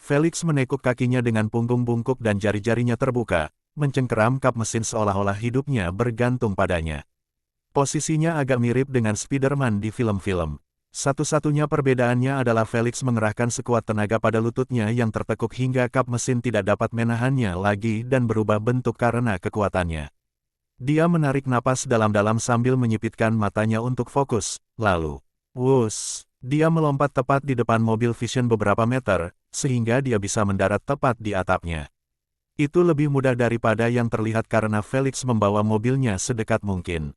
Felix menekuk kakinya dengan punggung bungkuk dan jari-jarinya terbuka, mencengkeram kap mesin seolah-olah hidupnya bergantung padanya. Posisinya agak mirip dengan Spider-Man di film-film. Satu-satunya perbedaannya adalah Felix mengerahkan sekuat tenaga pada lututnya yang tertekuk hingga kap mesin tidak dapat menahannya lagi dan berubah bentuk karena kekuatannya. Dia menarik napas dalam-dalam sambil menyipitkan matanya untuk fokus, lalu, wuss, dia melompat tepat di depan mobil Vision beberapa meter, sehingga dia bisa mendarat tepat di atapnya. Itu lebih mudah daripada yang terlihat karena Felix membawa mobilnya sedekat mungkin.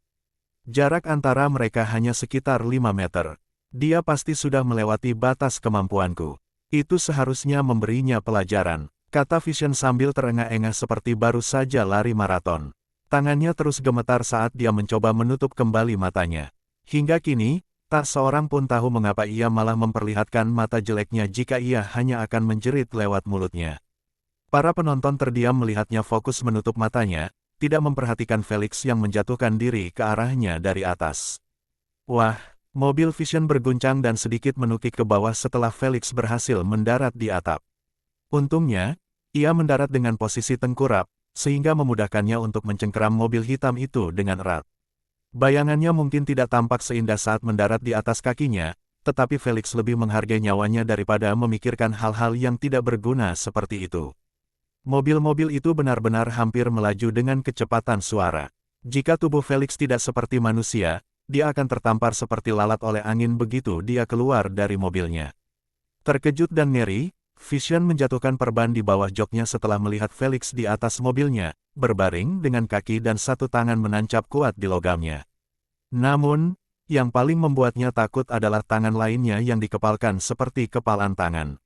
Jarak antara mereka hanya sekitar 5 meter. Dia pasti sudah melewati batas kemampuanku. Itu seharusnya memberinya pelajaran, kata Vision sambil terengah-engah seperti baru saja lari maraton. Tangannya terus gemetar saat dia mencoba menutup kembali matanya. Hingga kini, tak seorang pun tahu mengapa ia malah memperlihatkan mata jeleknya jika ia hanya akan menjerit lewat mulutnya. Para penonton terdiam melihatnya fokus menutup matanya, tidak memperhatikan Felix yang menjatuhkan diri ke arahnya dari atas. Wah! Mobil Vision berguncang dan sedikit menukik ke bawah setelah Felix berhasil mendarat di atap. Untungnya, ia mendarat dengan posisi tengkurap, sehingga memudahkannya untuk mencengkeram mobil hitam itu dengan erat. Bayangannya mungkin tidak tampak seindah saat mendarat di atas kakinya, tetapi Felix lebih menghargai nyawanya daripada memikirkan hal-hal yang tidak berguna seperti itu. Mobil-mobil itu benar-benar hampir melaju dengan kecepatan suara. Jika tubuh Felix tidak seperti manusia, dia akan tertampar seperti lalat oleh angin begitu dia keluar dari mobilnya. Terkejut dan ngeri, Vision menjatuhkan perban di bawah joknya setelah melihat Felix di atas mobilnya, berbaring dengan kaki dan satu tangan menancap kuat di logamnya. Namun, yang paling membuatnya takut adalah tangan lainnya yang dikepalkan seperti kepalan tangan.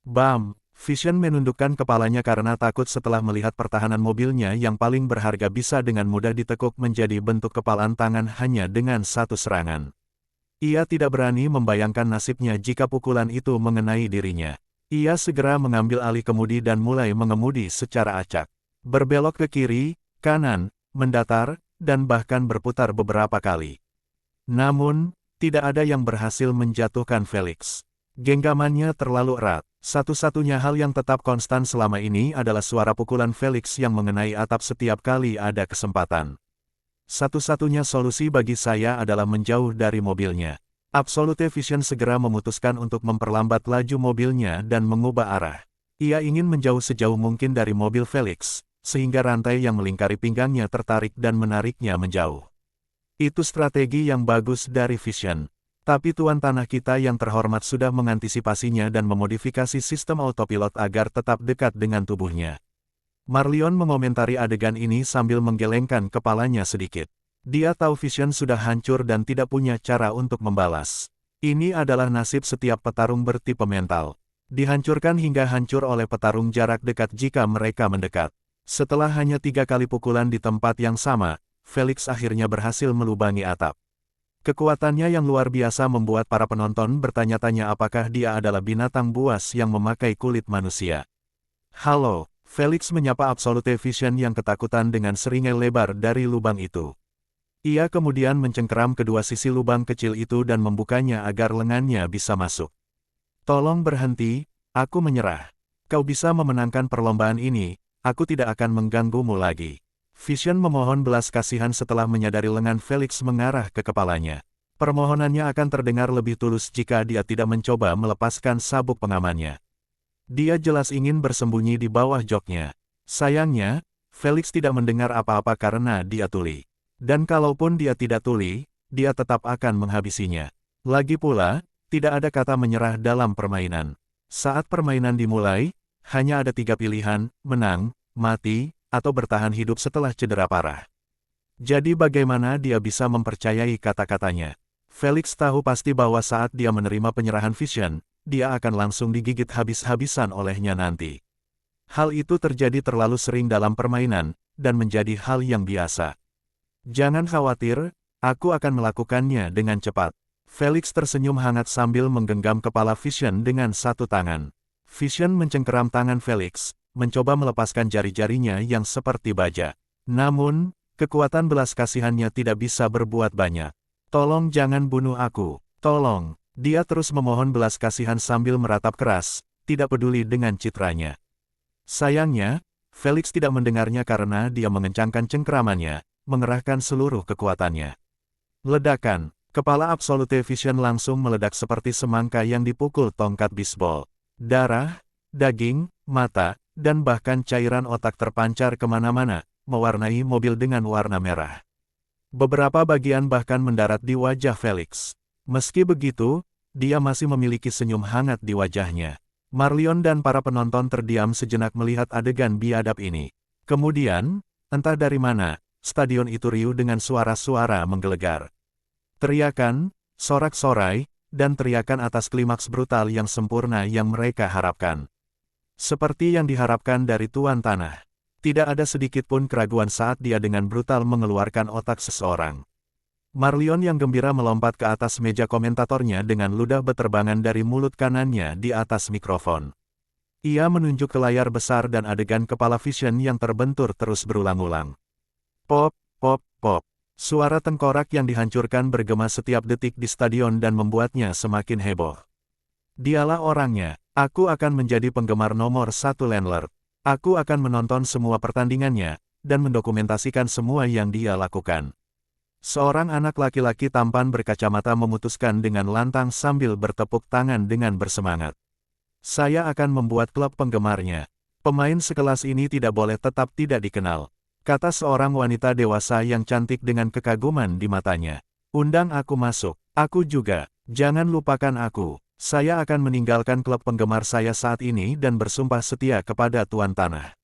Bam! Vision menundukkan kepalanya karena takut setelah melihat pertahanan mobilnya yang paling berharga bisa dengan mudah ditekuk menjadi bentuk kepalan tangan hanya dengan satu serangan. Ia tidak berani membayangkan nasibnya jika pukulan itu mengenai dirinya. Ia segera mengambil alih kemudi dan mulai mengemudi secara acak. Berbelok ke kiri, kanan, mendatar, dan bahkan berputar beberapa kali. Namun, tidak ada yang berhasil menjatuhkan Felix. Genggamannya terlalu erat. Satu-satunya hal yang tetap konstan selama ini adalah suara pukulan Felix yang mengenai atap setiap kali ada kesempatan. Satu-satunya solusi bagi saya adalah menjauh dari mobilnya. Absolute Vision segera memutuskan untuk memperlambat laju mobilnya dan mengubah arah. Ia ingin menjauh sejauh mungkin dari mobil Felix, sehingga rantai yang melingkari pinggangnya tertarik dan menariknya menjauh. Itu strategi yang bagus dari Vision. Tapi Tuan Tanah kita yang terhormat sudah mengantisipasinya dan memodifikasi sistem autopilot agar tetap dekat dengan tubuhnya. Marlion mengomentari adegan ini sambil menggelengkan kepalanya sedikit. Dia tahu Vision sudah hancur dan tidak punya cara untuk membalas. Ini adalah nasib setiap petarung bertipe mental. Dihancurkan hingga hancur oleh petarung jarak dekat jika mereka mendekat. Setelah hanya 3 kali pukulan di tempat yang sama, Felix akhirnya berhasil melubangi atap. Kekuatannya yang luar biasa membuat para penonton bertanya-tanya apakah dia adalah binatang buas yang memakai kulit manusia. Halo, Felix menyapa Absolute Vision yang ketakutan dengan seringai lebar dari lubang itu. Ia kemudian mencengkeram kedua sisi lubang kecil itu dan membukanya agar lengannya bisa masuk. Tolong berhenti, aku menyerah. Kau bisa memenangkan perlombaan ini, aku tidak akan mengganggumu lagi. Vision memohon belas kasihan setelah menyadari lengan Felix mengarah ke kepalanya. Permohonannya akan terdengar lebih tulus jika dia tidak mencoba melepaskan sabuk pengamannya. Dia jelas ingin bersembunyi di bawah joknya. Sayangnya, Felix tidak mendengar apa-apa karena dia tuli. Dan kalaupun dia tidak tuli, dia tetap akan menghabisinya. Lagi pula, tidak ada kata menyerah dalam permainan. Saat permainan dimulai, hanya ada 3 pilihan, menang, mati, atau bertahan hidup setelah cedera parah. Jadi bagaimana dia bisa mempercayai kata-katanya? Felix tahu pasti bahwa saat dia menerima penyerahan Vision, dia akan langsung digigit habis-habisan olehnya nanti. Hal itu terjadi terlalu sering dalam permainan, dan menjadi hal yang biasa. Jangan khawatir, aku akan melakukannya dengan cepat. Felix tersenyum hangat sambil menggenggam kepala Vision dengan satu tangan. Vision mencengkeram tangan Felix, mencoba melepaskan jari-jarinya yang seperti baja. Namun, kekuatan belas kasihannya tidak bisa berbuat banyak. Tolong jangan bunuh aku, tolong. Dia terus memohon belas kasihan sambil meratap keras, tidak peduli dengan citranya. Sayangnya, Felix tidak mendengarnya karena dia mengencangkan cengkeramannya, mengerahkan seluruh kekuatannya. Ledakan, kepala Absolute Vision langsung meledak seperti semangka yang dipukul tongkat bisbol. Darah, daging, mata, dan bahkan cairan otak terpancar kemana-mana, mewarnai mobil dengan warna merah. Beberapa bagian bahkan mendarat di wajah Felix. Meski begitu, dia masih memiliki senyum hangat di wajahnya. Marlion dan para penonton terdiam sejenak melihat adegan biadab ini. Kemudian, entah dari mana, stadion itu riuh dengan suara-suara menggelegar. Teriakan, sorak-sorai, dan teriakan atas klimaks brutal yang sempurna yang mereka harapkan. Seperti yang diharapkan dari Tuan Tanah. Tidak ada sedikit pun keraguan saat dia dengan brutal mengeluarkan otak seseorang. Marlion yang gembira melompat ke atas meja komentatornya dengan ludah beterbangan dari mulut kanannya di atas mikrofon. Ia menunjuk ke layar besar dan adegan kepala Vision yang terbentur terus berulang-ulang. Pop, pop, pop. Suara tengkorak yang dihancurkan bergema setiap detik di stadion dan membuatnya semakin heboh. Dialah orangnya. Aku akan menjadi penggemar nomor 1 Landlord. Aku akan menonton semua pertandingannya, dan mendokumentasikan semua yang dia lakukan. Seorang anak laki-laki tampan berkacamata memutuskan dengan lantang sambil bertepuk tangan dengan bersemangat. Saya akan membuat klub penggemarnya. Pemain sekelas ini tidak boleh tetap tidak dikenal, kata seorang wanita dewasa yang cantik dengan kekaguman di matanya. Undang aku masuk. Aku juga. Jangan lupakan aku. Saya akan meninggalkan klub penggemar saya saat ini dan bersumpah setia kepada Tuan Tanah.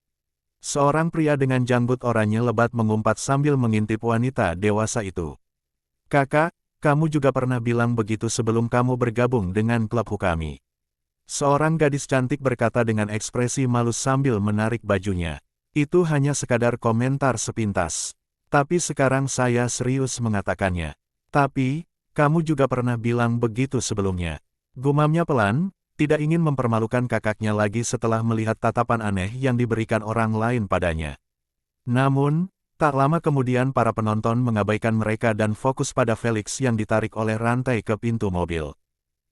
Seorang pria dengan janggut oranye lebat mengumpat sambil mengintip wanita dewasa itu. Kakak, kamu juga pernah bilang begitu sebelum kamu bergabung dengan klubku kami. Seorang gadis cantik berkata dengan ekspresi malu sambil menarik bajunya. Itu hanya sekadar komentar sepintas. Tapi sekarang saya serius mengatakannya. Tapi, kamu juga pernah bilang begitu sebelumnya. Gumamnya pelan, tidak ingin mempermalukan kakaknya lagi setelah melihat tatapan aneh yang diberikan orang lain padanya. Namun, tak lama kemudian para penonton mengabaikan mereka dan fokus pada Felix yang ditarik oleh rantai ke pintu mobil.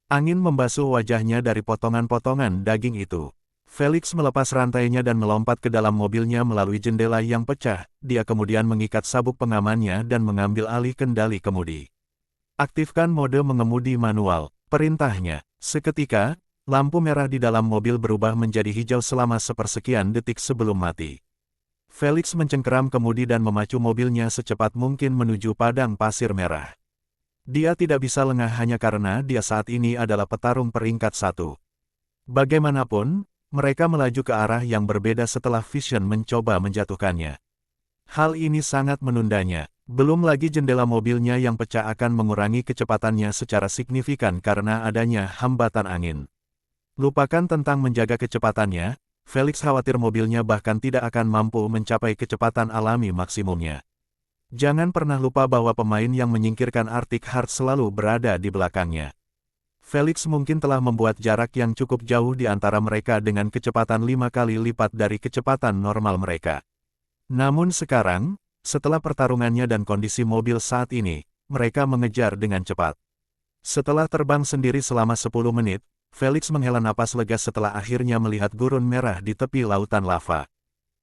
Angin membasuh wajahnya dari potongan-potongan daging itu. Felix melepas rantainya dan melompat ke dalam mobilnya melalui jendela yang pecah. Dia kemudian mengikat sabuk pengamannya dan mengambil alih kendali kemudi. Aktifkan mode mengemudi manual, perintahnya. Seketika, lampu merah di dalam mobil berubah menjadi hijau selama sepersekian detik sebelum mati. Felix mencengkeram kemudi dan memacu mobilnya secepat mungkin menuju padang pasir merah. Dia tidak bisa lengah hanya karena dia saat ini adalah petarung peringkat 1. Bagaimanapun, mereka melaju ke arah yang berbeda setelah Vision mencoba menjatuhkannya. Hal ini sangat menundanya. Belum lagi jendela mobilnya yang pecah akan mengurangi kecepatannya secara signifikan karena adanya hambatan angin. Lupakan tentang menjaga kecepatannya, Felix khawatir mobilnya bahkan tidak akan mampu mencapai kecepatan alami maksimumnya. Jangan pernah lupa bahwa pemain yang menyingkirkan Arctic Heart selalu berada di belakangnya. Felix mungkin telah membuat jarak yang cukup jauh di antara mereka dengan kecepatan 5 kali lipat dari kecepatan normal mereka. Namun sekarang, setelah pertarungannya dan kondisi mobil saat ini, mereka mengejar dengan cepat. Setelah terbang sendiri selama 10 menit, Felix menghela napas lega setelah akhirnya melihat gurun merah di tepi lautan lava.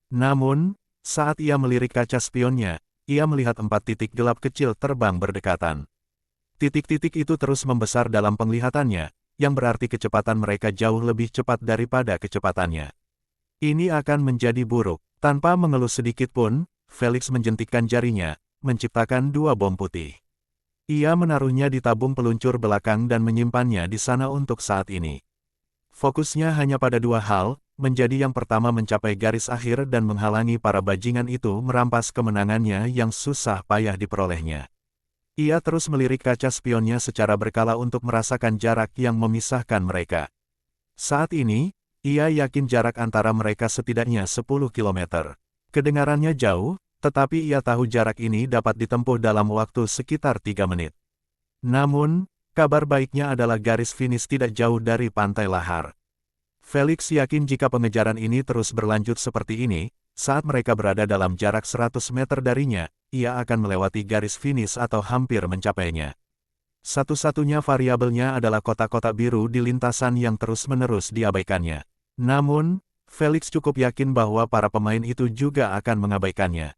Namun, saat ia melirik kaca spionnya, ia melihat 4 titik gelap kecil terbang berdekatan. Titik-titik itu terus membesar dalam penglihatannya, yang berarti kecepatan mereka jauh lebih cepat daripada kecepatannya. Ini akan menjadi buruk. Tanpa mengelus sedikit pun, Felix menjentikkan jarinya, menciptakan 2 bom putih. Ia menaruhnya di tabung peluncur belakang dan menyimpannya di sana untuk saat ini. Fokusnya hanya pada 2 hal, menjadi yang pertama mencapai garis akhir dan menghalangi para bajingan itu merampas kemenangannya yang susah payah diperolehnya. Ia terus melirik kaca spionnya secara berkala untuk merasakan jarak yang memisahkan mereka. Saat ini, ia yakin jarak antara mereka setidaknya 10 km. Kedengarannya jauh, tetapi ia tahu jarak ini dapat ditempuh dalam waktu sekitar 3 menit. Namun, kabar baiknya adalah garis finish tidak jauh dari pantai lahar. Felix yakin jika pengejaran ini terus berlanjut seperti ini, saat mereka berada dalam jarak 100 meter darinya, ia akan melewati garis finish atau hampir mencapainya. Satu-satunya variabelnya adalah kotak-kotak biru di lintasan yang terus-menerus diabaikannya. Namun, Felix cukup yakin bahwa para pemain itu juga akan mengabaikannya.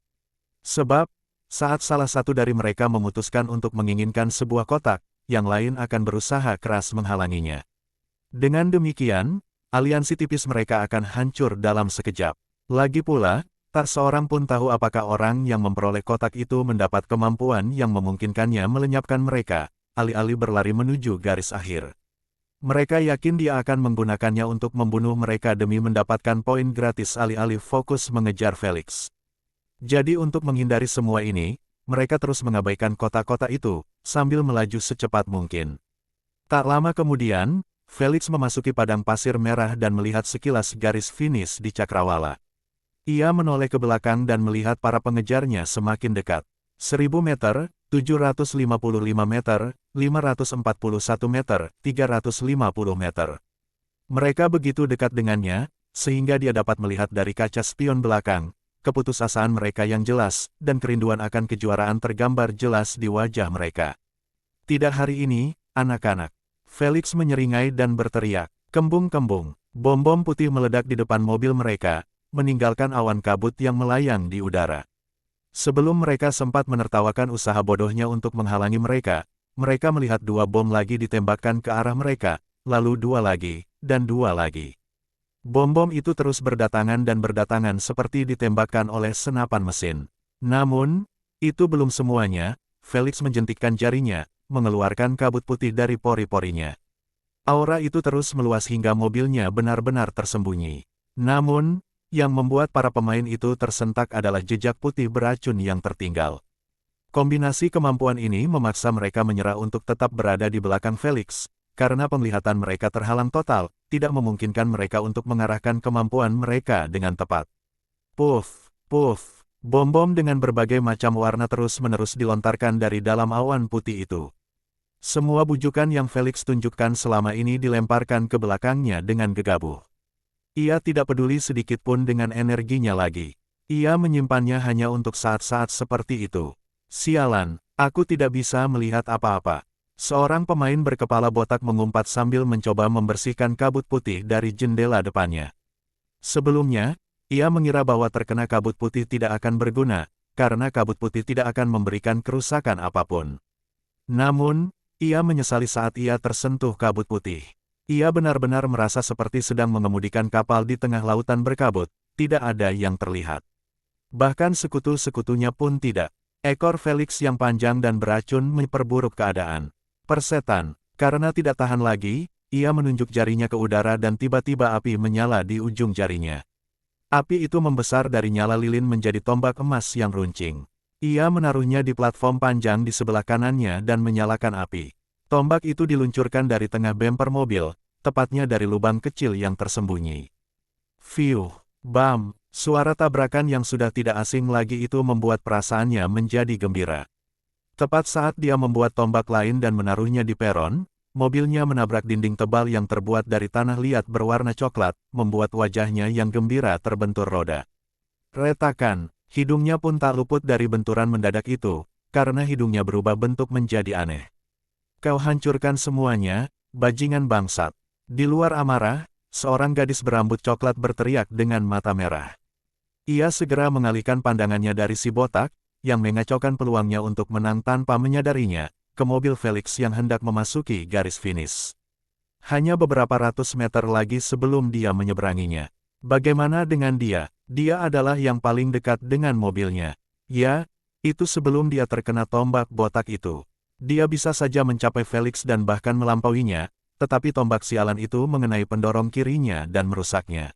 Sebab, saat salah satu dari mereka memutuskan untuk menginginkan sebuah kotak, yang lain akan berusaha keras menghalanginya. Dengan demikian, aliansi tipis mereka akan hancur dalam sekejap. Lagi pula, tak seorang pun tahu apakah orang yang memperoleh kotak itu mendapat kemampuan yang memungkinkannya melenyapkan mereka, alih-alih berlari menuju garis akhir. Mereka yakin dia akan menggunakannya untuk membunuh mereka demi mendapatkan poin gratis alih-alih fokus mengejar Felix. Jadi untuk menghindari semua ini, mereka terus mengabaikan kotak-kotak itu, sambil melaju secepat mungkin. Tak lama kemudian, Felix memasuki padang pasir merah dan melihat sekilas garis finish di cakrawala. Ia menoleh ke belakang dan melihat para pengejarnya semakin dekat. 1000 meter, 755 meter, 541 meter, 350 meter. Mereka begitu dekat dengannya, sehingga dia dapat melihat dari kaca spion belakang, keputusasaan mereka yang jelas, dan kerinduan akan kejuaraan tergambar jelas di wajah mereka. Tidak hari ini, anak-anak. Felix menyeringai dan berteriak, kembung-kembung. Bom-bom putih meledak di depan mobil mereka, meninggalkan awan kabut yang melayang di udara. Sebelum mereka sempat menertawakan usaha bodohnya untuk menghalangi mereka, mereka melihat 2 bom lagi ditembakkan ke arah mereka, lalu 2 lagi, dan 2 lagi. Bom-bom itu terus berdatangan dan berdatangan seperti ditembakkan oleh senapan mesin. Namun, itu belum semuanya. Felix menjentikkan jarinya, mengeluarkan kabut putih dari pori-porinya. Aura itu terus meluas hingga mobilnya benar-benar tersembunyi. Namun, yang membuat para pemain itu tersentak adalah jejak putih beracun yang tertinggal. Kombinasi kemampuan ini memaksa mereka menyerah untuk tetap berada di belakang Felix, karena penglihatan mereka terhalang total, tidak memungkinkan mereka untuk mengarahkan kemampuan mereka dengan tepat. Puff, puff, bom-bom dengan berbagai macam warna terus-menerus dilontarkan dari dalam awan putih itu. Semua bujukan yang Felix tunjukkan selama ini dilemparkan ke belakangnya dengan gegabah. Ia tidak peduli sedikit pun dengan energinya lagi. Ia menyimpannya hanya untuk saat-saat seperti itu. Sialan, aku tidak bisa melihat apa-apa. Seorang pemain berkepala botak mengumpat sambil mencoba membersihkan kabut putih dari jendela depannya. Sebelumnya, ia mengira bahwa terkena kabut putih tidak akan berguna, karena kabut putih tidak akan memberikan kerusakan apapun. Namun, ia menyesali saat ia tersentuh kabut putih. Ia benar-benar merasa seperti sedang mengemudikan kapal di tengah lautan berkabut, tidak ada yang terlihat. Bahkan sekutu-sekutunya pun tidak. Ekor Felix yang panjang dan beracun memperburuk keadaan. Persetan, karena tidak tahan lagi, ia menunjuk jarinya ke udara dan tiba-tiba api menyala di ujung jarinya. Api itu membesar dari nyala lilin menjadi tombak emas yang runcing. Ia menaruhnya di platform panjang di sebelah kanannya dan menyalakan api. Tombak itu diluncurkan dari tengah bemper mobil, tepatnya dari lubang kecil yang tersembunyi. Fiuh, bam, suara tabrakan yang sudah tidak asing lagi itu membuat perasaannya menjadi gembira. Tepat saat dia membuat tombak lain dan menaruhnya di peron, mobilnya menabrak dinding tebal yang terbuat dari tanah liat berwarna coklat, membuat wajahnya yang gembira terbentur roda. Retakan, hidungnya pun tak luput dari benturan mendadak itu, karena hidungnya berubah bentuk menjadi aneh. Kau hancurkan semuanya, bajingan bangsat. Di luar amarah, seorang gadis berambut coklat berteriak dengan mata merah. Ia segera mengalihkan pandangannya dari si botak, yang mengacaukan peluangnya untuk menang tanpa menyadarinya, ke mobil Felix yang hendak memasuki garis finish. Hanya beberapa ratus meter lagi sebelum dia menyeberanginya. Bagaimana dengan dia? Dia adalah yang paling dekat dengan mobilnya. Ya, itu sebelum dia terkena tombak botak itu. Dia bisa saja mencapai Felix dan bahkan melampauinya, tetapi tombak sialan itu mengenai pendorong kirinya dan merusaknya.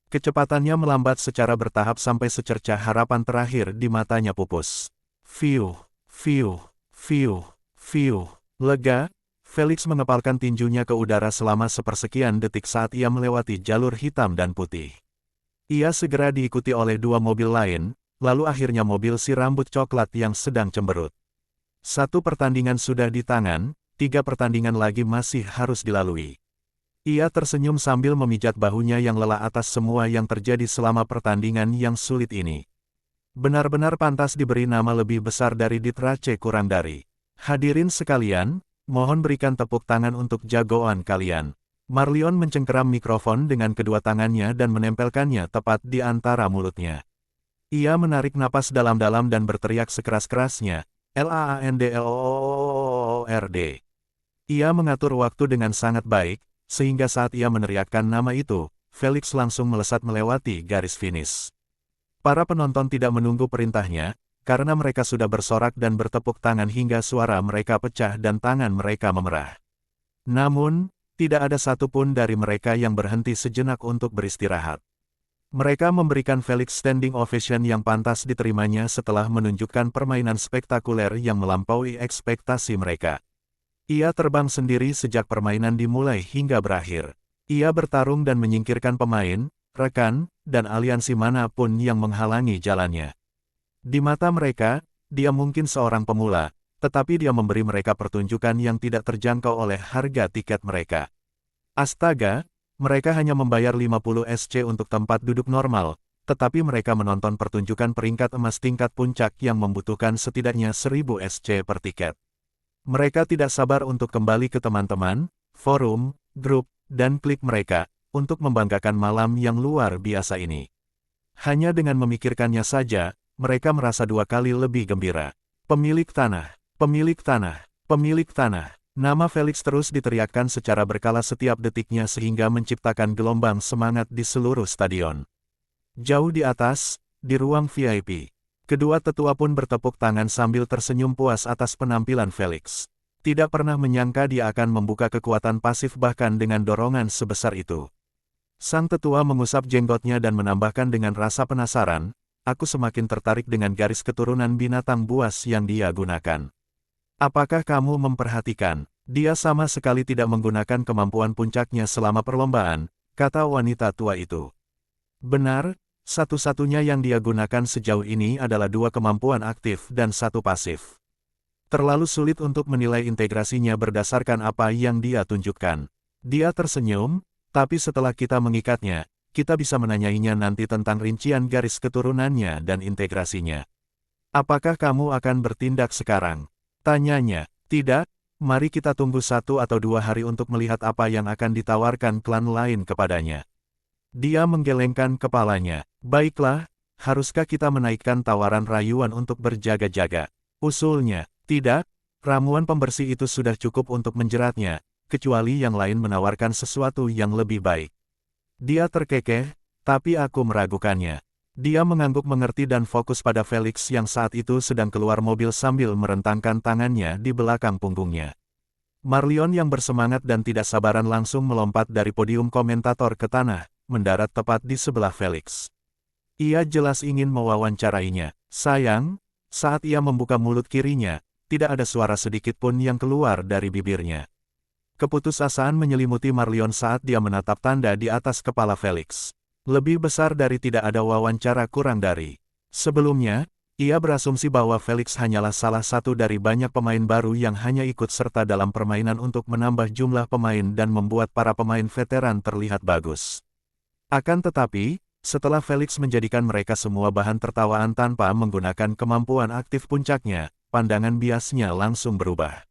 Kecepatannya melambat secara bertahap sampai secercah harapan terakhir di matanya pupus. Fiuh, fiuh, fiuh, fiuh. Lega, Felix mengepalkan tinjunya ke udara selama sepersekian detik saat ia melewati jalur hitam dan putih. Ia segera diikuti oleh 2 mobil lain, lalu akhirnya mobil si rambut coklat yang sedang cemberut. 1 pertandingan sudah di tangan, 3 pertandingan lagi masih harus dilalui. Ia tersenyum sambil memijat bahunya yang lelah atas semua yang terjadi selama pertandingan yang sulit ini. Benar-benar pantas diberi nama lebih besar dari Ditrace kurang dari. Hadirin sekalian, Mohon berikan tepuk tangan untuk jagoan kalian. Marlion mencengkeram mikrofon dengan kedua tangannya dan menempelkannya tepat di antara mulutnya. Ia menarik napas dalam-dalam dan berteriak sekeras-kerasnya, LAANDLOORD. Ia mengatur waktu dengan sangat baik, sehingga saat ia meneriakkan nama itu, Felix langsung melesat melewati garis finish. Para penonton tidak menunggu perintahnya, karena mereka sudah bersorak dan bertepuk tangan hingga suara mereka pecah dan tangan mereka memerah. Namun, tidak ada satupun dari mereka yang berhenti sejenak untuk beristirahat. Mereka memberikan Felix standing ovation yang pantas diterimanya setelah menunjukkan permainan spektakuler yang melampaui ekspektasi mereka. Ia terbang sendiri sejak permainan dimulai hingga berakhir. Ia bertarung dan menyingkirkan pemain, rekan, dan aliansi manapun yang menghalangi jalannya. Di mata mereka, dia mungkin seorang pemula, tetapi dia memberi mereka pertunjukan yang tidak terjangkau oleh harga tiket mereka. Astaga, mereka hanya membayar 50 SC untuk tempat duduk normal, tetapi mereka menonton pertunjukan peringkat emas tingkat puncak yang membutuhkan setidaknya 1000 SC per tiket. Mereka tidak sabar untuk kembali ke teman-teman, forum, grup, dan klik mereka, untuk membanggakan malam yang luar biasa ini. Hanya dengan memikirkannya saja, mereka merasa 2 kali lebih gembira. Pemilik tanah, pemilik tanah, pemilik tanah. Nama Felix terus diteriakkan secara berkala setiap detiknya sehingga menciptakan gelombang semangat di seluruh stadion. Jauh di atas, di ruang VIP, kedua tetua pun bertepuk tangan sambil tersenyum puas atas penampilan Felix. Tidak pernah menyangka dia akan membuka kekuatan pasif bahkan dengan dorongan sebesar itu. Sang tetua mengusap jenggotnya dan menambahkan dengan rasa penasaran, aku semakin tertarik dengan garis keturunan binatang buas yang dia gunakan. Apakah kamu memperhatikan? Dia sama sekali tidak menggunakan kemampuan puncaknya selama perlombaan, kata wanita tua itu. Benar, satu-satunya yang dia gunakan sejauh ini adalah 2 kemampuan aktif dan 1 pasif. Terlalu sulit untuk menilai integrasinya berdasarkan apa yang dia tunjukkan. Dia tersenyum, tapi setelah kita mengikatnya, kita bisa menanyainya nanti tentang rincian garis keturunannya dan integrasinya. Apakah kamu akan bertindak sekarang? Tanyanya. Tidak, mari kita tunggu 1 atau 2 hari untuk melihat apa yang akan ditawarkan klan lain kepadanya. Dia menggelengkan kepalanya. Baiklah, haruskah kita menaikkan tawaran rayuan untuk berjaga-jaga? Usulnya. Tidak, ramuan pembersih itu sudah cukup untuk menjeratnya, kecuali yang lain menawarkan sesuatu yang lebih baik. Dia terkekeh, tapi aku meragukannya. Dia mengangguk mengerti dan fokus pada Felix yang saat itu sedang keluar mobil sambil merentangkan tangannya di belakang punggungnya. Marlion yang bersemangat dan tidak sabaran langsung melompat dari podium komentator ke tanah, mendarat tepat di sebelah Felix. Ia jelas ingin mewawancarainya. Sayang, saat ia membuka mulut kirinya, tidak ada suara sedikit pun yang keluar dari bibirnya. Keputusasaan menyelimuti Marlion saat dia menatap tanda di atas kepala Felix. Lebih besar dari tidak ada wawancara kurang dari. Sebelumnya, ia berasumsi bahwa Felix hanyalah salah satu dari banyak pemain baru yang hanya ikut serta dalam permainan untuk menambah jumlah pemain dan membuat para pemain veteran terlihat bagus. Akan tetapi, setelah Felix menjadikan mereka semua bahan tertawaan tanpa menggunakan kemampuan aktif puncaknya, pandangan biasnya langsung berubah.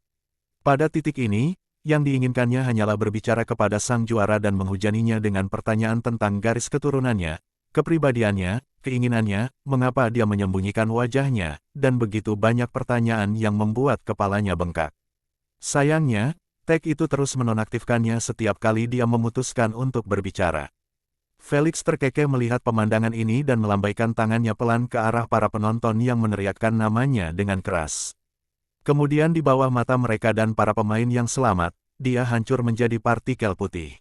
Pada titik ini, yang diinginkannya hanyalah berbicara kepada sang juara dan menghujaninya dengan pertanyaan tentang garis keturunannya, kepribadiannya, keinginannya, mengapa dia menyembunyikan wajahnya, dan begitu banyak pertanyaan yang membuat kepalanya bengkak. Sayangnya, tag itu terus menonaktifkannya setiap kali dia memutuskan untuk berbicara. Felix terkekeh melihat pemandangan ini dan melambaikan tangannya pelan ke arah para penonton yang meneriakkan namanya dengan keras. Kemudian di bawah mata mereka dan para pemain yang selamat, dia hancur menjadi partikel putih.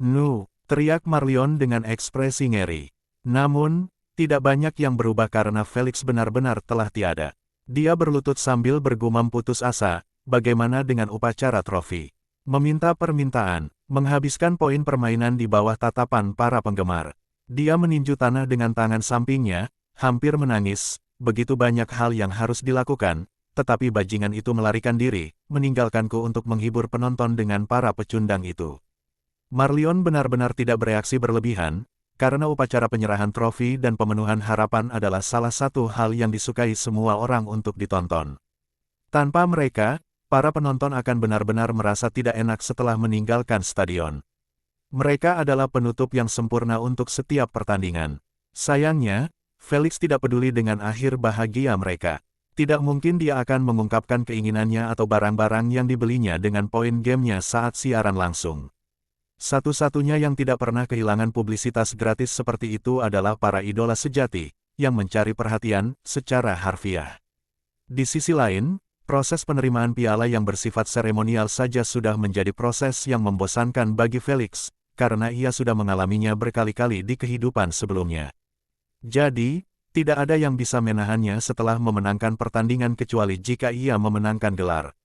"Nu!" teriak Marlion dengan ekspresi ngeri. Namun, tidak banyak yang berubah karena Felix benar-benar telah tiada. Dia berlutut sambil bergumam putus asa, bagaimana dengan upacara trofi? Meminta permintaan, menghabiskan poin permainan di bawah tatapan para penggemar. Dia meninju tanah dengan tangan sampingnya, hampir menangis, begitu banyak hal yang harus dilakukan, tetapi bajingan itu melarikan diri, meninggalkanku untuk menghibur penonton dengan para pecundang itu. Marlion benar-benar tidak bereaksi berlebihan, karena upacara penyerahan trofi dan pemenuhan harapan adalah salah satu hal yang disukai semua orang untuk ditonton. Tanpa mereka, para penonton akan benar-benar merasa tidak enak setelah meninggalkan stadion. Mereka adalah penutup yang sempurna untuk setiap pertandingan. Sayangnya, Felix tidak peduli dengan akhir bahagia mereka. Tidak mungkin dia akan mengungkapkan keinginannya atau barang-barang yang dibelinya dengan poin gamenya saat siaran langsung. Satu-satunya yang tidak pernah kehilangan publisitas gratis seperti itu adalah para idola sejati, yang mencari perhatian secara harfiah. Di sisi lain, proses penerimaan piala yang bersifat seremonial saja sudah menjadi proses yang membosankan bagi Felix, karena ia sudah mengalaminya berkali-kali di kehidupan sebelumnya. Jadi, tidak ada yang bisa menahannya setelah memenangkan pertandingan kecuali jika ia memenangkan gelar.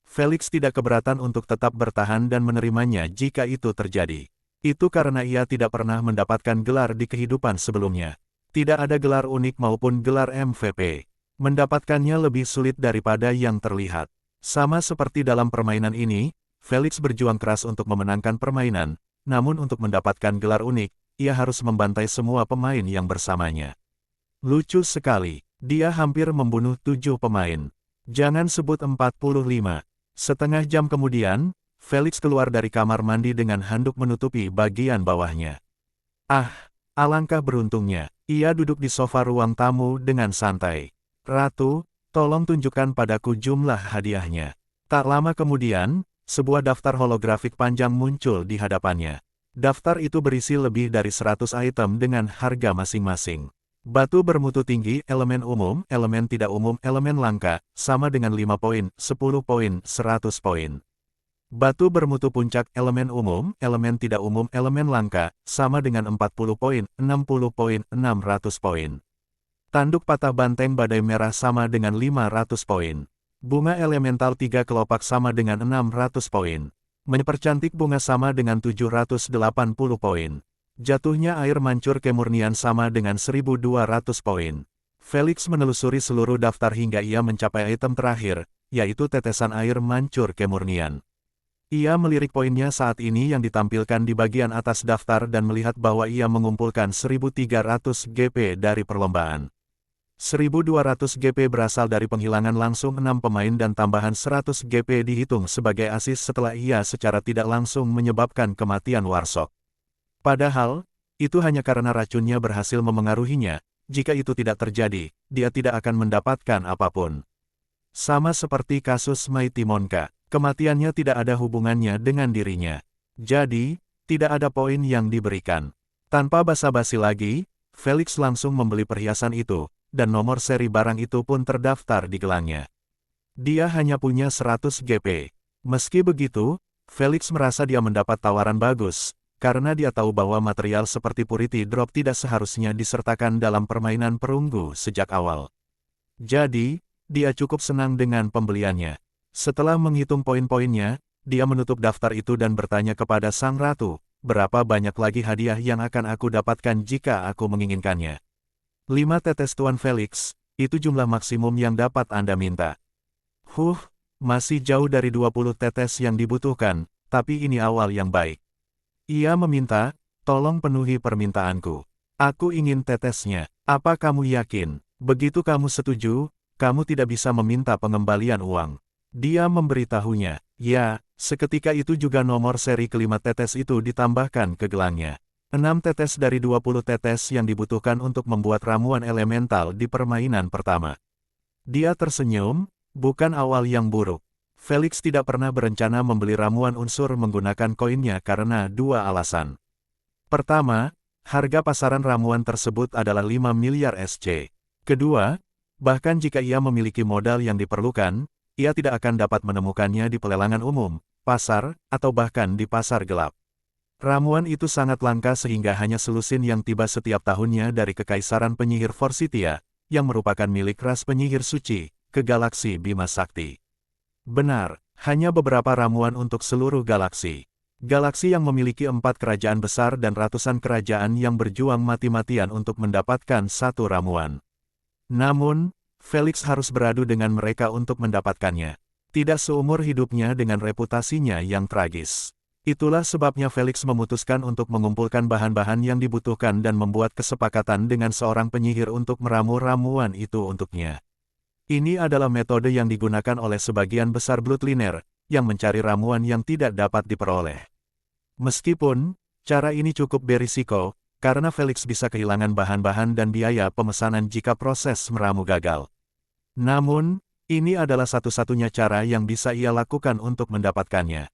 Felix tidak keberatan untuk tetap bertahan dan menerimanya jika itu terjadi. Itu karena ia tidak pernah mendapatkan gelar di kehidupan sebelumnya. Tidak ada gelar unik maupun gelar MVP. Mendapatkannya lebih sulit daripada yang terlihat. Sama seperti dalam permainan ini, Felix berjuang keras untuk memenangkan permainan, namun untuk mendapatkan gelar unik, ia harus membantai semua pemain yang bersamanya. Lucu sekali, dia hampir membunuh 7 pemain. Jangan sebut 45. Setengah jam kemudian, Felix keluar dari kamar mandi dengan handuk menutupi bagian bawahnya. Ah, alangkah beruntungnya, ia duduk di sofa ruang tamu dengan santai. Ratu, tolong tunjukkan padaku jumlah hadiahnya. Tak lama kemudian, sebuah daftar holografik panjang muncul di hadapannya. Daftar itu berisi lebih dari 100 item dengan harga masing-masing. Batu bermutu tinggi, elemen umum, elemen tidak umum, elemen langka, sama dengan 5 poin, 10 poin, 100 poin. Batu bermutu puncak, elemen umum, elemen tidak umum, elemen langka, sama dengan 40 poin, 60 poin, 600 poin. Tanduk patah banteng badai merah sama dengan 500 poin. Bunga elemental 3 kelopak sama dengan 600 poin. Mempercantik bunga sama dengan 780 poin. Jatuhnya air mancur kemurnian sama dengan 1200 poin. Felix menelusuri seluruh daftar hingga ia mencapai item terakhir, yaitu tetesan air mancur kemurnian. Ia melirik poinnya saat ini yang ditampilkan di bagian atas daftar dan melihat bahwa ia mengumpulkan 1300 GP dari perlombaan. 1200 GP berasal dari penghilangan langsung 6 pemain dan tambahan 100 GP dihitung sebagai asis setelah ia secara tidak langsung menyebabkan kematian Warsok. Padahal, itu hanya karena racunnya berhasil memengaruhinya, jika itu tidak terjadi, dia tidak akan mendapatkan apapun. Sama seperti kasus Mighty Monka, kematiannya tidak ada hubungannya dengan dirinya. Jadi, tidak ada poin yang diberikan. Tanpa basa-basi lagi, Felix langsung membeli perhiasan itu, dan nomor seri barang itu pun terdaftar di gelangnya. Dia hanya punya 100 GP. Meski begitu, Felix merasa dia mendapat tawaran bagus, karena dia tahu bahwa material seperti Purity Drop tidak seharusnya disertakan dalam permainan perunggu sejak awal. Jadi, dia cukup senang dengan pembeliannya. Setelah menghitung poin-poinnya, dia menutup daftar itu dan bertanya kepada sang ratu, berapa banyak lagi hadiah yang akan aku dapatkan jika aku menginginkannya. 5 tetes Tuan Felix, itu jumlah maksimum yang dapat Anda minta. Masih jauh dari 20 tetes yang dibutuhkan, tapi ini awal yang baik. Ia meminta, tolong penuhi permintaanku. Aku ingin tetesnya. Apa kamu yakin? Begitu kamu setuju, kamu tidak bisa meminta pengembalian uang. Dia memberitahunya, ya, seketika itu juga nomor seri kelima tetes itu ditambahkan ke gelangnya. 6 tetes dari 20 tetes yang dibutuhkan untuk membuat ramuan elemental di permainan pertama. Dia tersenyum, bukan awal yang buruk. Felix tidak pernah berencana membeli ramuan unsur menggunakan koinnya karena 2 alasan. Pertama, harga pasaran ramuan tersebut adalah 5 miliar SC. Kedua, bahkan jika ia memiliki modal yang diperlukan, ia tidak akan dapat menemukannya di pelelangan umum, pasar, atau bahkan di pasar gelap. Ramuan itu sangat langka sehingga hanya selusin yang tiba setiap tahunnya dari Kekaisaran Penyihir Forsythia, yang merupakan milik ras penyihir suci, ke galaksi Bima Sakti. Benar, hanya beberapa ramuan untuk seluruh galaksi. Galaksi yang memiliki 4 kerajaan besar dan ratusan kerajaan yang berjuang mati-matian untuk mendapatkan satu ramuan. Namun, Felix harus beradu dengan mereka untuk mendapatkannya. Tidak seumur hidupnya dengan reputasinya yang tragis. Itulah sebabnya Felix memutuskan untuk mengumpulkan bahan-bahan yang dibutuhkan dan membuat kesepakatan dengan seorang penyihir untuk meramu ramuan itu untuknya. Ini adalah metode yang digunakan oleh sebagian besar bloodliner, yang mencari ramuan yang tidak dapat diperoleh. Meskipun, cara ini cukup berisiko, karena Felix bisa kehilangan bahan-bahan dan biaya pemesanan jika proses meramu gagal. Namun, ini adalah satu-satunya cara yang bisa ia lakukan untuk mendapatkannya.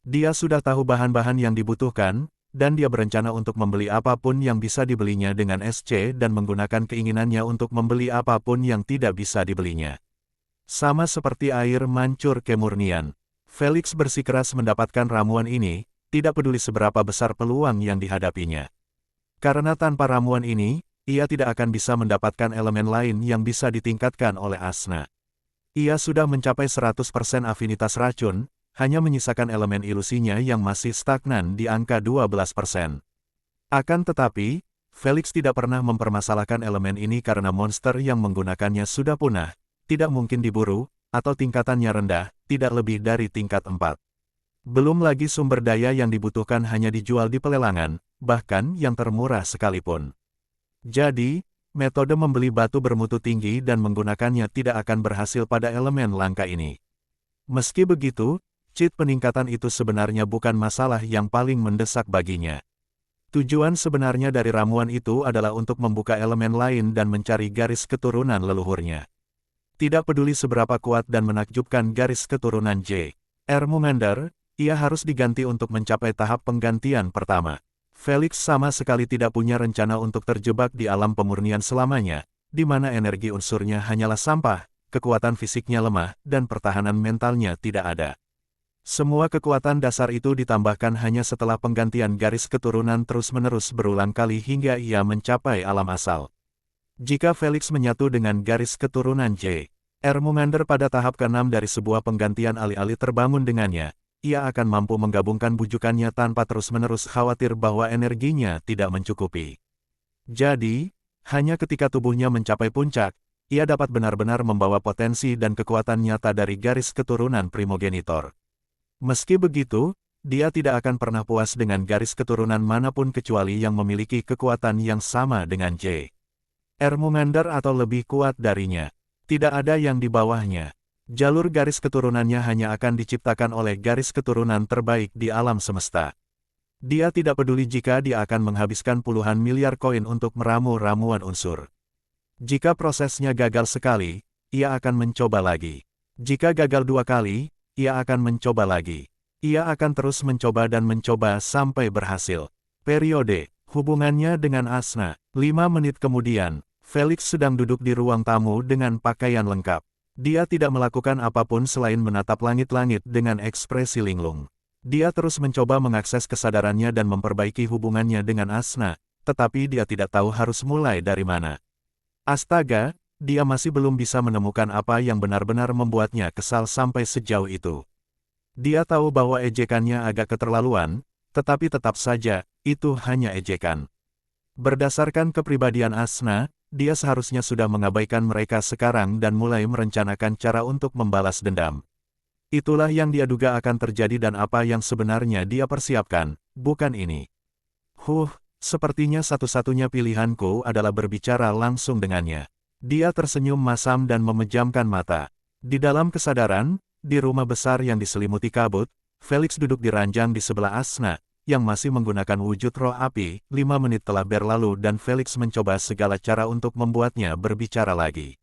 Dia sudah tahu bahan-bahan yang dibutuhkan, dan dia berencana untuk membeli apapun yang bisa dibelinya dengan SC dan menggunakan keinginannya untuk membeli apapun yang tidak bisa dibelinya. Sama seperti air mancur kemurnian, Felix bersikeras mendapatkan ramuan ini, tidak peduli seberapa besar peluang yang dihadapinya. Karena tanpa ramuan ini, ia tidak akan bisa mendapatkan elemen lain yang bisa ditingkatkan oleh Asna. Ia sudah mencapai 100% afinitas racun, hanya menyisakan elemen ilusinya yang masih stagnan di angka 12%. Akan tetapi, Felix tidak pernah mempermasalahkan elemen ini karena monster yang menggunakannya sudah punah, tidak mungkin diburu, atau tingkatannya rendah, tidak lebih dari tingkat 4. Belum lagi sumber daya yang dibutuhkan hanya dijual di pelelangan, bahkan yang termurah sekalipun. Jadi, metode membeli batu bermutu tinggi dan menggunakannya tidak akan berhasil pada elemen langka ini. Meski begitu, cheat peningkatan itu sebenarnya bukan masalah yang paling mendesak baginya. Tujuan sebenarnya dari ramuan itu adalah untuk membuka elemen lain dan mencari garis keturunan leluhurnya. Tidak peduli seberapa kuat dan menakjubkan garis keturunan J. Ermumander, ia harus diganti untuk mencapai tahap penggantian pertama. Felix sama sekali tidak punya rencana untuk terjebak di alam pemurnian selamanya, di mana energi unsurnya hanyalah sampah, kekuatan fisiknya lemah, dan pertahanan mentalnya tidak ada. Semua kekuatan dasar itu ditambahkan hanya setelah penggantian garis keturunan terus-menerus berulang kali hingga ia mencapai alam asal. Jika Felix menyatu dengan garis keturunan J. Ermumander pada tahap ke-6 dari sebuah penggantian alih-alih terbangun dengannya, ia akan mampu menggabungkan bujukannya tanpa terus-menerus khawatir bahwa energinya tidak mencukupi. Jadi, hanya ketika tubuhnya mencapai puncak, ia dapat benar-benar membawa potensi dan kekuatan nyata dari garis keturunan primogenitor. Meski begitu, dia tidak akan pernah puas dengan garis keturunan manapun kecuali yang memiliki kekuatan yang sama dengan J. Ermumander atau lebih kuat darinya. Tidak ada yang di bawahnya. Jalur garis keturunannya hanya akan diciptakan oleh garis keturunan terbaik di alam semesta. Dia tidak peduli jika dia akan menghabiskan puluhan miliar koin untuk meramu ramuan unsur. Jika prosesnya gagal sekali, ia akan mencoba lagi. Jika gagal 2 kali, ia akan mencoba lagi. Ia akan terus mencoba dan mencoba sampai berhasil. Periode, hubungannya dengan Asna. 5 menit kemudian, Felix sedang duduk di ruang tamu dengan pakaian lengkap. Dia tidak melakukan apapun selain menatap langit-langit dengan ekspresi linglung. Dia terus mencoba mengakses kesadarannya dan memperbaiki hubungannya dengan Asna, tetapi dia tidak tahu harus mulai dari mana. Astaga! Dia masih belum bisa menemukan apa yang benar-benar membuatnya kesal sampai sejauh itu. Dia tahu bahwa ejekannya agak keterlaluan, tetapi tetap saja, itu hanya ejekan. Berdasarkan kepribadian Asna, dia seharusnya sudah mengabaikan mereka sekarang dan mulai merencanakan cara untuk membalas dendam. Itulah yang dia duga akan terjadi dan apa yang sebenarnya dia persiapkan, bukan ini. Sepertinya satu-satunya pilihanku adalah berbicara langsung dengannya. Dia tersenyum masam dan memejamkan mata. Di dalam kesadaran, di rumah besar yang diselimuti kabut, Felix duduk di ranjang di sebelah Asna, yang masih menggunakan wujud roh api. 5 menit telah berlalu dan Felix mencoba segala cara untuk membuatnya berbicara lagi.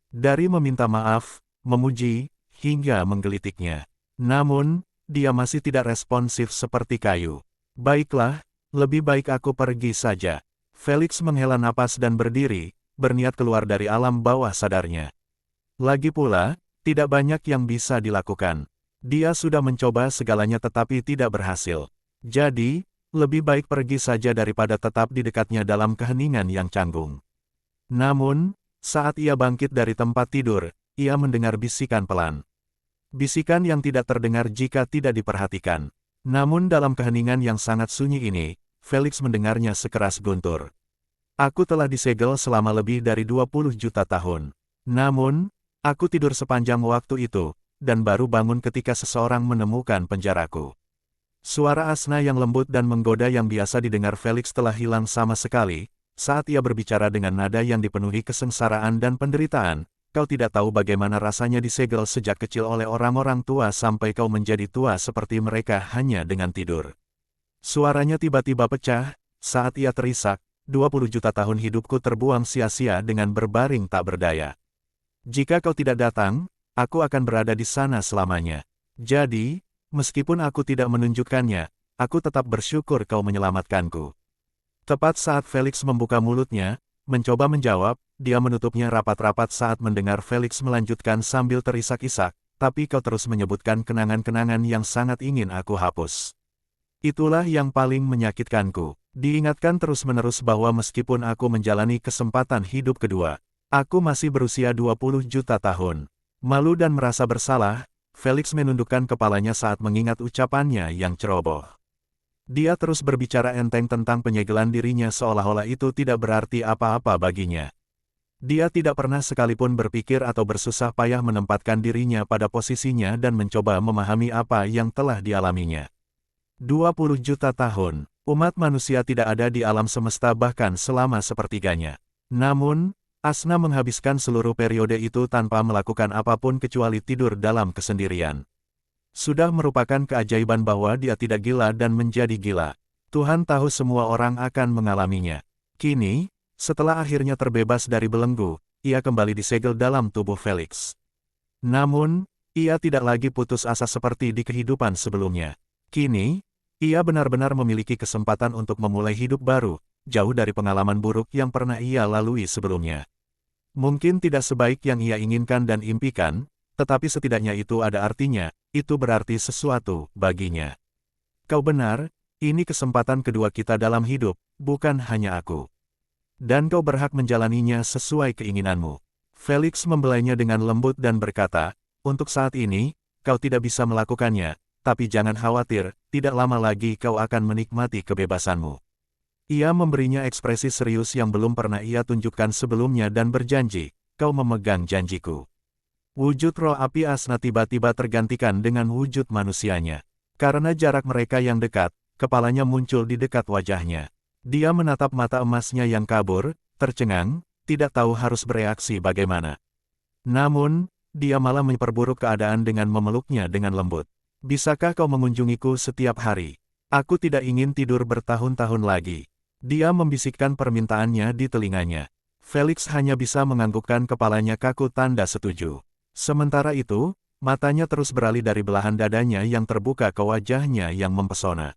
Dari meminta maaf, memuji, hingga menggelitiknya. Namun, dia masih tidak responsif seperti kayu. Baiklah, lebih baik aku pergi saja. Felix menghela napas dan berdiri, berniat keluar dari alam bawah sadarnya. Lagi pula, tidak banyak yang bisa dilakukan. Dia sudah mencoba segalanya tetapi tidak berhasil. Jadi, lebih baik pergi saja daripada tetap di dekatnya dalam keheningan yang canggung. Namun, saat ia bangkit dari tempat tidur, ia mendengar bisikan pelan. Bisikan yang tidak terdengar jika tidak diperhatikan. Namun dalam keheningan yang sangat sunyi ini, Felix mendengarnya sekeras guntur. Aku telah disegel selama lebih dari 20 juta tahun. Namun, aku tidur sepanjang waktu itu, dan baru bangun ketika seseorang menemukan penjaraku. Suara Asna yang lembut dan menggoda yang biasa didengar Felix telah hilang sama sekali, saat ia berbicara dengan nada yang dipenuhi kesengsaraan dan penderitaan, kau tidak tahu bagaimana rasanya disegel sejak kecil oleh orang-orang tua sampai kau menjadi tua seperti mereka hanya dengan tidur. Suaranya tiba-tiba pecah, saat ia terisak, 20 juta tahun hidupku terbuang sia-sia dengan berbaring tak berdaya. Jika kau tidak datang, aku akan berada di sana selamanya. Jadi, meskipun aku tidak menunjukkannya, aku tetap bersyukur kau menyelamatkanku. Tepat saat Felix membuka mulutnya, mencoba menjawab, dia menutupnya rapat-rapat saat mendengar Felix melanjutkan sambil terisak-isak, tapi kau terus menyebutkan kenangan-kenangan yang sangat ingin aku hapus. Itulah yang paling menyakitkanku. Diingatkan terus-menerus bahwa meskipun aku menjalani kesempatan hidup kedua, aku masih berusia 20 juta tahun. Malu dan merasa bersalah, Felix menundukkan kepalanya saat mengingat ucapannya yang ceroboh. Dia terus berbicara enteng tentang penyegelan dirinya seolah-olah itu tidak berarti apa-apa baginya. Dia tidak pernah sekalipun berpikir atau bersusah payah menempatkan dirinya pada posisinya dan mencoba memahami apa yang telah dialaminya. 20 juta tahun, umat manusia tidak ada di alam semesta bahkan selama sepertiganya. Namun, Asna menghabiskan seluruh periode itu tanpa melakukan apapun kecuali tidur dalam kesendirian. Sudah merupakan keajaiban bahwa dia tidak gila dan menjadi gila. Tuhan tahu semua orang akan mengalaminya. Kini, setelah akhirnya terbebas dari belenggu, ia kembali disegel dalam tubuh Felix. Namun, ia tidak lagi putus asa seperti di kehidupan sebelumnya. Kini, ia benar-benar memiliki kesempatan untuk memulai hidup baru, jauh dari pengalaman buruk yang pernah ia lalui sebelumnya. Mungkin tidak sebaik yang ia inginkan dan impikan, tetapi setidaknya itu ada artinya, itu berarti sesuatu baginya. Kau benar, ini kesempatan kedua kita dalam hidup, bukan hanya aku. Dan kau berhak menjalaninya sesuai keinginanmu. Felix membelainya dengan lembut dan berkata, untuk saat ini, kau tidak bisa melakukannya, tapi jangan khawatir, tidak lama lagi kau akan menikmati kebebasanmu. Ia memberinya ekspresi serius yang belum pernah ia tunjukkan sebelumnya dan berjanji, kau memegang janjiku. Wujud roh api Asna tiba-tiba tergantikan dengan wujud manusianya. Karena jarak mereka yang dekat, kepalanya muncul di dekat wajahnya. Dia menatap mata emasnya yang kabur, tercengang, tidak tahu harus bereaksi bagaimana. Namun, dia malah memperburuk keadaan dengan memeluknya dengan lembut. Bisakah kau mengunjungiku setiap hari? Aku tidak ingin tidur bertahun-tahun lagi. Dia membisikkan permintaannya di telinganya. Felix hanya bisa menganggukkan kepalanya kaku tanda setuju. Sementara itu, matanya terus beralih dari belahan dadanya yang terbuka ke wajahnya yang mempesona.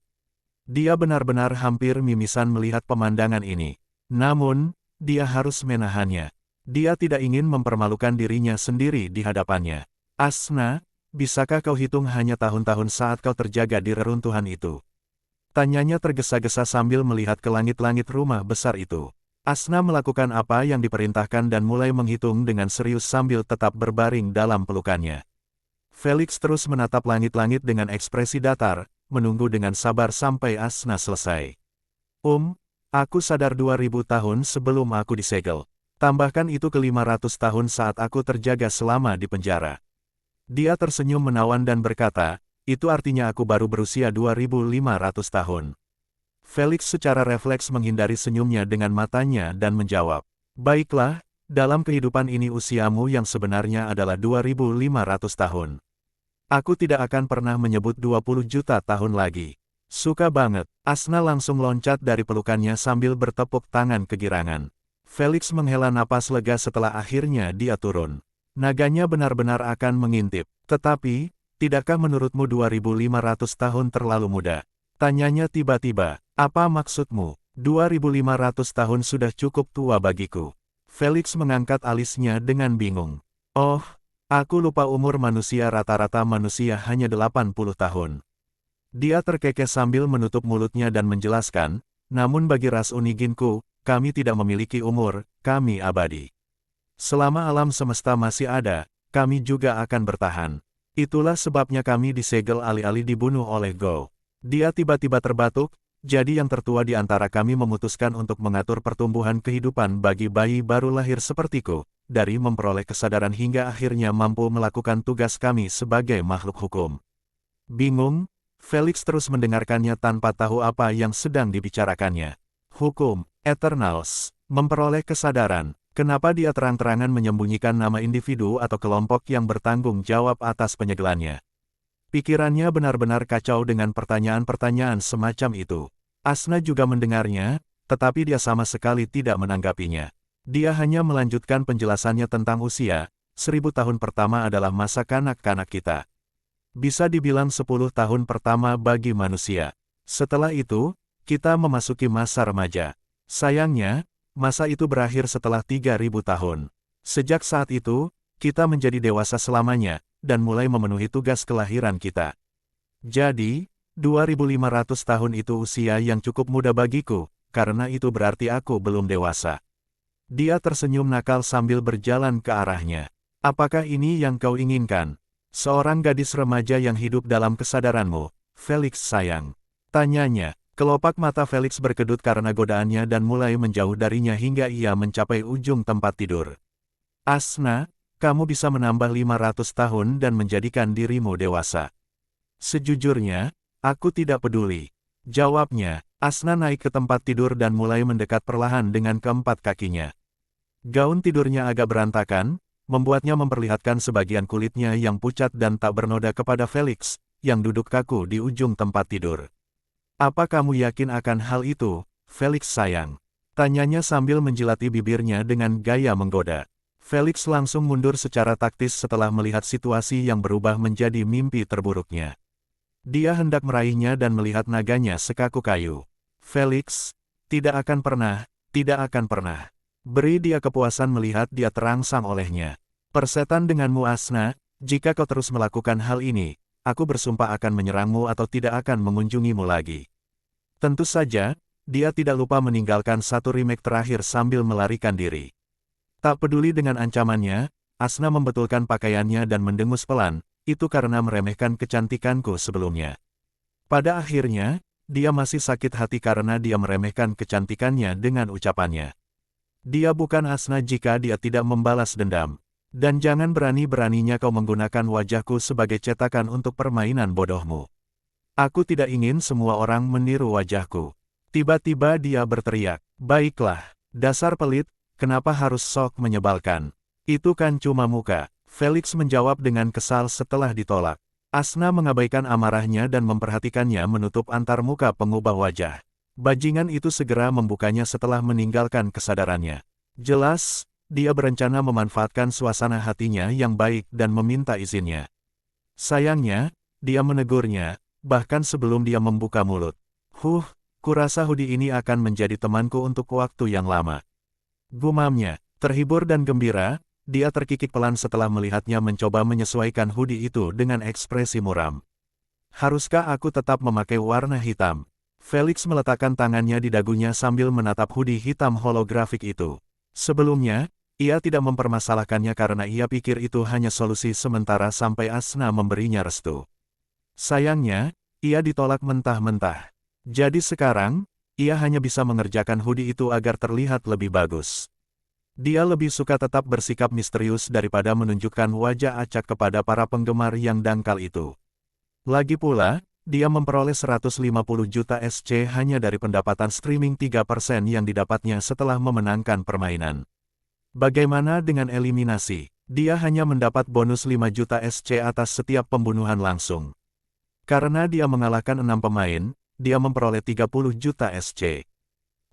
Dia benar-benar hampir mimisan melihat pemandangan ini. Namun, dia harus menahannya. Dia tidak ingin mempermalukan dirinya sendiri di hadapannya. Asna, bisakah kau hitung hanya tahun-tahun saat kau terjaga di reruntuhan itu? Tanyanya tergesa-gesa sambil melihat ke langit-langit rumah besar itu. Asna melakukan apa yang diperintahkan dan mulai menghitung dengan serius sambil tetap berbaring dalam pelukannya. Felix terus menatap langit-langit dengan ekspresi datar, menunggu dengan sabar sampai Asna selesai. Aku sadar 2000 tahun sebelum aku disegel. Tambahkan itu ke 500 tahun saat aku terjaga selama di penjara. Dia tersenyum menawan dan berkata, itu artinya aku baru berusia 2500 tahun. Felix secara refleks menghindari senyumnya dengan matanya dan menjawab, baiklah, dalam kehidupan ini usiamu yang sebenarnya adalah 2500 tahun. Aku tidak akan pernah menyebut 20 juta tahun lagi. Suka banget. Asna langsung loncat dari pelukannya sambil bertepuk tangan kegirangan. Felix menghela napas lega setelah akhirnya dia turun. Naganya benar-benar akan mengintip. Tetapi, tidakkah menurutmu 2500 tahun terlalu muda? Tanyanya tiba-tiba. Apa maksudmu? 2500 tahun sudah cukup tua bagiku. Felix mengangkat alisnya dengan bingung. Oh, aku lupa umur manusia rata-rata manusia hanya 80 tahun. Dia terkekeh sambil menutup mulutnya dan menjelaskan, namun bagi ras Uniginku, kami tidak memiliki umur, kami abadi. Selama alam semesta masih ada, kami juga akan bertahan. Itulah sebabnya kami disegel alih-alih dibunuh oleh Go. Dia tiba-tiba terbatuk. Jadi yang tertua di antara kami memutuskan untuk mengatur pertumbuhan kehidupan bagi bayi baru lahir sepertiku, dari memperoleh kesadaran hingga akhirnya mampu melakukan tugas kami sebagai makhluk hukum. Bingung, Felix terus mendengarkannya tanpa tahu apa yang sedang dibicarakannya. Hukum, Eternals, memperoleh kesadaran, Kenapa dia terang-terangan menyembunyikan nama individu atau kelompok yang bertanggung jawab atas penyegelannya? Pikirannya benar-benar kacau dengan pertanyaan-pertanyaan semacam itu. Asna juga mendengarnya, tetapi dia sama sekali tidak menanggapinya. Dia hanya melanjutkan penjelasannya tentang usia. 1000 tahun pertama adalah masa kanak-kanak kita. Bisa dibilang 10 tahun pertama bagi manusia. Setelah itu, kita memasuki masa remaja. Sayangnya, masa itu berakhir setelah 3000 tahun. Sejak saat itu, kita menjadi dewasa selamanya, dan mulai memenuhi tugas kelahiran kita. Jadi, 2500 tahun itu usia yang cukup muda bagiku, karena itu berarti aku belum dewasa. Dia tersenyum nakal sambil berjalan ke arahnya. Apakah ini yang kau inginkan? Seorang gadis remaja yang hidup dalam kesadaranmu, Felix sayang. Tanyanya. Kelopak mata Felix berkedut karena godaannya dan mulai menjauh darinya hingga ia mencapai ujung tempat tidur. Asna, kamu bisa menambah 500 tahun dan menjadikan dirimu dewasa. Sejujurnya, aku tidak peduli. Jawabnya. Asna naik ke tempat tidur dan mulai mendekat perlahan dengan keempat kakinya. Gaun tidurnya agak berantakan, membuatnya memperlihatkan sebagian kulitnya yang pucat dan tak bernoda kepada Felix, yang duduk kaku di ujung tempat tidur. Apa kamu yakin akan hal itu, Felix sayang? Tanyanya sambil menjilati bibirnya dengan gaya menggoda. Felix langsung mundur secara taktis setelah melihat situasi yang berubah menjadi mimpi terburuknya. Dia hendak meraihnya dan melihat naganya sekaku kayu. Felix, tidak akan pernah. Beri dia kepuasan melihat dia terangsang olehnya. Persetan denganmu Asna, jika kau terus melakukan hal ini, aku bersumpah akan menyerangmu atau tidak akan mengunjungimu lagi. Tentu saja, dia tidak lupa meninggalkan satu remake terakhir sambil melarikan diri. Tak peduli dengan ancamannya, Asna membetulkan pakaiannya dan mendengus pelan, itu karena meremehkan kecantikanku sebelumnya. Pada akhirnya, dia masih sakit hati karena dia meremehkan kecantikannya dengan ucapannya. Dia bukan Asna jika dia tidak membalas dendam. Dan jangan berani-beraninya kau menggunakan wajahku sebagai cetakan untuk permainan bodohmu. Aku tidak ingin semua orang meniru wajahku. Tiba-tiba dia berteriak, baiklah, dasar pelit, kenapa harus sok menyebalkan? Itu kan cuma muka. Felix menjawab dengan kesal setelah ditolak. Asna mengabaikan amarahnya dan memperhatikannya menutup antar muka pengubah wajah. Bajingan itu segera membukanya setelah meninggalkan kesadarannya. Jelas, dia berencana memanfaatkan suasana hatinya yang baik dan meminta izinnya. Sayangnya, dia menegurnya, bahkan sebelum dia membuka mulut. Kurasa hoodie ini akan menjadi temanku untuk waktu yang lama. Gumamnya, terhibur dan gembira, dia terkikik pelan setelah melihatnya mencoba menyesuaikan hoodie itu dengan ekspresi muram. Haruskah aku tetap memakai warna hitam? Felix meletakkan tangannya di dagunya sambil menatap hoodie hitam holografik itu. Sebelumnya, ia tidak mempermasalahkannya karena ia pikir itu hanya solusi sementara sampai Asna memberinya restu. Sayangnya, ia ditolak mentah-mentah. Jadi sekarang, ia hanya bisa mengerjakan hoodie itu agar terlihat lebih bagus. Dia lebih suka tetap bersikap misterius daripada menunjukkan wajah acak kepada para penggemar yang dangkal itu. Lagi pula, dia memperoleh 150 juta SC hanya dari pendapatan streaming 3% yang didapatnya setelah memenangkan permainan. Bagaimana dengan eliminasi? Dia hanya mendapat bonus 5 juta SC atas setiap pembunuhan langsung. Karena dia mengalahkan 6 pemain, dia memperoleh 30 juta SC.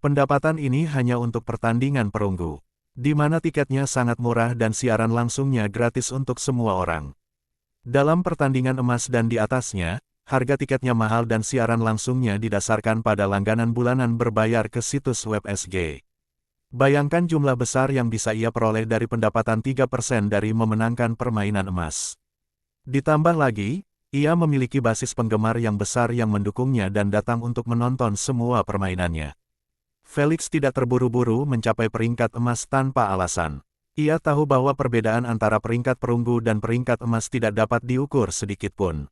Pendapatan ini hanya untuk pertandingan perunggu, di mana tiketnya sangat murah dan siaran langsungnya gratis untuk semua orang. Dalam pertandingan emas dan di atasnya, harga tiketnya mahal dan siaran langsungnya didasarkan pada langganan bulanan berbayar ke situs web SG. Bayangkan jumlah besar yang bisa ia peroleh dari pendapatan 3% dari memenangkan permainan emas. Ditambah lagi, ia memiliki basis penggemar yang besar yang mendukungnya dan datang untuk menonton semua permainannya. Felix tidak terburu-buru mencapai peringkat emas tanpa alasan. Ia tahu bahwa perbedaan antara peringkat perunggu dan peringkat emas tidak dapat diukur sedikitpun.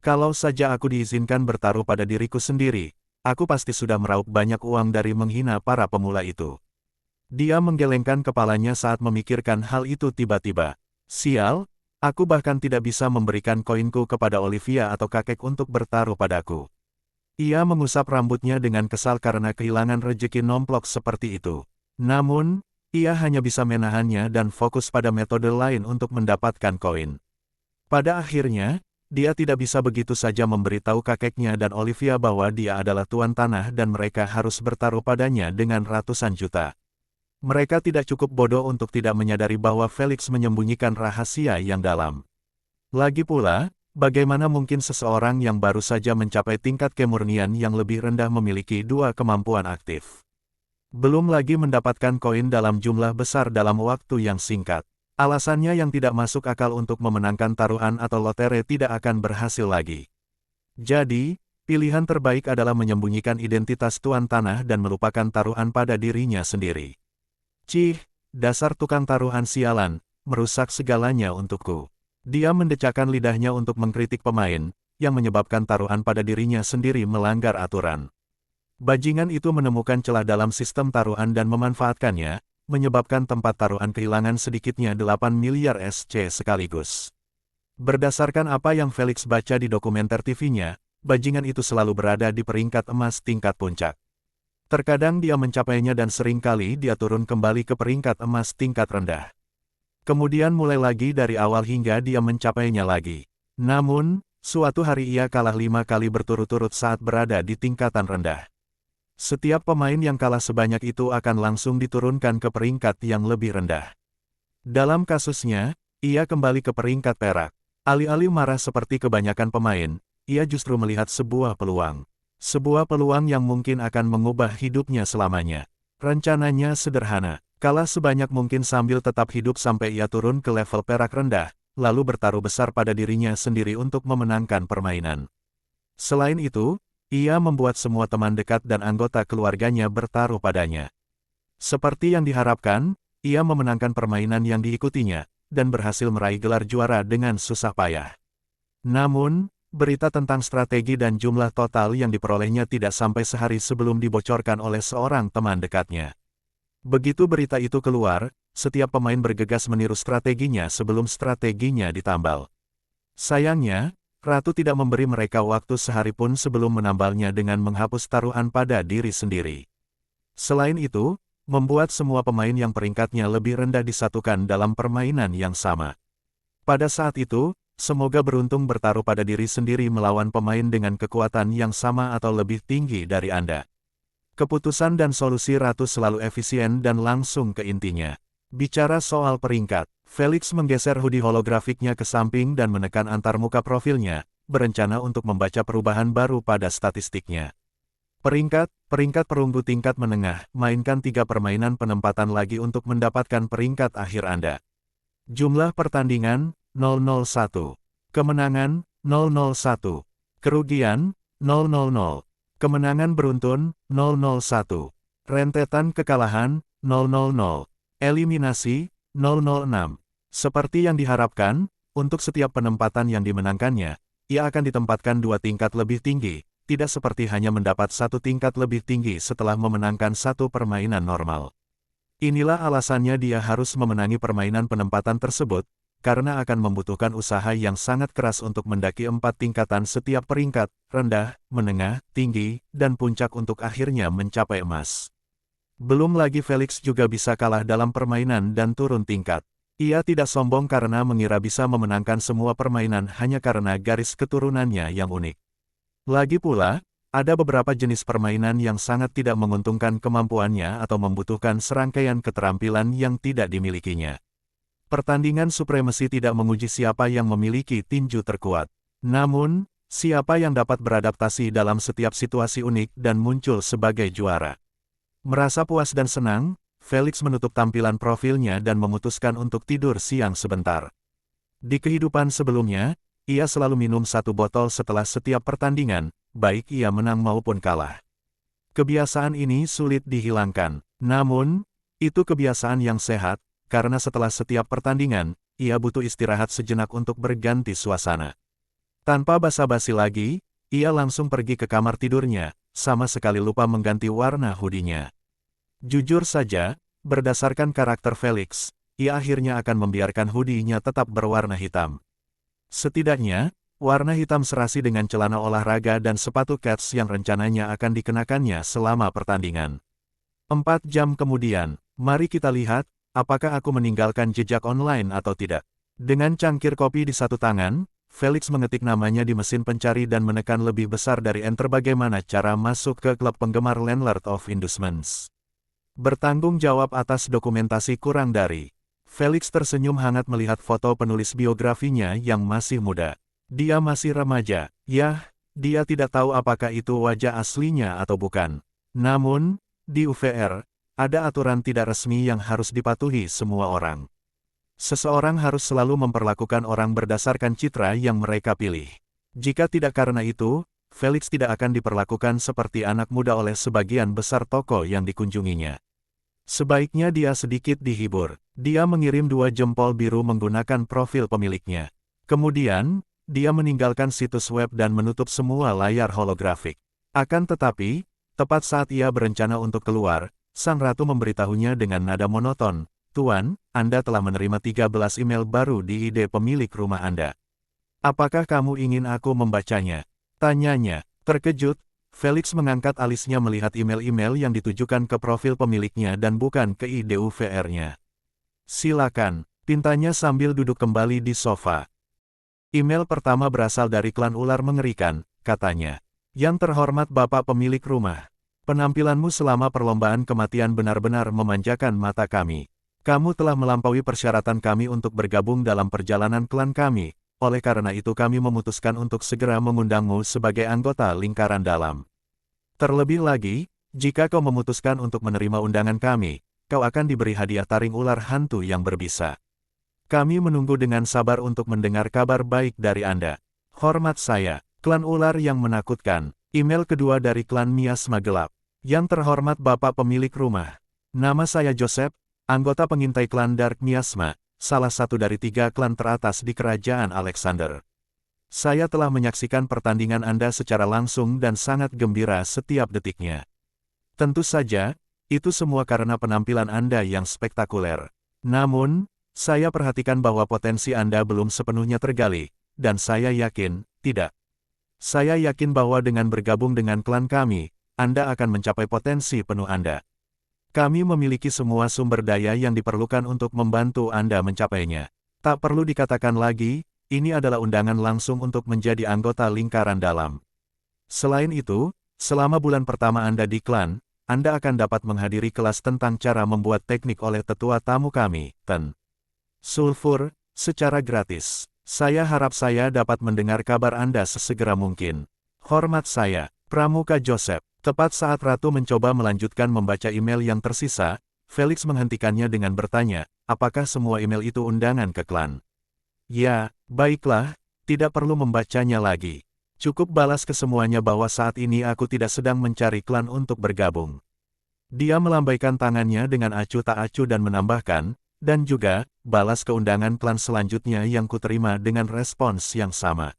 Kalau saja aku diizinkan bertaruh pada diriku sendiri, aku pasti sudah meraup banyak uang dari menghina para pemula itu. Dia menggelengkan kepalanya saat memikirkan hal itu tiba-tiba. Sial, aku bahkan tidak bisa memberikan koinku kepada Olivia atau kakek untuk bertaruh padaku. Ia mengusap rambutnya dengan kesal karena kehilangan rejeki nomplok seperti itu. Namun, Ia hanya bisa menahannya dan fokus pada metode lain untuk mendapatkan koin. Pada akhirnya, dia tidak bisa begitu saja memberitahu kakeknya dan Olivia bahwa dia adalah tuan tanah dan mereka harus bertaruh padanya dengan ratusan juta. Mereka tidak cukup bodoh untuk tidak menyadari bahwa Felix menyembunyikan rahasia yang dalam. Lagi pula, bagaimana mungkin seseorang yang baru saja mencapai tingkat kemurnian yang lebih rendah memiliki dua kemampuan aktif? Belum lagi mendapatkan koin dalam jumlah besar dalam waktu yang singkat. Alasannya yang tidak masuk akal untuk memenangkan taruhan atau lotre tidak akan berhasil lagi. Jadi, pilihan terbaik adalah menyembunyikan identitas tuan tanah dan melupakan taruhan pada dirinya sendiri. Cih, dasar tukang taruhan sialan, merusak segalanya untukku. Dia mendecakkan lidahnya untuk mengkritik pemain, yang menyebabkan taruhan pada dirinya sendiri melanggar aturan. Bajingan itu menemukan celah dalam sistem taruhan dan memanfaatkannya, menyebabkan tempat taruhan kehilangan sedikitnya 8 miliar SC sekaligus. Berdasarkan apa yang Felix baca di dokumenter TV-nya, bajingan itu selalu berada di peringkat emas tingkat puncak. Terkadang dia mencapainya dan seringkali dia turun kembali ke peringkat emas tingkat rendah. Kemudian mulai lagi dari awal hingga dia mencapainya lagi. Namun, suatu hari ia kalah 5 kali berturut-turut saat berada di tingkatan rendah. Setiap pemain yang kalah sebanyak itu akan langsung diturunkan ke peringkat yang lebih rendah. Dalam kasusnya, ia kembali ke peringkat perak. Alih-alih marah seperti kebanyakan pemain, ia justru melihat sebuah peluang. Sebuah peluang yang mungkin akan mengubah hidupnya selamanya. Rencananya sederhana, kalah sebanyak mungkin sambil tetap hidup sampai ia turun ke level perak rendah, lalu bertaruh besar pada dirinya sendiri untuk memenangkan permainan. Selain itu, ia membuat semua teman dekat dan anggota keluarganya bertaruh padanya. Seperti yang diharapkan, ia memenangkan permainan yang diikutinya, dan berhasil meraih gelar juara dengan susah payah. Namun, berita tentang strategi dan jumlah total yang diperolehnya tidak sampai sehari sebelum dibocorkan oleh seorang teman dekatnya. Begitu berita itu keluar, setiap pemain bergegas meniru strateginya sebelum strateginya ditambal. Sayangnya, Ratu tidak memberi mereka waktu sehari pun sebelum menambalnya dengan menghapus taruhan pada diri sendiri. Selain itu, membuat semua pemain yang peringkatnya lebih rendah disatukan dalam permainan yang sama. Pada saat itu, semoga beruntung bertaruh pada diri sendiri melawan pemain dengan kekuatan yang sama atau lebih tinggi dari Anda. Keputusan dan solusi Ratu selalu efisien dan langsung ke intinya. Bicara soal peringkat, Felix menggeser hoodie holografiknya ke samping dan menekan antarmuka profilnya, berencana untuk membaca perubahan baru pada statistiknya. Peringkat perunggu tingkat menengah, mainkan 3 permainan penempatan lagi untuk mendapatkan peringkat akhir Anda. Jumlah pertandingan, 001. Kemenangan, 001. Kerugian, 000. Kemenangan beruntun, 001. Rentetan kekalahan, 000. Eliminasi, 006. Seperti yang diharapkan, untuk setiap penempatan yang dimenangkannya, ia akan ditempatkan 2 tingkat lebih tinggi, tidak seperti hanya mendapat 1 tingkat lebih tinggi setelah memenangkan 1 permainan normal. Inilah alasannya dia harus memenangi permainan penempatan tersebut, karena akan membutuhkan usaha yang sangat keras untuk mendaki 4 tingkatan setiap peringkat, rendah, menengah, tinggi, dan puncak untuk akhirnya mencapai emas. Belum lagi Felix juga bisa kalah dalam permainan dan turun tingkat. Ia tidak sombong karena mengira bisa memenangkan semua permainan hanya karena garis keturunannya yang unik. Lagi pula, ada beberapa jenis permainan yang sangat tidak menguntungkan kemampuannya atau membutuhkan serangkaian keterampilan yang tidak dimilikinya. Pertandingan supremasi tidak menguji siapa yang memiliki tinju terkuat. Namun, siapa yang dapat beradaptasi dalam setiap situasi unik dan muncul sebagai juara. Merasa puas dan senang, Felix menutup tampilan profilnya dan memutuskan untuk tidur siang sebentar. Di kehidupan sebelumnya, ia selalu minum 1 botol setelah setiap pertandingan, baik ia menang maupun kalah. Kebiasaan ini sulit dihilangkan, namun, itu kebiasaan yang sehat, karena setelah setiap pertandingan, ia butuh istirahat sejenak untuk berganti suasana. Tanpa basa-basi lagi, ia langsung pergi ke kamar tidurnya, sama sekali lupa mengganti warna hoodie-nya. Jujur saja, berdasarkan karakter Felix, ia akhirnya akan membiarkan hoodie-nya tetap berwarna hitam. Setidaknya, warna hitam serasi dengan celana olahraga dan sepatu kets yang rencananya akan dikenakannya selama pertandingan. 4 jam kemudian, Mari kita lihat, apakah aku meninggalkan jejak online atau tidak. Dengan cangkir kopi di satu tangan, Felix mengetik namanya di mesin pencari dan menekan lebih besar dari enter bagaimana cara masuk ke klub penggemar Landlord of Inducements. Bertanggung jawab atas dokumentasi kurang dari. Felix tersenyum hangat melihat foto penulis biografinya yang masih muda. Dia masih remaja. Yah, dia tidak tahu apakah itu wajah aslinya atau bukan. Namun, di UVR, ada aturan tidak resmi yang harus dipatuhi semua orang. Seseorang harus selalu memperlakukan orang berdasarkan citra yang mereka pilih. Jika tidak karena itu, Felix tidak akan diperlakukan seperti anak muda oleh sebagian besar toko yang dikunjunginya. Sebaiknya dia sedikit dihibur. Dia mengirim 2 jempol biru menggunakan profil pemiliknya. Kemudian, dia meninggalkan situs web dan menutup semua layar holografik. Akan tetapi, tepat saat ia berencana untuk keluar, sang ratu memberitahunya dengan nada monoton, "Tuan, Anda telah menerima 13 email baru di ide pemilik rumah Anda. Apakah kamu ingin aku membacanya?" Tanyanya. Terkejut, Felix mengangkat alisnya melihat email-email yang ditujukan ke profil pemiliknya dan bukan ke ide UVR-nya. "Silakan," pintanya sambil duduk kembali di sofa. Email pertama berasal dari klan ular mengerikan, katanya. "Yang terhormat Bapak pemilik rumah. Penampilanmu selama perlombaan kematian benar-benar memanjakan mata kami. Kamu telah melampaui persyaratan kami untuk bergabung dalam perjalanan klan kami, oleh karena itu kami memutuskan untuk segera mengundangmu sebagai anggota lingkaran dalam. Terlebih lagi, jika kau memutuskan untuk menerima undangan kami, kau akan diberi hadiah taring ular hantu yang berbisa. Kami menunggu dengan sabar untuk mendengar kabar baik dari Anda. Hormat saya, klan ular yang menakutkan." Email kedua dari klan Miasma Gelap. "Yang terhormat Bapak pemilik rumah. Nama saya Joseph, anggota pengintai klan Dark Miasma, salah satu dari 3 klan teratas di Kerajaan Alexander. Saya telah menyaksikan pertandingan Anda secara langsung dan sangat gembira setiap detiknya. Tentu saja, itu semua karena penampilan Anda yang spektakuler. Namun, saya perhatikan bahwa potensi Anda belum sepenuhnya tergali, dan saya yakin, tidak. Saya yakin bahwa dengan bergabung dengan klan kami, Anda akan mencapai potensi penuh Anda. Kami memiliki semua sumber daya yang diperlukan untuk membantu Anda mencapainya. Tak perlu dikatakan lagi, ini adalah undangan langsung untuk menjadi anggota lingkaran dalam. Selain itu, selama bulan pertama Anda di klan, Anda akan dapat menghadiri kelas tentang cara membuat teknik oleh tetua tamu kami, Ten Sulfur, secara gratis. Saya harap saya dapat mendengar kabar Anda sesegera mungkin. Hormat saya, Pramuka Joseph." Tepat saat Ratu mencoba melanjutkan membaca email yang tersisa, Felix menghentikannya dengan bertanya, "Apakah semua email itu undangan ke klan?" "Ya, baiklah, tidak perlu membacanya lagi. Cukup balas ke semuanya bahwa saat ini aku tidak sedang mencari klan untuk bergabung." Dia melambaikan tangannya dengan acuh tak acuh dan menambahkan, "Dan juga, balas ke undangan klan selanjutnya yang kuterima dengan respons yang sama.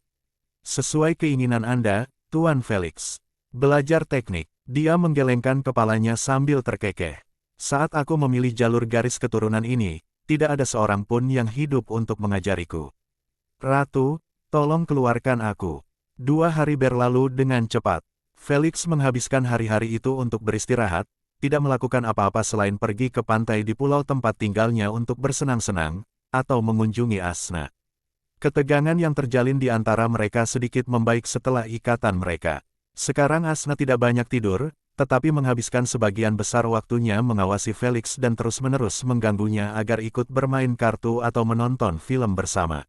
Sesuai keinginan Anda, Tuan Felix. Belajar teknik." Dia menggelengkan kepalanya sambil terkekeh. "Saat aku memilih jalur garis keturunan ini, tidak ada seorang pun yang hidup untuk mengajariku. Ratu, tolong keluarkan aku." 2 hari berlalu dengan cepat. Felix menghabiskan hari-hari itu untuk beristirahat, tidak melakukan apa-apa selain pergi ke pantai di pulau tempat tinggalnya untuk bersenang-senang, atau mengunjungi Asna. Ketegangan yang terjalin di antara mereka sedikit membaik setelah ikatan mereka. Sekarang Asna tidak banyak tidur, tetapi menghabiskan sebagian besar waktunya mengawasi Felix dan terus-menerus mengganggunya agar ikut bermain kartu atau menonton film bersama.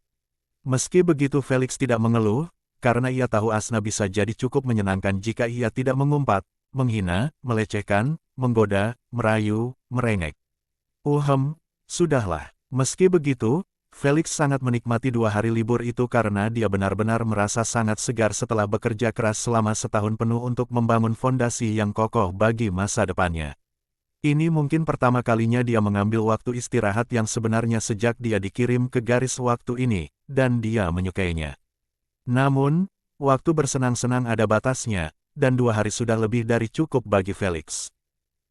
Meski begitu Felix tidak mengeluh, karena ia tahu Asna bisa jadi cukup menyenangkan jika ia tidak mengumpat, menghina, melecehkan, menggoda, merayu, merengek. Sudahlah. Meski begitu, Felix sangat menikmati 2 hari libur itu karena dia benar-benar merasa sangat segar setelah bekerja keras selama setahun penuh untuk membangun fondasi yang kokoh bagi masa depannya. Ini mungkin pertama kalinya dia mengambil waktu istirahat yang sebenarnya sejak dia dikirim ke garis waktu ini, dan dia menyukainya. Namun, waktu bersenang-senang ada batasnya, dan 2 hari sudah lebih dari cukup bagi Felix.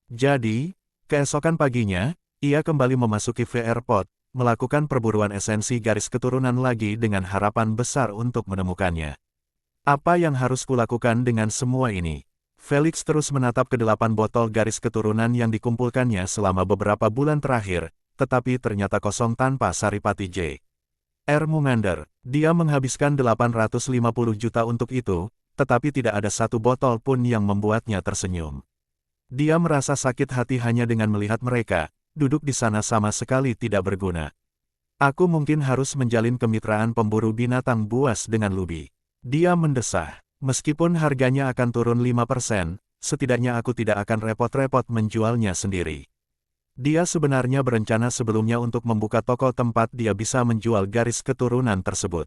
Jadi, keesokan paginya, ia kembali memasuki VR Pod, melakukan perburuan esensi garis keturunan lagi dengan harapan besar untuk menemukannya. "Apa yang harus kulakukan dengan semua ini?" Felix terus menatap ke 8 botol garis keturunan yang dikumpulkannya selama beberapa bulan terakhir, tetapi ternyata kosong tanpa Saripati J. R. Mungander. Dia menghabiskan 850 juta untuk itu, tetapi tidak ada satu botol pun yang membuatnya tersenyum. Dia merasa sakit hati hanya dengan melihat mereka, duduk di sana sama sekali tidak berguna. Aku mungkin harus menjalin kemitraan pemburu binatang buas dengan Luby. Dia mendesah. Meskipun harganya akan turun 5%, setidaknya aku tidak akan repot-repot menjualnya sendiri. Dia sebenarnya berencana sebelumnya untuk membuka toko tempat dia bisa menjual garis keturunan tersebut.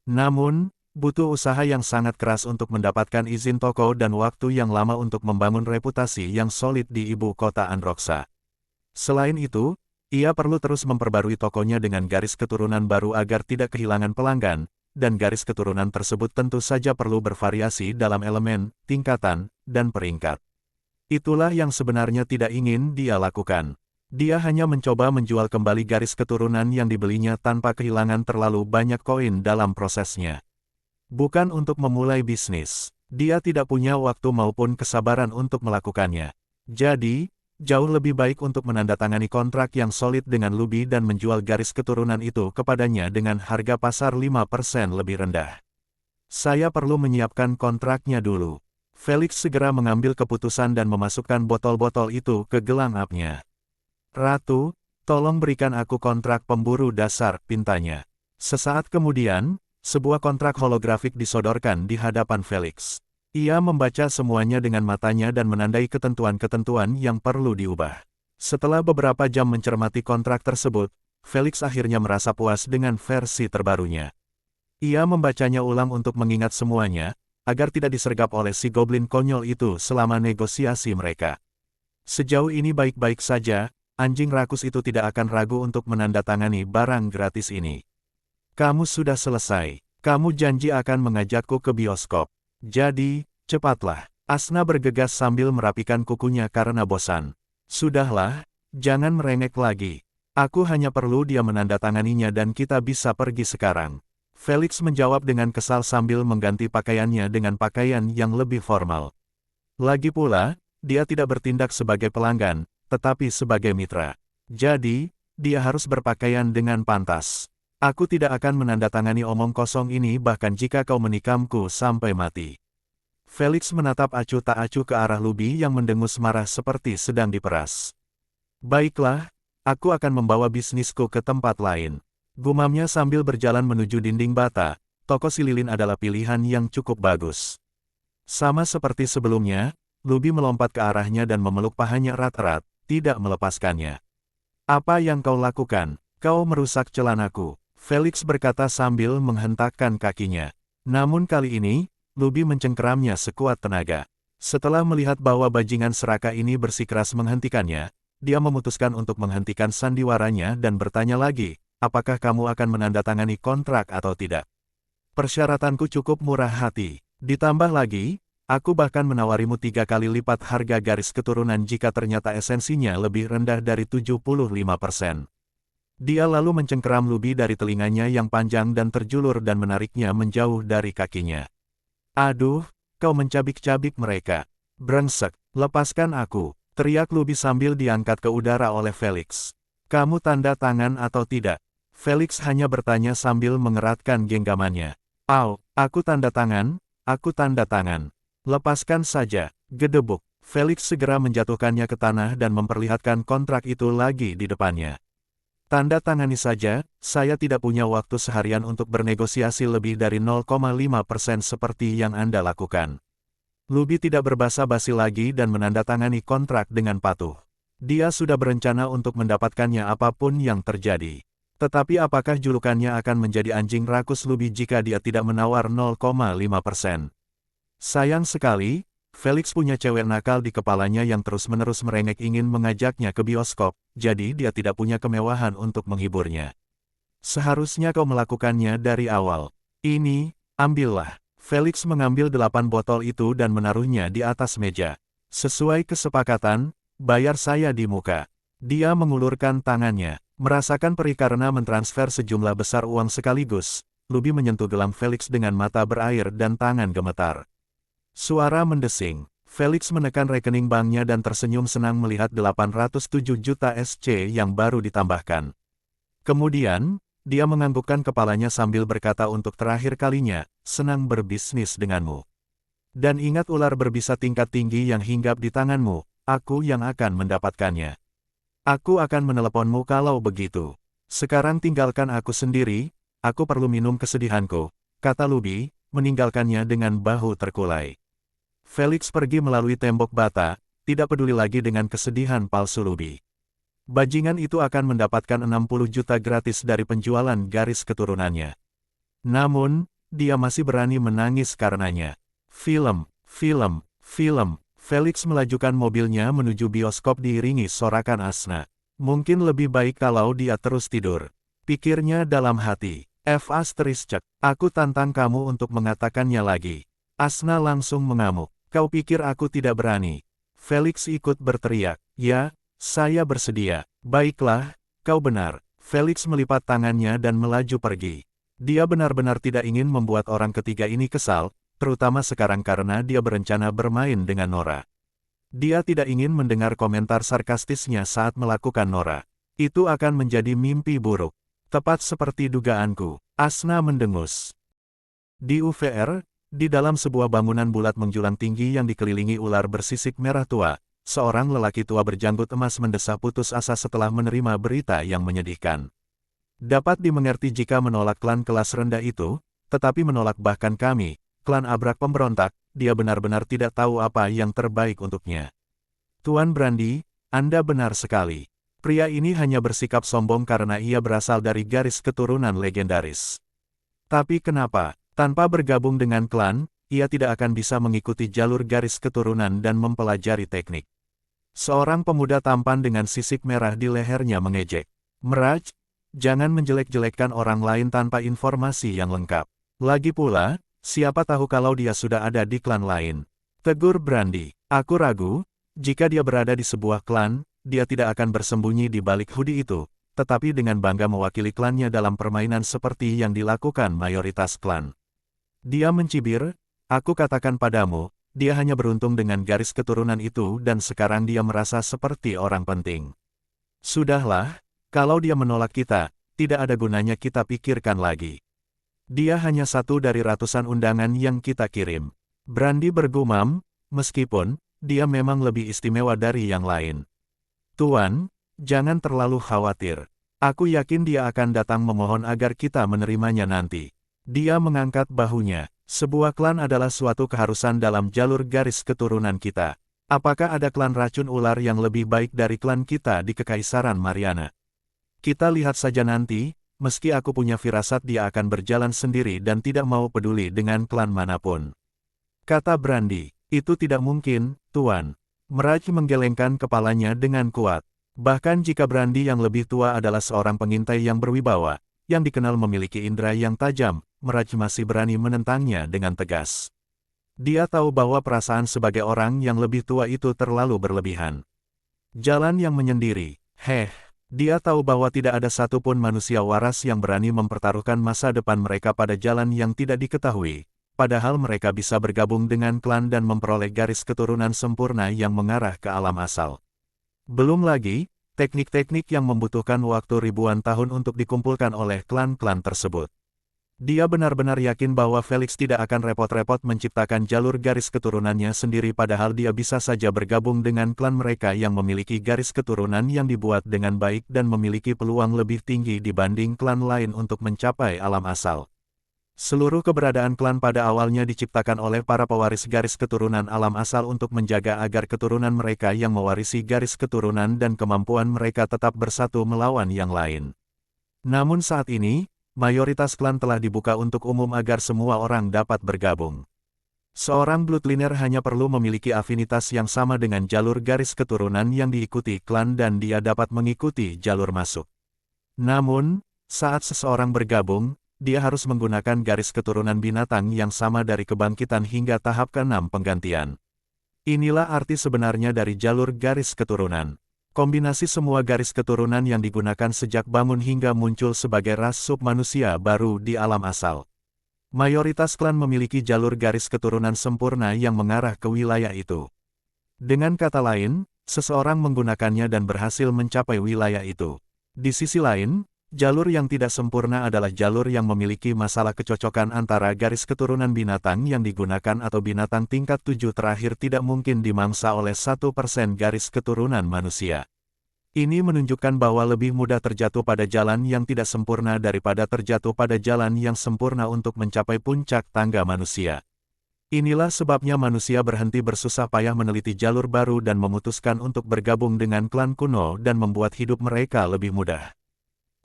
Namun, butuh usaha yang sangat keras untuk mendapatkan izin toko dan waktu yang lama untuk membangun reputasi yang solid di ibu kota Androksa. Selain itu, ia perlu terus memperbarui tokonya dengan garis keturunan baru agar tidak kehilangan pelanggan, dan garis keturunan tersebut tentu saja perlu bervariasi dalam elemen, tingkatan, dan peringkat. Itulah yang sebenarnya tidak ingin dia lakukan. Dia hanya mencoba menjual kembali garis keturunan yang dibelinya tanpa kehilangan terlalu banyak koin dalam prosesnya. Bukan untuk memulai bisnis. Dia tidak punya waktu maupun kesabaran untuk melakukannya. Jadi, jauh lebih baik untuk menandatangani kontrak yang solid dengan Luby dan menjual garis keturunan itu kepadanya dengan harga pasar 5% lebih rendah. Saya perlu menyiapkan kontraknya dulu. Felix segera mengambil keputusan dan memasukkan botol-botol itu ke gelang apnya. Ratu, tolong berikan aku kontrak pemburu dasar, pintanya. Sesaat kemudian, sebuah kontrak holografik disodorkan di hadapan Felix. Ia membaca semuanya dengan matanya dan menandai ketentuan-ketentuan yang perlu diubah. Setelah beberapa jam mencermati kontrak tersebut, Felix akhirnya merasa puas dengan versi terbarunya. Ia membacanya ulang untuk mengingat semuanya, agar tidak disergap oleh si goblin konyol itu selama negosiasi mereka. Sejauh ini baik-baik saja, anjing rakus itu tidak akan ragu untuk menandatangani barang gratis ini. Kamu sudah selesai. Kamu janji akan mengajakku ke bioskop. Jadi, cepatlah. Asna bergegas sambil merapikan kukunya karena bosan. Sudahlah, jangan merengek lagi. Aku hanya perlu dia menandatanganinya dan kita bisa pergi sekarang. Felix menjawab dengan kesal sambil mengganti pakaiannya dengan pakaian yang lebih formal. Lagi pula, dia tidak bertindak sebagai pelanggan, tetapi sebagai mitra. Jadi, dia harus berpakaian dengan pantas. Aku tidak akan menandatangani omong kosong ini bahkan jika kau menikamku sampai mati. Felix menatap acuh tak acuh ke arah Luby yang mendengus marah seperti sedang diperas. Baiklah, aku akan membawa bisnisku ke tempat lain. Gumamnya sambil berjalan menuju dinding bata, toko si lilin adalah pilihan yang cukup bagus. Sama seperti sebelumnya, Luby melompat ke arahnya dan memeluk pahanya erat-erat, tidak melepaskannya. Apa yang kau lakukan? Kau merusak celanaku. Felix berkata sambil menghentakkan kakinya. Namun kali ini, Luby mencengkeramnya sekuat tenaga. Setelah melihat bahwa bajingan serakah ini bersikeras menghentikannya, dia memutuskan untuk menghentikan sandiwaranya dan bertanya lagi, apakah kamu akan menandatangani kontrak atau tidak? Persyaratanku cukup murah hati. Ditambah lagi, aku bahkan menawarimu 3 kali lipat harga garis keturunan jika ternyata esensinya lebih rendah dari 75%. Dia lalu mencengkeram Luby dari telinganya yang panjang dan terjulur dan menariknya menjauh dari kakinya. Aduh, kau mencabik-cabik mereka. Brengsek, lepaskan aku, teriak Luby sambil diangkat ke udara oleh Felix. Kamu tanda tangan atau tidak? Felix hanya bertanya sambil mengeratkan genggamannya. Au, aku tanda tangan, aku tanda tangan. Lepaskan saja, gedebuk. Felix segera menjatuhkannya ke tanah dan memperlihatkan kontrak itu lagi di depannya. Tanda tangani saja, saya tidak punya waktu seharian untuk bernegosiasi lebih dari 0,5% seperti yang Anda lakukan. Luby tidak berbasa-basi lagi dan menandatangani kontrak dengan patuh. Dia sudah berencana untuk mendapatkannya apapun yang terjadi. Tetapi apakah julukannya akan menjadi anjing rakus Luby jika dia tidak menawar 0,5%? Sayang sekali, Felix punya cewek nakal di kepalanya yang terus-menerus merengek ingin mengajaknya ke bioskop, jadi dia tidak punya kemewahan untuk menghiburnya. Seharusnya kau melakukannya dari awal. Ini, ambillah. Felix mengambil 8 botol itu dan menaruhnya di atas meja. Sesuai kesepakatan, bayar saya di muka. Dia mengulurkan tangannya, merasakan perih karena mentransfer sejumlah besar uang sekaligus. Luby menyentuh gelang Felix dengan mata berair dan tangan gemetar. Suara mendesing. Felix menekan rekening banknya dan tersenyum senang melihat 807 juta SC yang baru ditambahkan. Kemudian, dia menganggukkan kepalanya sambil berkata untuk terakhir kalinya, senang berbisnis denganmu. Dan ingat ular berbisa tingkat tinggi yang hinggap di tanganmu, aku yang akan mendapatkannya. Aku akan meneleponmu kalau begitu. Sekarang tinggalkan aku sendiri, aku perlu minum kesedihanku, kata Luby, meninggalkannya dengan bahu terkulai. Felix pergi melalui tembok bata, tidak peduli lagi dengan kesedihan palsu Luby. Bajingan itu akan mendapatkan 60 juta gratis dari penjualan garis keturunannya. Namun, dia masih berani menangis karenanya. Film. Felix melajukan mobilnya menuju bioskop diiringi sorakan Asna. Mungkin lebih baik kalau dia terus tidur. Pikirnya dalam hati. Aku tantang kamu untuk mengatakannya lagi. Asna langsung mengamuk. Kau pikir aku tidak berani? Felix ikut berteriak. Ya, saya bersedia. Baiklah, kau benar. Felix melipat tangannya dan melaju pergi. Dia benar-benar tidak ingin membuat orang ketiga ini kesal, terutama sekarang karena dia berencana bermain dengan Nora. Dia tidak ingin mendengar komentar sarkastisnya saat melakukan Nora. Itu akan menjadi mimpi buruk. Tepat seperti dugaanku. Asna mendengus. Di UVR, di dalam sebuah bangunan bulat menjulang tinggi yang dikelilingi ular bersisik merah tua, seorang lelaki tua berjanggut emas mendesah putus asa setelah menerima berita yang menyedihkan. Dapat dimengerti jika menolak klan kelas rendah itu, tetapi menolak bahkan kami, klan abrak pemberontak, dia benar-benar tidak tahu apa yang terbaik untuknya. Tuan Brandy, Anda benar sekali. Pria ini hanya bersikap sombong karena ia berasal dari garis keturunan legendaris. Tapi kenapa, tanpa bergabung dengan klan, ia tidak akan bisa mengikuti jalur garis keturunan dan mempelajari teknik? Seorang pemuda tampan dengan sisik merah di lehernya mengejek. Meraj, jangan menjelek-jelekkan orang lain tanpa informasi yang lengkap. Lagi pula, siapa tahu kalau dia sudah ada di klan lain. Tegur Brandy. Aku ragu, jika dia berada di sebuah klan, dia tidak akan bersembunyi di balik hoodie itu, tetapi dengan bangga mewakili klannya dalam permainan seperti yang dilakukan mayoritas klan. Dia mencibir, aku katakan padamu, dia hanya beruntung dengan garis keturunan itu dan sekarang dia merasa seperti orang penting. Sudahlah, kalau dia menolak kita, tidak ada gunanya kita pikirkan lagi. Dia hanya satu dari ratusan undangan yang kita kirim. Brandy bergumam, meskipun, dia memang lebih istimewa dari yang lain. Tuan, jangan terlalu khawatir. Aku yakin dia akan datang memohon agar kita menerimanya nanti. Dia mengangkat bahunya. Sebuah klan adalah suatu keharusan dalam jalur garis keturunan kita. Apakah ada klan racun ular yang lebih baik dari klan kita di Kekaisaran Mariana? Kita lihat saja nanti, meski aku punya firasat dia akan berjalan sendiri dan tidak mau peduli dengan klan manapun. Kata Brandy, itu tidak mungkin, Tuan. Meraj menggelengkan kepalanya dengan kuat. Bahkan jika Brandy yang lebih tua adalah seorang pengintai yang berwibawa, yang dikenal memiliki indera yang tajam, Meraj masih berani menentangnya dengan tegas. Dia tahu bahwa perasaan sebagai orang yang lebih tua itu terlalu berlebihan. Jalan yang menyendiri, dia tahu bahwa tidak ada satupun manusia waras yang berani mempertaruhkan masa depan mereka pada jalan yang tidak diketahui. Padahal mereka bisa bergabung dengan klan dan memperoleh garis keturunan sempurna yang mengarah ke alam asal. Belum lagi, teknik-teknik yang membutuhkan waktu ribuan tahun untuk dikumpulkan oleh klan-klan tersebut. Dia benar-benar yakin bahwa Felix tidak akan repot-repot menciptakan jalur garis keturunannya sendiri padahal dia bisa saja bergabung dengan klan mereka yang memiliki garis keturunan yang dibuat dengan baik dan memiliki peluang lebih tinggi dibanding klan lain untuk mencapai alam asal. Seluruh keberadaan klan pada awalnya diciptakan oleh para pewaris garis keturunan alam asal untuk menjaga agar keturunan mereka yang mewarisi garis keturunan dan kemampuan mereka tetap bersatu melawan yang lain. Namun saat ini, mayoritas klan telah dibuka untuk umum agar semua orang dapat bergabung. Seorang bloodliner hanya perlu memiliki afinitas yang sama dengan jalur garis keturunan yang diikuti klan dan dia dapat mengikuti jalur masuk. Namun, saat seseorang bergabung, dia harus menggunakan garis keturunan binatang yang sama dari kebangkitan hingga tahap ke-6 penggantian. Inilah arti sebenarnya dari jalur garis keturunan. Kombinasi semua garis keturunan yang digunakan sejak bangun hingga muncul sebagai ras sub-manusia baru di alam asal. Mayoritas klan memiliki jalur garis keturunan sempurna yang mengarah ke wilayah itu. Dengan kata lain, seseorang menggunakannya dan berhasil mencapai wilayah itu. Di sisi lain, jalur yang tidak sempurna adalah jalur yang memiliki masalah kecocokan antara garis keturunan binatang yang digunakan atau binatang tingkat 7 terakhir tidak mungkin dimangsa oleh 1% garis keturunan manusia. Ini menunjukkan bahwa lebih mudah terjatuh pada jalan yang tidak sempurna daripada terjatuh pada jalan yang sempurna untuk mencapai puncak tangga manusia. Inilah sebabnya manusia berhenti bersusah payah meneliti jalur baru dan memutuskan untuk bergabung dengan klan kuno dan membuat hidup mereka lebih mudah.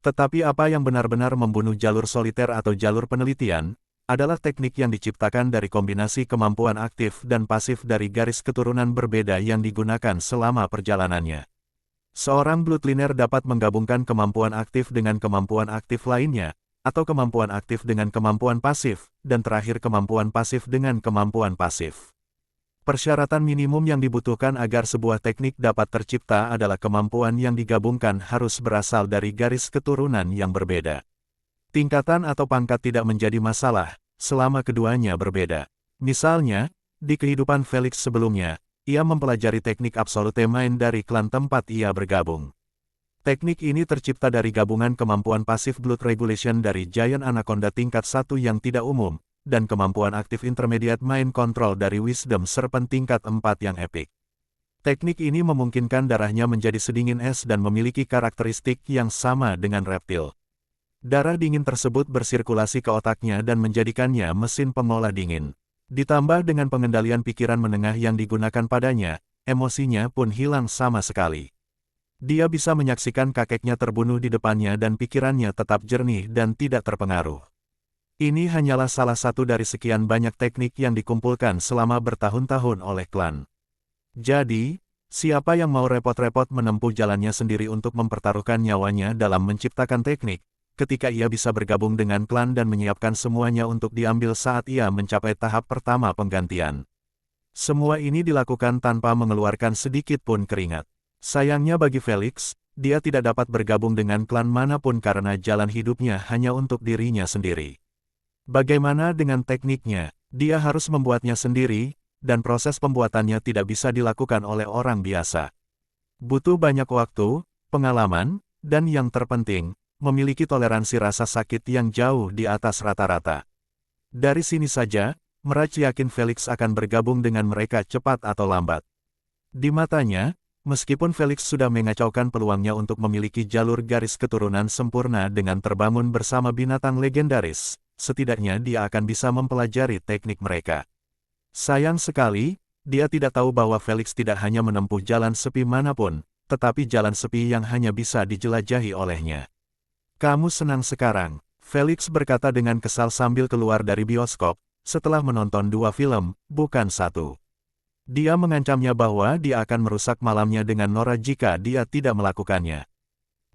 Tetapi apa yang benar-benar membunuh jalur soliter atau jalur penelitian, adalah teknik yang diciptakan dari kombinasi kemampuan aktif dan pasif dari garis keturunan berbeda yang digunakan selama perjalanannya. Seorang bloodliner dapat menggabungkan kemampuan aktif dengan kemampuan aktif lainnya, atau kemampuan aktif dengan kemampuan pasif, dan terakhir kemampuan pasif dengan kemampuan pasif. Persyaratan minimum yang dibutuhkan agar sebuah teknik dapat tercipta adalah kemampuan yang digabungkan harus berasal dari garis keturunan yang berbeda. Tingkatan atau pangkat tidak menjadi masalah, selama keduanya berbeda. Misalnya, di kehidupan Felix sebelumnya, ia mempelajari teknik Absolute Mind dari klan tempat ia bergabung. Teknik ini tercipta dari gabungan kemampuan pasif blood regulation dari Giant Anaconda tingkat 1 yang tidak umum, dan kemampuan aktif intermediate mind control dari Wisdom Serpent tingkat 4 yang epic. Teknik ini memungkinkan darahnya menjadi sedingin es dan memiliki karakteristik yang sama dengan reptil. Darah dingin tersebut bersirkulasi ke otaknya dan menjadikannya mesin pengolah dingin. Ditambah dengan pengendalian pikiran menengah yang digunakan padanya, emosinya pun hilang sama sekali. Dia bisa menyaksikan kakeknya terbunuh di depannya dan pikirannya tetap jernih dan tidak terpengaruh. Ini hanyalah salah satu dari sekian banyak teknik yang dikumpulkan selama bertahun-tahun oleh klan. Jadi, siapa yang mau repot-repot menempuh jalannya sendiri untuk mempertaruhkan nyawanya dalam menciptakan teknik, ketika ia bisa bergabung dengan klan dan menyiapkan semuanya untuk diambil saat ia mencapai tahap pertama penggantian. Semua ini dilakukan tanpa mengeluarkan sedikit pun keringat. Sayangnya bagi Felix, dia tidak dapat bergabung dengan klan manapun karena jalan hidupnya hanya untuk dirinya sendiri. Bagaimana dengan tekniknya? Dia harus membuatnya sendiri, dan proses pembuatannya tidak bisa dilakukan oleh orang biasa. Butuh banyak waktu, pengalaman, dan yang terpenting, memiliki toleransi rasa sakit yang jauh di atas rata-rata. Dari sini saja, Mirage yakin Felix akan bergabung dengan mereka cepat atau lambat. Di matanya, meskipun Felix sudah mengacaukan peluangnya untuk memiliki jalur garis keturunan sempurna dengan terbangun bersama binatang legendaris, setidaknya dia akan bisa mempelajari teknik mereka. Sayang sekali, dia tidak tahu bahwa Felix tidak hanya menempuh jalan sepi manapun, tetapi jalan sepi yang hanya bisa dijelajahi olehnya. Kamu senang sekarang, Felix berkata dengan kesal sambil keluar dari bioskop, setelah menonton 2 film, bukan 1. Dia mengancamnya bahwa dia akan merusak malamnya dengan Nora jika dia tidak melakukannya.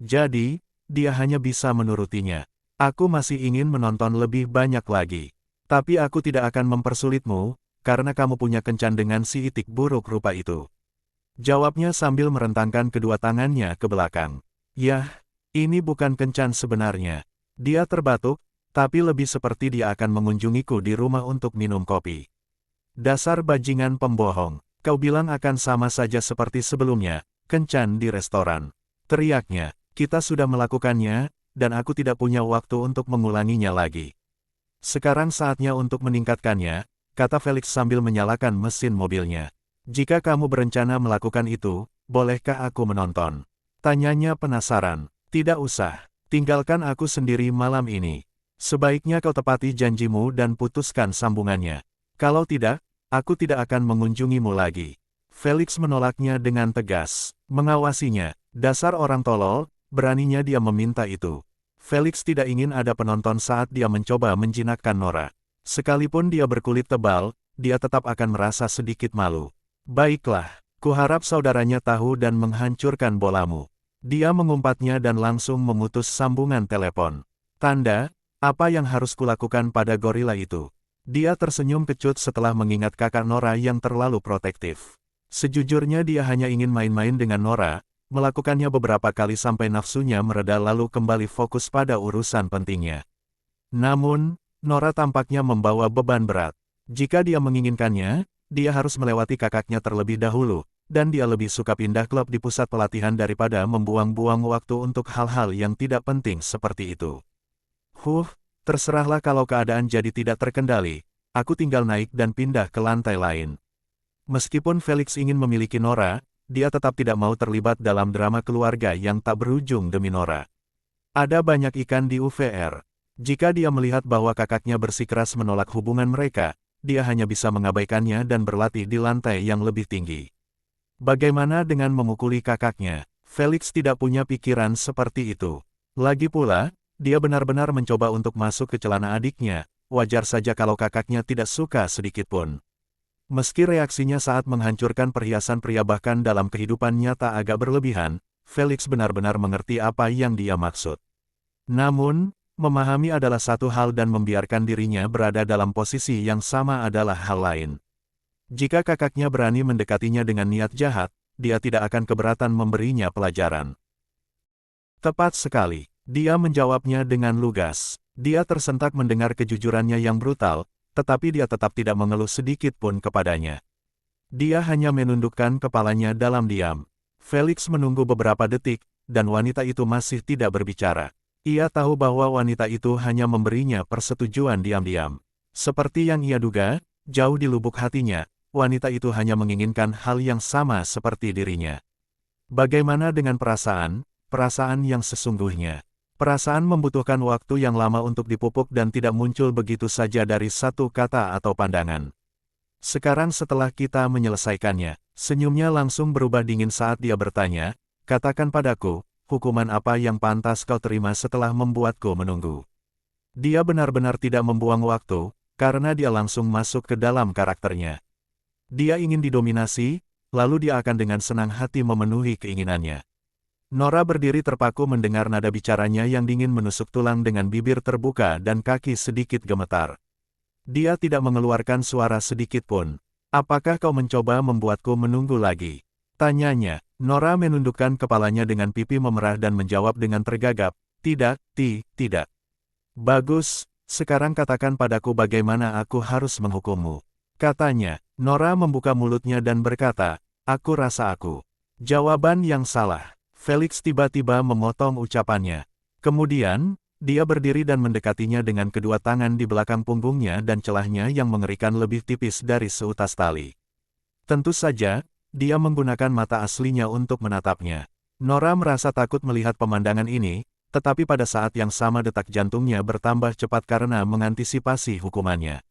Jadi, dia hanya bisa menurutinya. Aku masih ingin menonton lebih banyak lagi. Tapi aku tidak akan mempersulitmu, karena kamu punya kencan dengan si itik buruk rupa itu. Jawabnya sambil merentangkan kedua tangannya ke belakang. Yah, ini bukan kencan sebenarnya. Dia terbatuk, tapi lebih seperti dia akan mengunjungiku di rumah untuk minum kopi. Dasar bajingan pembohong, kau bilang akan sama saja seperti sebelumnya, kencan di restoran. Teriaknya, kita sudah melakukannya, dan aku tidak punya waktu untuk mengulanginya lagi. Sekarang saatnya untuk meningkatkannya, kata Felix sambil menyalakan mesin mobilnya. Jika kamu berencana melakukan itu, bolehkah aku menonton? Tanyanya penasaran. Tidak usah, tinggalkan aku sendiri malam ini. Sebaiknya kau tepati janjimu dan putuskan sambungannya. Kalau tidak, aku tidak akan mengunjungimu lagi. Felix menolaknya dengan tegas. Mengawasinya, dasar orang tolol, beraninya dia meminta itu. Felix tidak ingin ada penonton saat dia mencoba menjinakkan Nora. Sekalipun dia berkulit tebal, dia tetap akan merasa sedikit malu. Baiklah, kuharap saudaranya tahu dan menghancurkan bolamu. Dia mengumpatnya dan langsung memutus sambungan telepon. Tanda, apa yang harus kulakukan pada gorila itu? Dia tersenyum kecut setelah mengingat kakak Nora yang terlalu protektif. Sejujurnya dia hanya ingin main-main dengan Nora, melakukannya beberapa kali sampai nafsunya mereda lalu kembali fokus pada urusan pentingnya. Namun, Nora tampaknya membawa beban berat. Jika dia menginginkannya, dia harus melewati kakaknya terlebih dahulu, dan dia lebih suka pindah klub di pusat pelatihan daripada membuang-buang waktu untuk hal-hal yang tidak penting seperti itu. Terserahlah kalau keadaan jadi tidak terkendali, aku tinggal naik dan pindah ke lantai lain. Meskipun Felix ingin memiliki Nora, dia tetap tidak mau terlibat dalam drama keluarga yang tak berujung demi Nora. Ada banyak ikan di UVR. Jika dia melihat bahwa kakaknya bersikeras menolak hubungan mereka, dia hanya bisa mengabaikannya dan berlatih di lantai yang lebih tinggi. Bagaimana dengan memukuli kakaknya? Felix tidak punya pikiran seperti itu. Lagi pula, dia benar-benar mencoba untuk masuk ke celana adiknya, wajar saja kalau kakaknya tidak suka sedikitpun. Meski reaksinya saat menghancurkan perhiasan pria bahkan dalam kehidupan nyata agak berlebihan, Felix benar-benar mengerti apa yang dia maksud. Namun, memahami adalah satu hal dan membiarkan dirinya berada dalam posisi yang sama adalah hal lain. Jika kakaknya berani mendekatinya dengan niat jahat, dia tidak akan keberatan memberinya pelajaran. Tepat sekali, dia menjawabnya dengan lugas. Dia tersentak mendengar kejujurannya yang brutal, tetapi dia tetap tidak mengeluh sedikit pun kepadanya. Dia hanya menundukkan kepalanya dalam diam. Felix menunggu beberapa detik, dan wanita itu masih tidak berbicara. Ia tahu bahwa wanita itu hanya memberinya persetujuan diam-diam. Seperti yang ia duga, jauh di lubuk hatinya, wanita itu hanya menginginkan hal yang sama seperti dirinya. Bagaimana dengan perasaan yang sesungguhnya? Perasaan membutuhkan waktu yang lama untuk dipupuk dan tidak muncul begitu saja dari satu kata atau pandangan. Sekarang setelah kita menyelesaikannya, senyumnya langsung berubah dingin saat dia bertanya, katakan padaku, hukuman apa yang pantas kau terima setelah membuatku menunggu? Dia benar-benar tidak membuang waktu, karena dia langsung masuk ke dalam karakternya. Dia ingin didominasi, lalu dia akan dengan senang hati memenuhi keinginannya. Nora berdiri terpaku mendengar nada bicaranya yang dingin menusuk tulang dengan bibir terbuka dan kaki sedikit gemetar. Dia tidak mengeluarkan suara sedikit pun. Apakah kau mencoba membuatku menunggu lagi? Tanyanya. Nora menundukkan kepalanya dengan pipi memerah dan menjawab dengan tergagap, tidak. Bagus, sekarang katakan padaku bagaimana aku harus menghukummu. Katanya. Nora membuka mulutnya dan berkata, aku rasa aku. Jawaban yang salah. Felix tiba-tiba memotong ucapannya. Kemudian, dia berdiri dan mendekatinya dengan kedua tangan di belakang punggungnya dan celahnya yang mengerikan lebih tipis dari seutas tali. Tentu saja, dia menggunakan mata aslinya untuk menatapnya. Nora merasa takut melihat pemandangan ini, tetapi pada saat yang sama detak jantungnya bertambah cepat karena mengantisipasi hukumannya.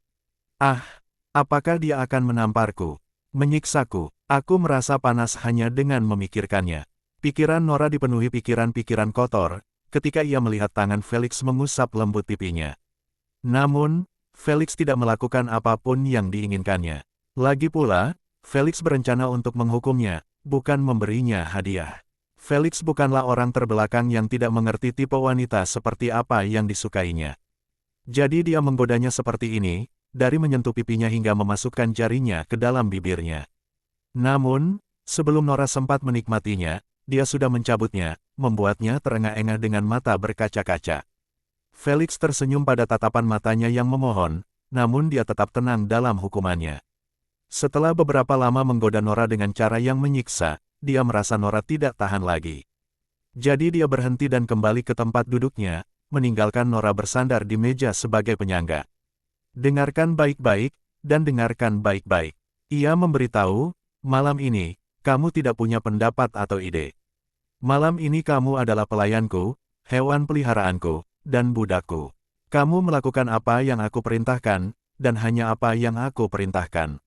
Apakah dia akan menamparku? Menyiksaku? Aku merasa panas hanya dengan memikirkannya. Pikiran Nora dipenuhi pikiran-pikiran kotor, ketika ia melihat tangan Felix mengusap lembut pipinya. Namun, Felix tidak melakukan apapun yang diinginkannya. Lagi pula, Felix berencana untuk menghukumnya, bukan memberinya hadiah. Felix bukanlah orang terbelakang yang tidak mengerti tipe wanita seperti apa yang disukainya. Jadi dia menggodanya seperti ini, dari menyentuh pipinya hingga memasukkan jarinya ke dalam bibirnya. Namun, sebelum Nora sempat menikmatinya, dia sudah mencabutnya, membuatnya terengah-engah dengan mata berkaca-kaca. Felix tersenyum pada tatapan matanya yang memohon, namun dia tetap tenang dalam hukumannya. Setelah beberapa lama menggoda Nora dengan cara yang menyiksa, dia merasa Nora tidak tahan lagi. Jadi dia berhenti dan kembali ke tempat duduknya, meninggalkan Nora bersandar di meja sebagai penyangga. Dengarkan baik-baik, dan dengarkan baik-baik. Ia memberitahu, malam ini, kamu tidak punya pendapat atau ide. Malam ini kamu adalah pelayanku, hewan peliharaanku, dan budakku. Kamu melakukan apa yang aku perintahkan, dan hanya apa yang aku perintahkan.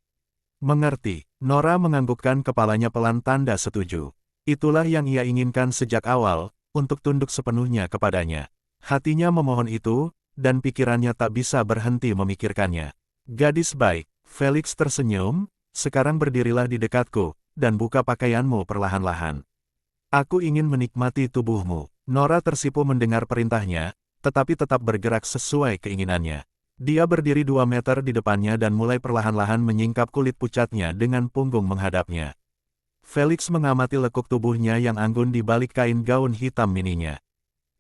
Mengerti? Nora menganggukkan kepalanya pelan tanda setuju. Itulah yang ia inginkan sejak awal, untuk tunduk sepenuhnya kepadanya. Hatinya memohon itu, dan pikirannya tak bisa berhenti memikirkannya. Gadis baik, Felix tersenyum, sekarang berdirilah di dekatku, dan buka pakaianmu perlahan-lahan. Aku ingin menikmati tubuhmu. Nora tersipu mendengar perintahnya, tetapi tetap bergerak sesuai keinginannya. Dia berdiri 2 meter di depannya dan mulai perlahan-lahan menyingkap kulit pucatnya dengan punggung menghadapnya. Felix mengamati lekuk tubuhnya yang anggun di balik kain gaun hitam mininya.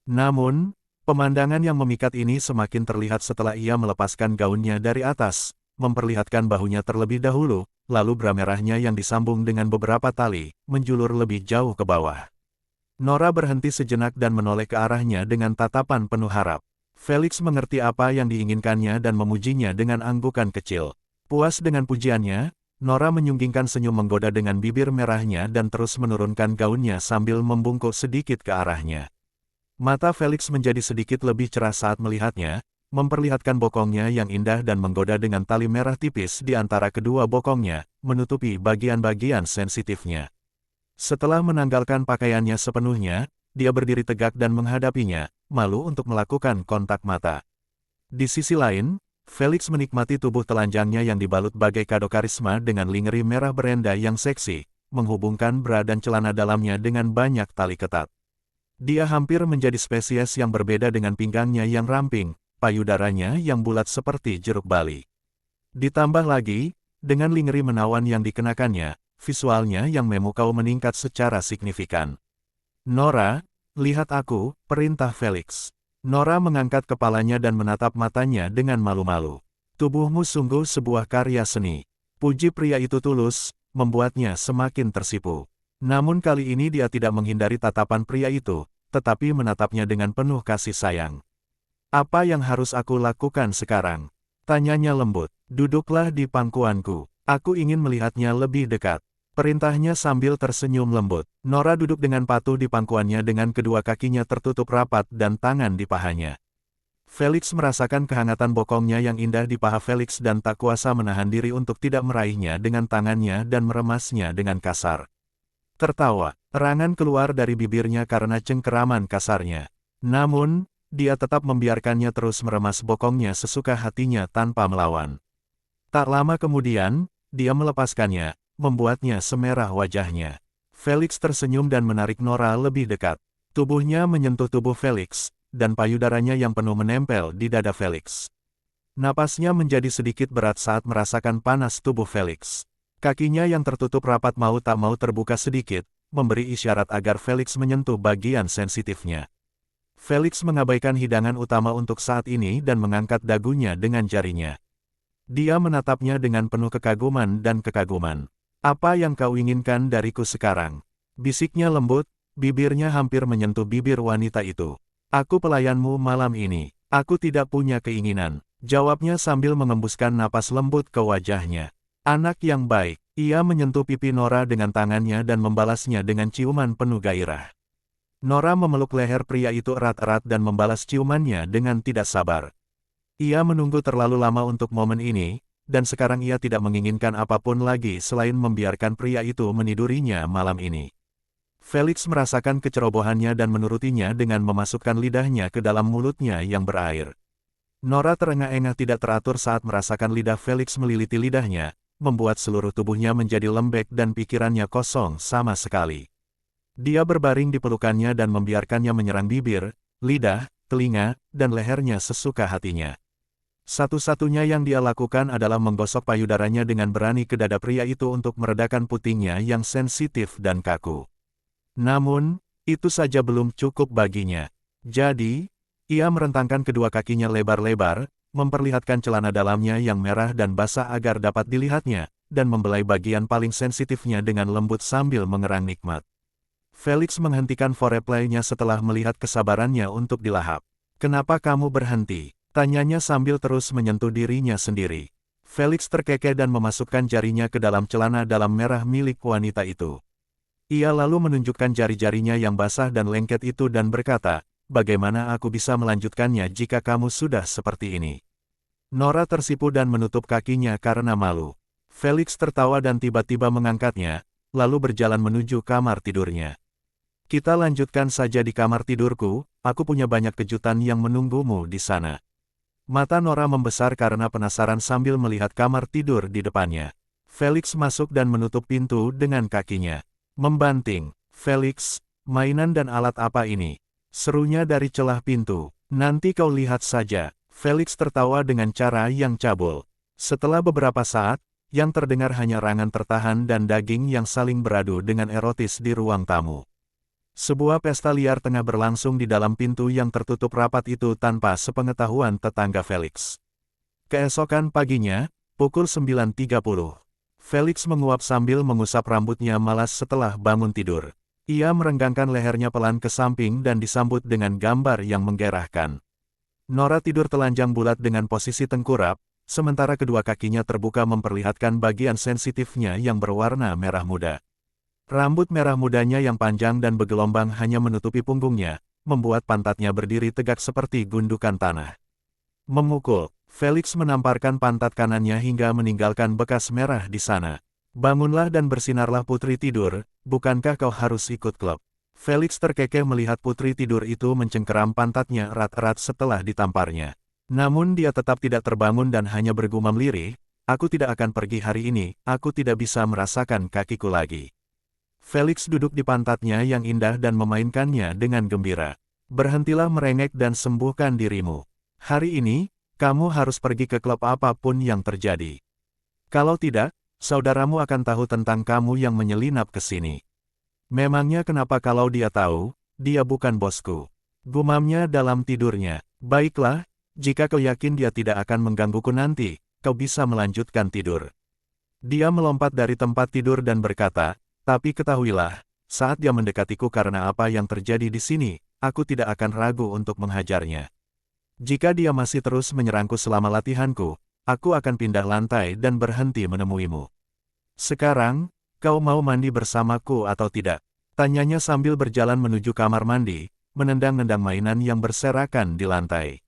Namun, pemandangan yang memikat ini semakin terlihat setelah ia melepaskan gaunnya dari atas, memperlihatkan bahunya terlebih dahulu, lalu bra merahnya yang disambung dengan beberapa tali, menjulur lebih jauh ke bawah. Nora berhenti sejenak dan menoleh ke arahnya dengan tatapan penuh harap. Felix mengerti apa yang diinginkannya dan memujinya dengan anggukan kecil. Puas dengan pujiannya, Nora menyunggingkan senyum menggoda dengan bibir merahnya dan terus menurunkan gaunnya sambil membungkuk sedikit ke arahnya. Mata Felix menjadi sedikit lebih cerah saat melihatnya, memperlihatkan bokongnya yang indah dan menggoda dengan tali merah tipis di antara kedua bokongnya, menutupi bagian-bagian sensitifnya. Setelah menanggalkan pakaiannya sepenuhnya, dia berdiri tegak dan menghadapinya, malu untuk melakukan kontak mata. Di sisi lain, Felix menikmati tubuh telanjangnya yang dibalut bagai kado karisma dengan lingerie merah berenda yang seksi, menghubungkan bra dan celana dalamnya dengan banyak tali ketat. Dia hampir menjadi spesies yang berbeda dengan pinggangnya yang ramping, payudaranya yang bulat seperti jeruk bali. Ditambah lagi, dengan lingerie menawan yang dikenakannya, visualnya yang memukau meningkat secara signifikan. Nora, lihat aku, perintah Felix. Nora mengangkat kepalanya dan menatap matanya dengan malu-malu. Tubuhmu sungguh sebuah karya seni. Puji pria itu tulus, membuatnya semakin tersipu. Namun kali ini dia tidak menghindari tatapan pria itu, tetapi menatapnya dengan penuh kasih sayang. Apa yang harus aku lakukan sekarang? Tanyanya lembut. Duduklah di pangkuanku. Aku ingin melihatnya lebih dekat. Perintahnya sambil tersenyum lembut. Nora duduk dengan patuh di pangkuannya dengan kedua kakinya tertutup rapat dan tangan di pahanya. Felix merasakan kehangatan bokongnya yang indah di paha Felix dan tak kuasa menahan diri untuk tidak meraihnya dengan tangannya dan meremasnya dengan kasar. Tertawa, erangan keluar dari bibirnya karena cengkeraman kasarnya. Namun, dia tetap membiarkannya terus meremas bokongnya sesuka hatinya tanpa melawan. Tak lama kemudian, dia melepaskannya, membuatnya semerah wajahnya. Felix tersenyum dan menarik Nora lebih dekat. Tubuhnya menyentuh tubuh Felix, dan payudaranya yang penuh menempel di dada Felix. Napasnya menjadi sedikit berat saat merasakan panas tubuh Felix. Kakinya yang tertutup rapat mau tak mau terbuka sedikit, memberi isyarat agar Felix menyentuh bagian sensitifnya. Felix mengabaikan hidangan utama untuk saat ini dan mengangkat dagunya dengan jarinya. Dia menatapnya dengan penuh kekaguman dan kekaguman. Apa yang kau inginkan dariku sekarang? Bisiknya lembut, bibirnya hampir menyentuh bibir wanita itu. Aku pelayanmu malam ini. Aku tidak punya keinginan, jawabnya sambil mengembuskan napas lembut ke wajahnya. Anak yang baik, ia menyentuh pipi Nora dengan tangannya dan membalasnya dengan ciuman penuh gairah. Nora memeluk leher pria itu erat-erat dan membalas ciumannya dengan tidak sabar. Ia menunggu terlalu lama untuk momen ini, dan sekarang ia tidak menginginkan apapun lagi selain membiarkan pria itu menidurinya malam ini. Felix merasakan kecerobohannya dan menurutinya dengan memasukkan lidahnya ke dalam mulutnya yang berair. Nora terengah-engah tidak teratur saat merasakan lidah Felix meliliti lidahnya, membuat seluruh tubuhnya menjadi lembek dan pikirannya kosong sama sekali. Dia berbaring di pelukannya dan membiarkannya menyerang bibir, lidah, telinga, dan lehernya sesuka hatinya. Satu-satunya yang dia lakukan adalah menggosok payudaranya dengan berani ke dada pria itu untuk meredakan putingnya yang sensitif dan kaku. Namun, itu saja belum cukup baginya. Jadi, ia merentangkan kedua kakinya lebar-lebar, memperlihatkan celana dalamnya yang merah dan basah agar dapat dilihatnya, dan membelai bagian paling sensitifnya dengan lembut sambil mengerang nikmat. Felix menghentikan foreplay-nya setelah melihat kesabarannya untuk dilahap. Kenapa kamu berhenti? Tanyanya sambil terus menyentuh dirinya sendiri. Felix terkekeh dan memasukkan jarinya ke dalam celana dalam merah milik wanita itu. Ia lalu menunjukkan jari-jarinya yang basah dan lengket itu dan berkata, bagaimana aku bisa melanjutkannya jika kamu sudah seperti ini? Nora tersipu dan menutup kakinya karena malu. Felix tertawa dan tiba-tiba mengangkatnya, lalu berjalan menuju kamar tidurnya. Kita lanjutkan saja di kamar tidurku, aku punya banyak kejutan yang menunggumu di sana. Mata Nora membesar karena penasaran sambil melihat kamar tidur di depannya. Felix masuk dan menutup pintu dengan kakinya. Membanting, Felix, mainan dan alat apa ini? Serunya dari celah pintu. Nanti kau lihat saja. Felix tertawa dengan cara yang cabul. Setelah beberapa saat, yang terdengar hanya rangan tertahan dan daging yang saling beradu dengan erotis di ruang tamu. Sebuah pesta liar tengah berlangsung di dalam pintu yang tertutup rapat itu tanpa sepengetahuan tetangga Felix. Keesokan paginya, pukul 9.30. Felix menguap sambil mengusap rambutnya malas setelah bangun tidur. Ia merenggangkan lehernya pelan ke samping dan disambut dengan gambar yang menggerahkan. Nora tidur telanjang bulat dengan posisi tengkurap, sementara kedua kakinya terbuka memperlihatkan bagian sensitifnya yang berwarna merah muda. Rambut merah mudanya yang panjang dan bergelombang hanya menutupi punggungnya, membuat pantatnya berdiri tegak seperti gundukan tanah. Memukul, Felix menamparkan pantat kanannya hingga meninggalkan bekas merah di sana. Bangunlah dan bersinarlah putri tidur, bukankah kau harus ikut klub? Felix terkekeh melihat putri tidur itu mencengkeram pantatnya erat-erat setelah ditamparnya. Namun dia tetap tidak terbangun dan hanya bergumam lirih, aku tidak akan pergi hari ini, aku tidak bisa merasakan kakiku lagi. Felix duduk di pantatnya yang indah dan memainkannya dengan gembira. Berhentilah merengek dan sembuhkan dirimu. Hari ini, kamu harus pergi ke klub apapun yang terjadi. Kalau tidak, saudaramu akan tahu tentang kamu yang menyelinap ke sini. Memangnya kenapa kalau dia tahu, dia bukan bosku? Gumamnya dalam tidurnya. Baiklah, jika kau yakin dia tidak akan menggangguku nanti, kau bisa melanjutkan tidur. Dia melompat dari tempat tidur dan berkata, tapi ketahuilah, saat dia mendekatiku karena apa yang terjadi di sini, aku tidak akan ragu untuk menghajarnya. Jika dia masih terus menyerangku selama latihanku, aku akan pindah lantai dan berhenti menemuimu. Sekarang, kau mau mandi bersamaku atau tidak? Tanyanya sambil berjalan menuju kamar mandi, menendang-nendang mainan yang berserakan di lantai.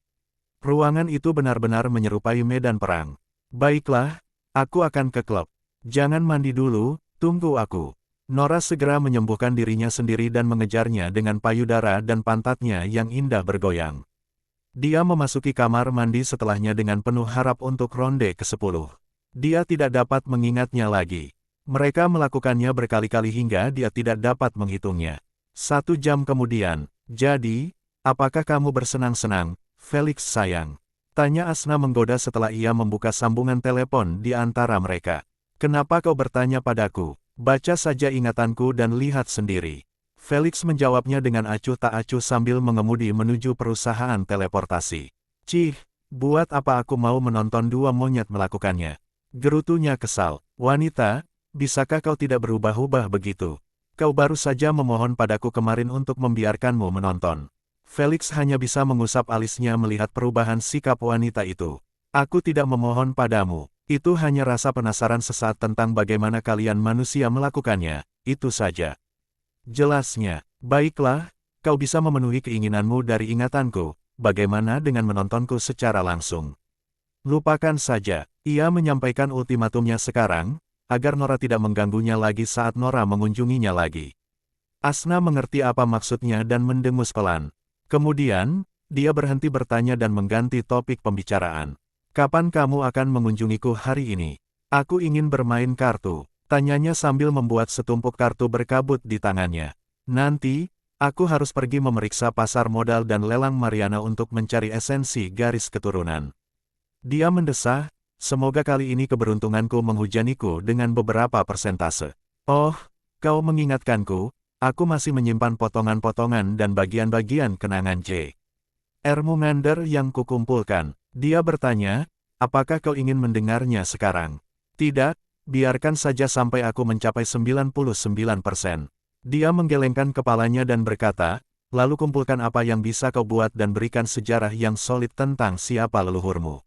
Ruangan itu benar-benar menyerupai medan perang. Baiklah, aku akan ke klub. Jangan mandi dulu, tunggu aku. Nora segera menyembuhkan dirinya sendiri dan mengejarnya dengan payudara dan pantatnya yang indah bergoyang. Dia memasuki kamar mandi setelahnya dengan penuh harap untuk ronde ke-10. Dia tidak dapat mengingatnya lagi. Mereka melakukannya berkali-kali hingga dia tidak dapat menghitungnya. 1 jam kemudian, jadi, apakah kamu bersenang-senang, Felix sayang? Tanya Asna menggoda setelah ia membuka sambungan telepon di antara mereka. Kenapa kau bertanya padaku? Baca saja ingatanku dan lihat sendiri. Felix menjawabnya dengan acuh tak acuh sambil mengemudi menuju perusahaan teleportasi. Cih, buat apa aku mau menonton dua monyet melakukannya? Gerutunya kesal. Wanita, bisakah kau tidak berubah-ubah begitu? Kau baru saja memohon padaku kemarin untuk membiarkanmu menonton. Felix hanya bisa mengusap alisnya melihat perubahan sikap wanita itu. Aku tidak memohon padamu. Itu hanya rasa penasaran sesaat tentang bagaimana kalian manusia melakukannya, itu saja. Jelasnya, baiklah, kau bisa memenuhi keinginanmu dari ingatanku, bagaimana dengan menontonku secara langsung? Lupakan saja, ia menyampaikan ultimatumnya sekarang, agar Nora tidak mengganggunya lagi saat Nora mengunjunginya lagi. Asna mengerti apa maksudnya dan mendengus pelan. Kemudian, dia berhenti bertanya dan mengganti topik pembicaraan. Kapan kamu akan mengunjungiku hari ini? Aku ingin bermain kartu. Tanyanya sambil membuat setumpuk kartu berkabut di tangannya. Nanti, aku harus pergi memeriksa pasar modal dan lelang Mariana untuk mencari esensi garis keturunan. Dia mendesah, semoga kali ini keberuntunganku menghujaniku dengan beberapa persentase. Oh, kau mengingatkanku, aku masih menyimpan potongan-potongan dan bagian-bagian kenangan J. R. Mungander yang kukumpulkan. Dia bertanya, apakah kau ingin mendengarnya sekarang? Tidak. Biarkan saja sampai aku mencapai 99%. Dia menggelengkan kepalanya dan berkata, lalu kumpulkan apa yang bisa kau buat dan berikan sejarah yang solid tentang siapa leluhurmu.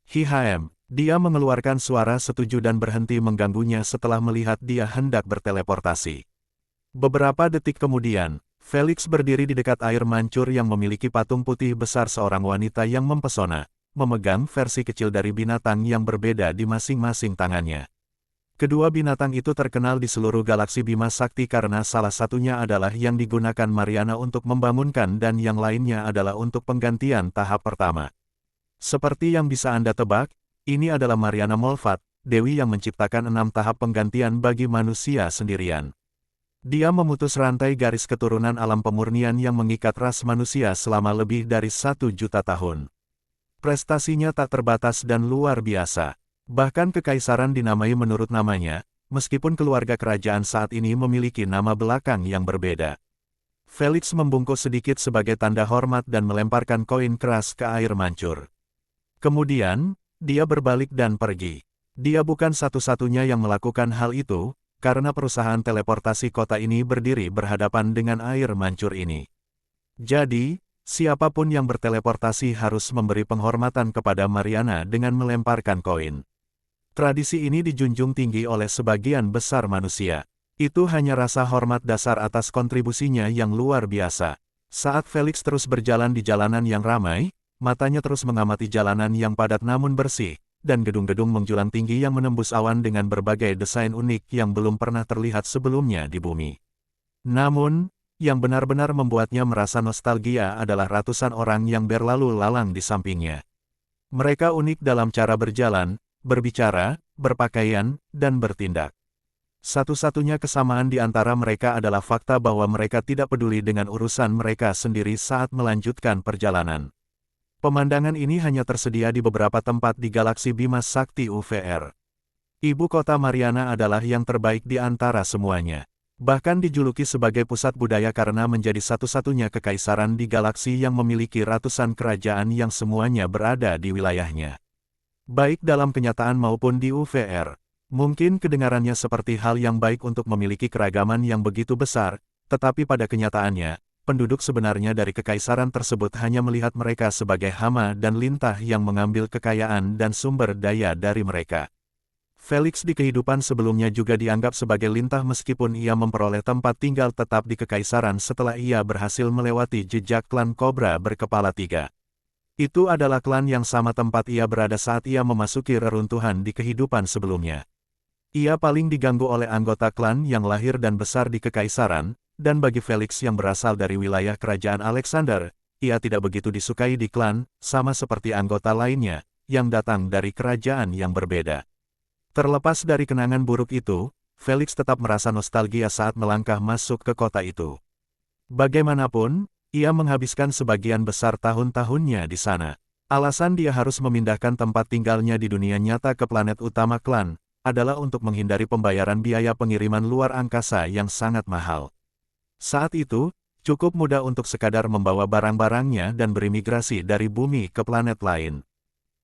Hihm, dia mengeluarkan suara setuju dan berhenti mengganggunya setelah melihat dia hendak berteleportasi. Beberapa detik kemudian, Felix berdiri di dekat air mancur yang memiliki patung putih besar seorang wanita yang mempesona, memegang versi kecil dari binatang yang berbeda di masing-masing tangannya. Kedua binatang itu terkenal di seluruh galaksi Bima Sakti karena salah satunya adalah yang digunakan Mariana untuk membangunkan dan yang lainnya adalah untuk penggantian tahap pertama. Seperti yang bisa Anda tebak, ini adalah Mariana Molfat, Dewi yang menciptakan 6 tahap penggantian bagi manusia sendirian. Dia memutus rantai garis keturunan alam pemurnian yang mengikat ras manusia selama lebih dari 1 juta tahun. Prestasinya tak terbatas dan luar biasa. Bahkan kekaisaran dinamai menurut namanya, meskipun keluarga kerajaan saat ini memiliki nama belakang yang berbeda. Felix membungkuk sedikit sebagai tanda hormat dan melemparkan koin keras ke air mancur. Kemudian, dia berbalik dan pergi. Dia bukan satu-satunya yang melakukan hal itu, karena perusahaan teleportasi kota ini berdiri berhadapan dengan air mancur ini. Jadi, siapapun yang berteleportasi harus memberi penghormatan kepada Mariana dengan melemparkan koin. Tradisi ini dijunjung tinggi oleh sebagian besar manusia. Itu hanya rasa hormat dasar atas kontribusinya yang luar biasa. Saat Felix terus berjalan di jalanan yang ramai, matanya terus mengamati jalanan yang padat namun bersih, dan gedung-gedung menjulang tinggi yang menembus awan dengan berbagai desain unik yang belum pernah terlihat sebelumnya di bumi. Namun, yang benar-benar membuatnya merasa nostalgia adalah ratusan orang yang berlalu lalang di sampingnya. Mereka unik dalam cara berjalan, berbicara, berpakaian, dan bertindak. Satu-satunya kesamaan di antara mereka adalah fakta bahwa mereka tidak peduli dengan urusan mereka sendiri saat melanjutkan perjalanan. Pemandangan ini hanya tersedia di beberapa tempat di galaksi Bima Sakti UVR. Ibu kota Mariana adalah yang terbaik di antara semuanya. Bahkan dijuluki sebagai pusat budaya karena menjadi satu-satunya kekaisaran di galaksi yang memiliki ratusan kerajaan yang semuanya berada di wilayahnya. Baik dalam kenyataan maupun di UVR, mungkin kedengarannya seperti hal yang baik untuk memiliki keragaman yang begitu besar, tetapi pada kenyataannya, penduduk sebenarnya dari kekaisaran tersebut hanya melihat mereka sebagai hama dan lintah yang mengambil kekayaan dan sumber daya dari mereka. Felix di kehidupan sebelumnya juga dianggap sebagai lintah meskipun ia memperoleh tempat tinggal tetap di kekaisaran setelah ia berhasil melewati jejak klan Kobra berkepala 3. Itu adalah klan yang sama tempat ia berada saat ia memasuki reruntuhan di kehidupan sebelumnya. Ia paling diganggu oleh anggota klan yang lahir dan besar di kekaisaran, dan bagi Felix yang berasal dari wilayah kerajaan Alexander, ia tidak begitu disukai di klan, sama seperti anggota lainnya, yang datang dari kerajaan yang berbeda. Terlepas dari kenangan buruk itu, Felix tetap merasa nostalgia saat melangkah masuk ke kota itu. Bagaimanapun, ia menghabiskan sebagian besar tahun-tahunnya di sana. Alasan dia harus memindahkan tempat tinggalnya di dunia nyata ke planet utama klan, adalah untuk menghindari pembayaran biaya pengiriman luar angkasa yang sangat mahal. Saat itu, cukup mudah untuk sekadar membawa barang-barangnya dan berimigrasi dari bumi ke planet lain.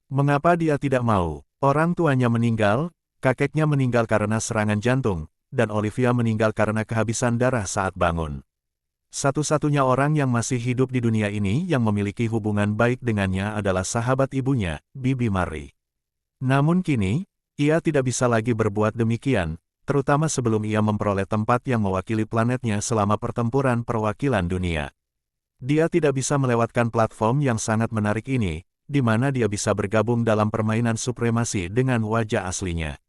Mengapa dia tidak mau? Orang tuanya meninggal, kakeknya meninggal karena serangan jantung, dan Olivia meninggal karena kehabisan darah saat bangun. Satu-satunya orang yang masih hidup di dunia ini yang memiliki hubungan baik dengannya adalah sahabat ibunya, Bibi Marie. Namun kini, ia tidak bisa lagi berbuat demikian, terutama sebelum ia memperoleh tempat yang mewakili planetnya selama pertempuran perwakilan dunia. Dia tidak bisa melewatkan platform yang sangat menarik ini, di mana dia bisa bergabung dalam permainan supremasi dengan wajah aslinya.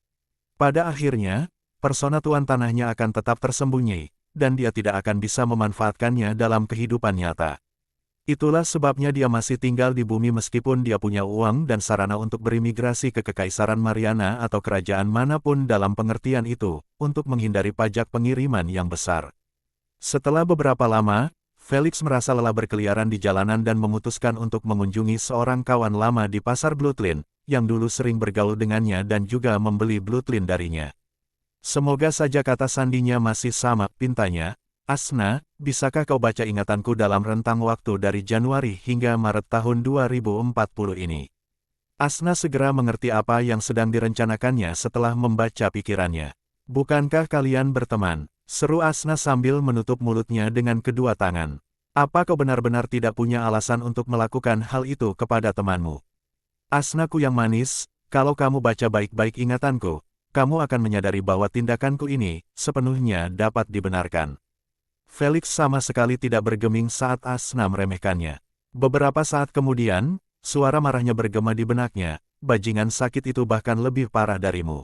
Pada akhirnya, persona Tuan Tanahnya akan tetap tersembunyi, dan dia tidak akan bisa memanfaatkannya dalam kehidupan nyata. Itulah sebabnya dia masih tinggal di bumi meskipun dia punya uang dan sarana untuk berimigrasi ke Kekaisaran Mariana atau kerajaan manapun dalam pengertian itu, untuk menghindari pajak pengiriman yang besar. Setelah beberapa lama, Felix merasa lelah berkeliaran di jalanan dan memutuskan untuk mengunjungi seorang kawan lama di pasar Bloodline, yang dulu sering bergaul dengannya dan juga membeli Bloodline darinya. Semoga saja kata sandinya masih sama, pintanya. Asna, bisakah kau baca ingatanku dalam rentang waktu dari Januari hingga Maret tahun 2040 ini? Asna segera mengerti apa yang sedang direncanakannya setelah membaca pikirannya. Bukankah kalian berteman? Seru Asna sambil menutup mulutnya dengan kedua tangan. Apa kau benar-benar tidak punya alasan untuk melakukan hal itu kepada temanmu? Asnaku yang manis, kalau kamu baca baik-baik ingatanku, kamu akan menyadari bahwa tindakanku ini sepenuhnya dapat dibenarkan. Felix sama sekali tidak bergeming saat Asna meremehkannya. Beberapa saat kemudian, suara marahnya bergema di benaknya, bajingan sakit itu bahkan lebih parah darimu.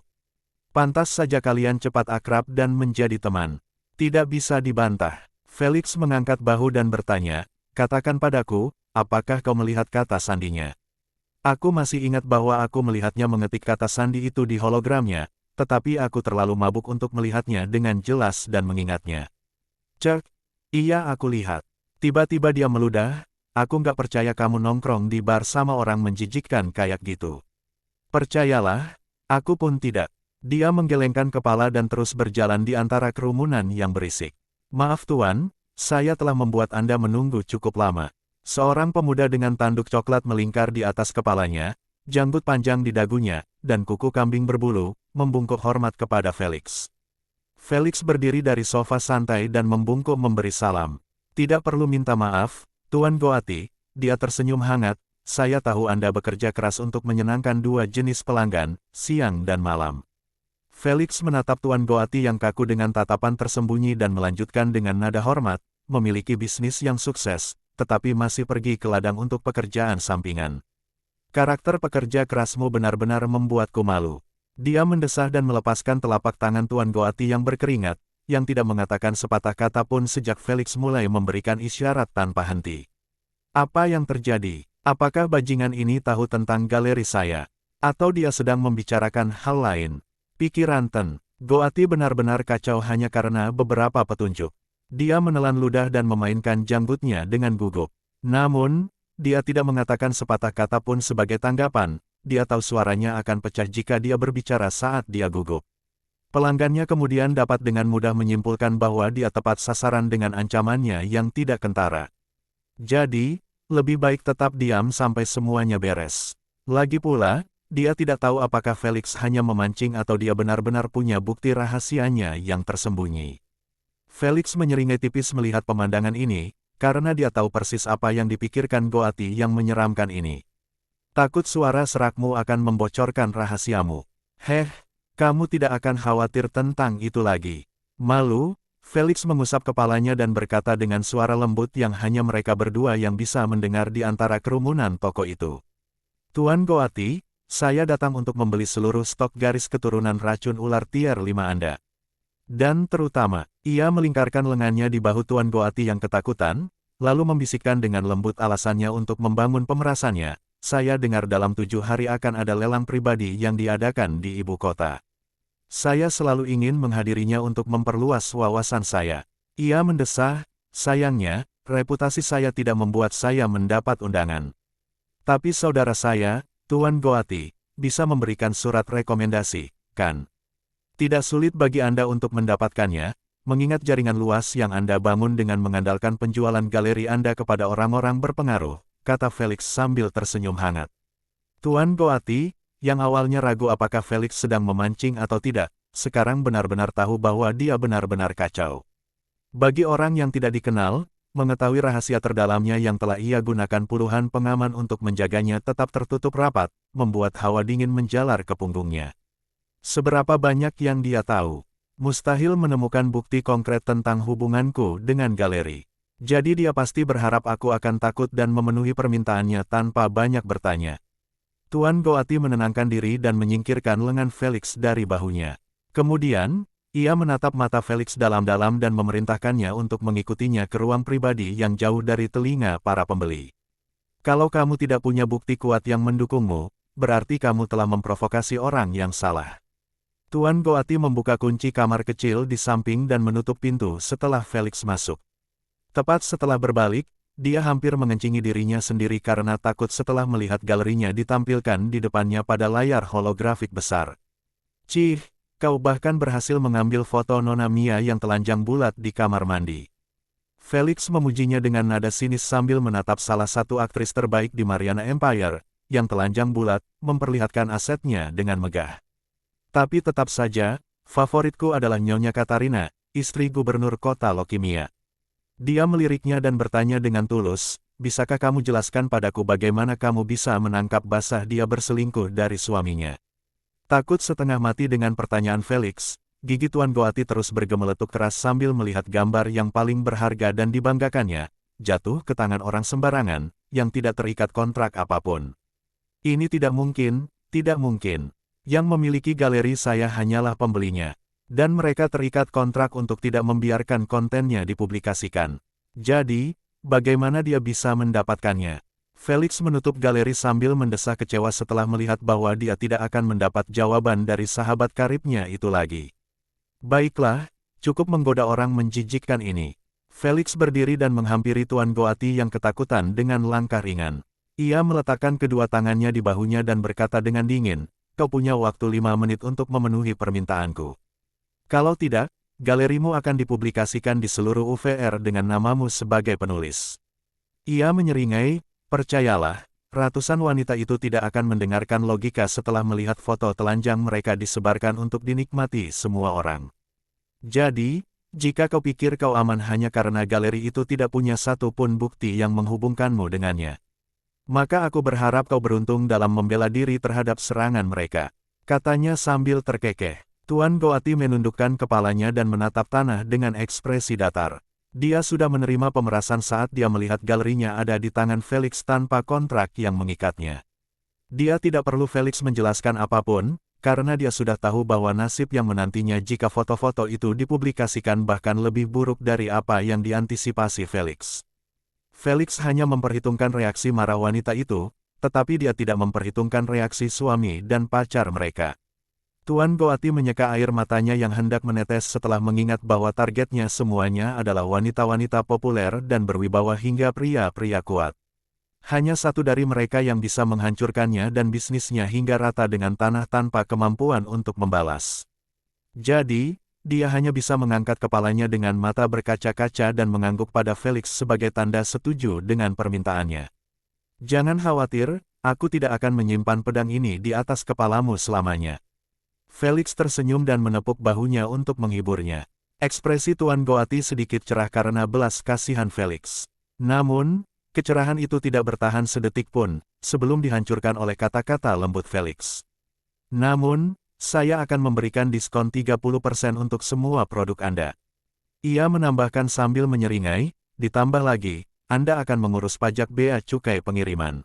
Pantas saja kalian cepat akrab dan menjadi teman. Tidak bisa dibantah. Felix mengangkat bahu dan bertanya, katakan padaku, apakah kau melihat kata sandinya? Aku masih ingat bahwa aku melihatnya mengetik kata sandi itu di hologramnya, tetapi aku terlalu mabuk untuk melihatnya dengan jelas dan mengingatnya. Cek, iya aku lihat. Tiba-tiba dia meludah, aku nggak percaya kamu nongkrong di bar sama orang menjijikkan kayak gitu. Percayalah, aku pun tidak. Dia menggelengkan kepala dan terus berjalan di antara kerumunan yang berisik. Maaf tuan, saya telah membuat Anda menunggu cukup lama. Seorang pemuda dengan tanduk coklat melingkar di atas kepalanya, janggut panjang di dagunya, dan kuku kambing berbulu, membungkuk hormat kepada Felix. Felix berdiri dari sofa santai dan membungkuk memberi salam. Tidak perlu minta maaf, Tuan Goati, dia tersenyum hangat, saya tahu Anda bekerja keras untuk menyenangkan dua jenis pelanggan, siang dan malam. Felix menatap Tuan Goati yang kaku dengan tatapan tersembunyi dan melanjutkan dengan nada hormat, memiliki bisnis yang sukses, tetapi masih pergi ke ladang untuk pekerjaan sampingan. Karakter pekerja kerasmu benar-benar membuatku malu. Dia mendesah dan melepaskan telapak tangan Tuan Goati yang berkeringat, yang tidak mengatakan sepatah kata pun sejak Felix mulai memberikan isyarat tanpa henti. Apa yang terjadi? Apakah bajingan ini tahu tentang galeri saya? Atau dia sedang membicarakan hal lain? Pikiran Ten Goati benar-benar kacau hanya karena beberapa petunjuk. Dia menelan ludah dan memainkan janggutnya dengan gugup. Namun, dia tidak mengatakan sepatah kata pun sebagai tanggapan. Dia tahu suaranya akan pecah jika dia berbicara saat dia gugup. Pelanggannya kemudian dapat dengan mudah menyimpulkan bahwa dia tepat sasaran dengan ancamannya yang tidak kentara. Jadi, lebih baik tetap diam sampai semuanya beres. Lagi pula, dia tidak tahu apakah Felix hanya memancing atau dia benar-benar punya bukti rahasianya yang tersembunyi. Felix menyeringai tipis melihat pemandangan ini, karena dia tahu persis apa yang dipikirkan Goati yang menyeramkan ini. Takut suara serakmu akan membocorkan rahasiamu. Kamu tidak akan khawatir tentang itu lagi. Malu, Felix mengusap kepalanya dan berkata dengan suara lembut yang hanya mereka berdua yang bisa mendengar di antara kerumunan toko itu. Tuan Goati, saya datang untuk membeli seluruh stok garis keturunan racun ular tier 5 Anda. Dan terutama, ia melingkarkan lengannya di bahu Tuan Goati yang ketakutan, lalu membisikkan dengan lembut alasannya untuk membangun pemerasannya. Saya dengar dalam 7 hari akan ada lelang pribadi yang diadakan di ibu kota. Saya selalu ingin menghadirinya untuk memperluas wawasan saya. Ia mendesah, sayangnya, reputasi saya tidak membuat saya mendapat undangan. Tapi saudara saya, Tuan Goati, bisa memberikan surat rekomendasi, kan? Tidak sulit bagi Anda untuk mendapatkannya, mengingat jaringan luas yang Anda bangun dengan mengandalkan penjualan galeri Anda kepada orang-orang berpengaruh, kata Felix sambil tersenyum hangat. Tuan Goati, yang awalnya ragu apakah Felix sedang memancing atau tidak, sekarang benar-benar tahu bahwa dia benar-benar kacau. Bagi orang yang tidak dikenal, mengetahui rahasia terdalamnya yang telah ia gunakan puluhan pengaman untuk menjaganya tetap tertutup rapat, membuat hawa dingin menjalar ke punggungnya. Seberapa banyak yang dia tahu? Mustahil menemukan bukti konkret tentang hubunganku dengan galeri. Jadi dia pasti berharap aku akan takut dan memenuhi permintaannya tanpa banyak bertanya. Tuan Goati menenangkan diri dan menyingkirkan lengan Felix dari bahunya. Kemudian, ia menatap mata Felix dalam-dalam dan memerintahkannya untuk mengikutinya ke ruang pribadi yang jauh dari telinga para pembeli. Kalau kamu tidak punya bukti kuat yang mendukungmu, berarti kamu telah memprovokasi orang yang salah. Tuan Goati membuka kunci kamar kecil di samping dan menutup pintu setelah Felix masuk. Tepat setelah berbalik, dia hampir mengencingi dirinya sendiri karena takut setelah melihat galerinya ditampilkan di depannya pada layar holografik besar. Cih, kau bahkan berhasil mengambil foto Nona Mia yang telanjang bulat di kamar mandi. Felix memujinya dengan nada sinis sambil menatap salah satu aktris terbaik di Mariana Empire, yang telanjang bulat, memperlihatkan asetnya dengan megah. Tapi tetap saja, favoritku adalah Nyonya Katarina, istri gubernur kota Lokimia. Dia meliriknya dan bertanya dengan tulus, bisakah kamu jelaskan padaku bagaimana kamu bisa menangkap basah dia berselingkuh dari suaminya? Takut setengah mati dengan pertanyaan Felix, gigi Tuan Goati terus bergemeletuk keras sambil melihat gambar yang paling berharga dan dibanggakannya, jatuh ke tangan orang sembarangan, yang tidak terikat kontrak apapun. Ini tidak mungkin, tidak mungkin. Yang memiliki galeri saya hanyalah pembelinya. Dan mereka terikat kontrak untuk tidak membiarkan kontennya dipublikasikan. Jadi, bagaimana dia bisa mendapatkannya? Felix menutup galeri sambil mendesah kecewa setelah melihat bahwa dia tidak akan mendapat jawaban dari sahabat karibnya itu lagi. Baiklah, cukup menggoda orang menjijikkan ini. Felix berdiri dan menghampiri Tuan Goati yang ketakutan dengan langkah ringan. Ia meletakkan kedua tangannya di bahunya dan berkata dengan dingin, kau punya waktu 5 menit untuk memenuhi permintaanku. Kalau tidak, galerimu akan dipublikasikan di seluruh UVR dengan namamu sebagai penulis. Ia menyeringai, percayalah, Ratusan wanita itu tidak akan mendengarkan logika setelah melihat foto telanjang mereka disebarkan untuk dinikmati semua orang. Jadi, jika kau pikir kau aman hanya karena galeri itu tidak punya satu pun bukti yang menghubungkanmu dengannya, maka aku berharap kau beruntung dalam membela diri terhadap serangan mereka, katanya sambil terkekeh. Tuan Goati menundukkan kepalanya dan menatap tanah dengan ekspresi datar. Dia sudah menerima pemerasan saat dia melihat galerinya ada di tangan Felix tanpa kontrak yang mengikatnya. Dia tidak perlu Felix menjelaskan apapun, karena dia sudah tahu bahwa nasib yang menantinya jika foto-foto itu dipublikasikan bahkan lebih buruk dari apa yang diantisipasi Felix. Felix hanya memperhitungkan reaksi marah wanita itu, tetapi dia tidak memperhitungkan reaksi suami dan pacar mereka. Tuan Goati menyeka air matanya yang hendak menetes setelah mengingat bahwa targetnya semuanya adalah wanita-wanita populer dan berwibawa hingga pria-pria kuat. Hanya satu dari mereka yang bisa menghancurkannya dan bisnisnya hingga rata dengan tanah tanpa kemampuan untuk membalas. Jadi, dia hanya bisa mengangkat kepalanya dengan mata berkaca-kaca dan mengangguk pada Felix sebagai tanda setuju dengan permintaannya. Jangan khawatir, aku tidak akan menyimpan pedang ini di atas kepalamu selamanya. Felix tersenyum dan menepuk bahunya untuk menghiburnya. Ekspresi Tuan Goati sedikit cerah karena belas kasihan Felix. Namun, kecerahan itu tidak bertahan sedetik pun, sebelum dihancurkan oleh kata-kata lembut Felix. Namun, saya akan memberikan diskon 30% untuk semua produk Anda. Ia menambahkan sambil menyeringai, ditambah lagi, Anda akan mengurus pajak bea cukai pengiriman.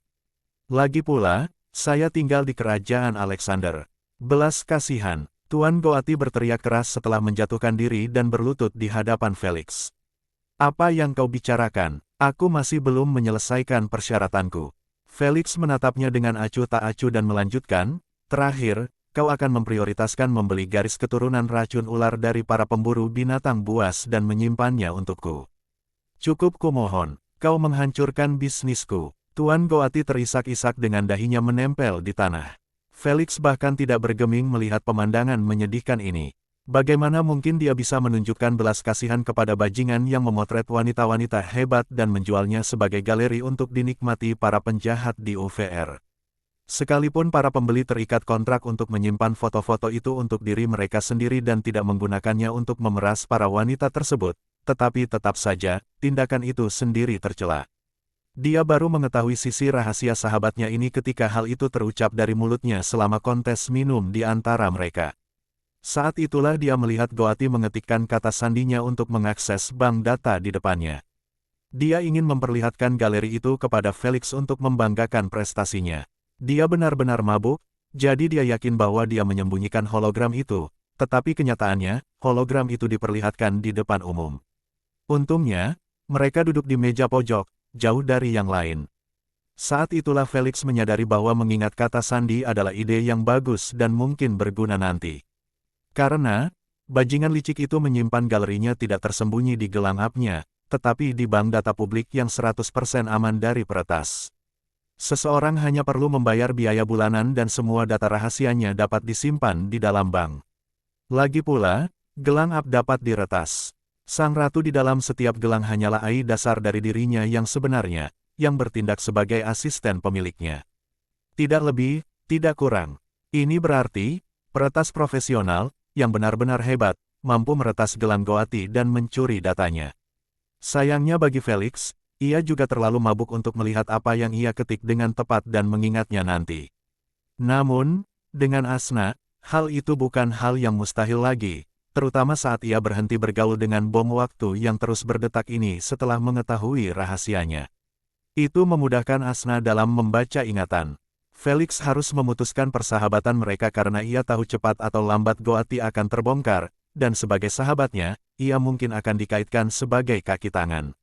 Lagi pula, saya tinggal di kerajaan Alexander. Belas kasihan, Tuan Goati berteriak keras setelah menjatuhkan diri dan berlutut di hadapan Felix. Apa yang kau bicarakan? Aku masih belum menyelesaikan persyaratanku. Felix menatapnya dengan acuh tak acuh dan melanjutkan, terakhir, kau akan memprioritaskan membeli garis keturunan racun ular dari para pemburu binatang buas dan menyimpannya untukku. Cukup kumohon, kau menghancurkan bisnisku. Tuan Goati terisak-isak dengan dahinya menempel di tanah. Felix bahkan tidak bergeming melihat pemandangan menyedihkan ini. Bagaimana mungkin dia bisa menunjukkan belas kasihan kepada bajingan yang memotret wanita-wanita hebat dan menjualnya sebagai galeri untuk dinikmati para penjahat di UVR. Sekalipun para pembeli terikat kontrak untuk menyimpan foto-foto itu untuk diri mereka sendiri dan tidak menggunakannya untuk memeras para wanita tersebut, tetapi tetap saja, tindakan itu sendiri tercela. Dia baru mengetahui sisi rahasia sahabatnya ini ketika hal itu terucap dari mulutnya selama kontes minum di antara mereka. Saat itulah dia melihat Goati mengetikkan kata sandinya untuk mengakses bank data di depannya. Dia ingin memperlihatkan galeri itu kepada Felix untuk membanggakan prestasinya. Dia benar-benar mabuk, jadi dia yakin bahwa dia menyembunyikan hologram itu, tetapi kenyataannya, hologram itu diperlihatkan di depan umum. Untungnya, mereka duduk di meja pojok, jauh dari yang lain. Saat itulah Felix menyadari bahwa mengingat kata sandi adalah ide yang bagus dan mungkin berguna nanti. Karena, bajingan licik itu menyimpan galerinya tidak tersembunyi di gelang hapnya, tetapi di bank data publik yang 100% aman dari peretas. Seseorang hanya perlu membayar biaya bulanan dan semua data rahasianya dapat disimpan di dalam bank. Lagi pula, gelang hap dapat diretas. Sang ratu di dalam setiap gelang hanyalah AI dasar dari dirinya yang sebenarnya, yang bertindak sebagai asisten pemiliknya. Tidak lebih, tidak kurang. Ini berarti, peretas profesional, yang benar-benar hebat, mampu meretas gelang Goati dan mencuri datanya. Sayangnya bagi Felix, ia juga terlalu mabuk untuk melihat apa yang ia ketik dengan tepat dan mengingatnya nanti. Namun, dengan Asna, hal itu bukan hal yang mustahil lagi. Terutama saat ia berhenti bergaul dengan bom waktu yang terus berdetak ini setelah mengetahui rahasianya. Itu memudahkan Asna dalam membaca ingatan. Felix harus memutuskan persahabatan mereka karena ia tahu cepat atau lambat Goati akan terbongkar, dan sebagai sahabatnya, ia mungkin akan dikaitkan sebagai kaki tangan.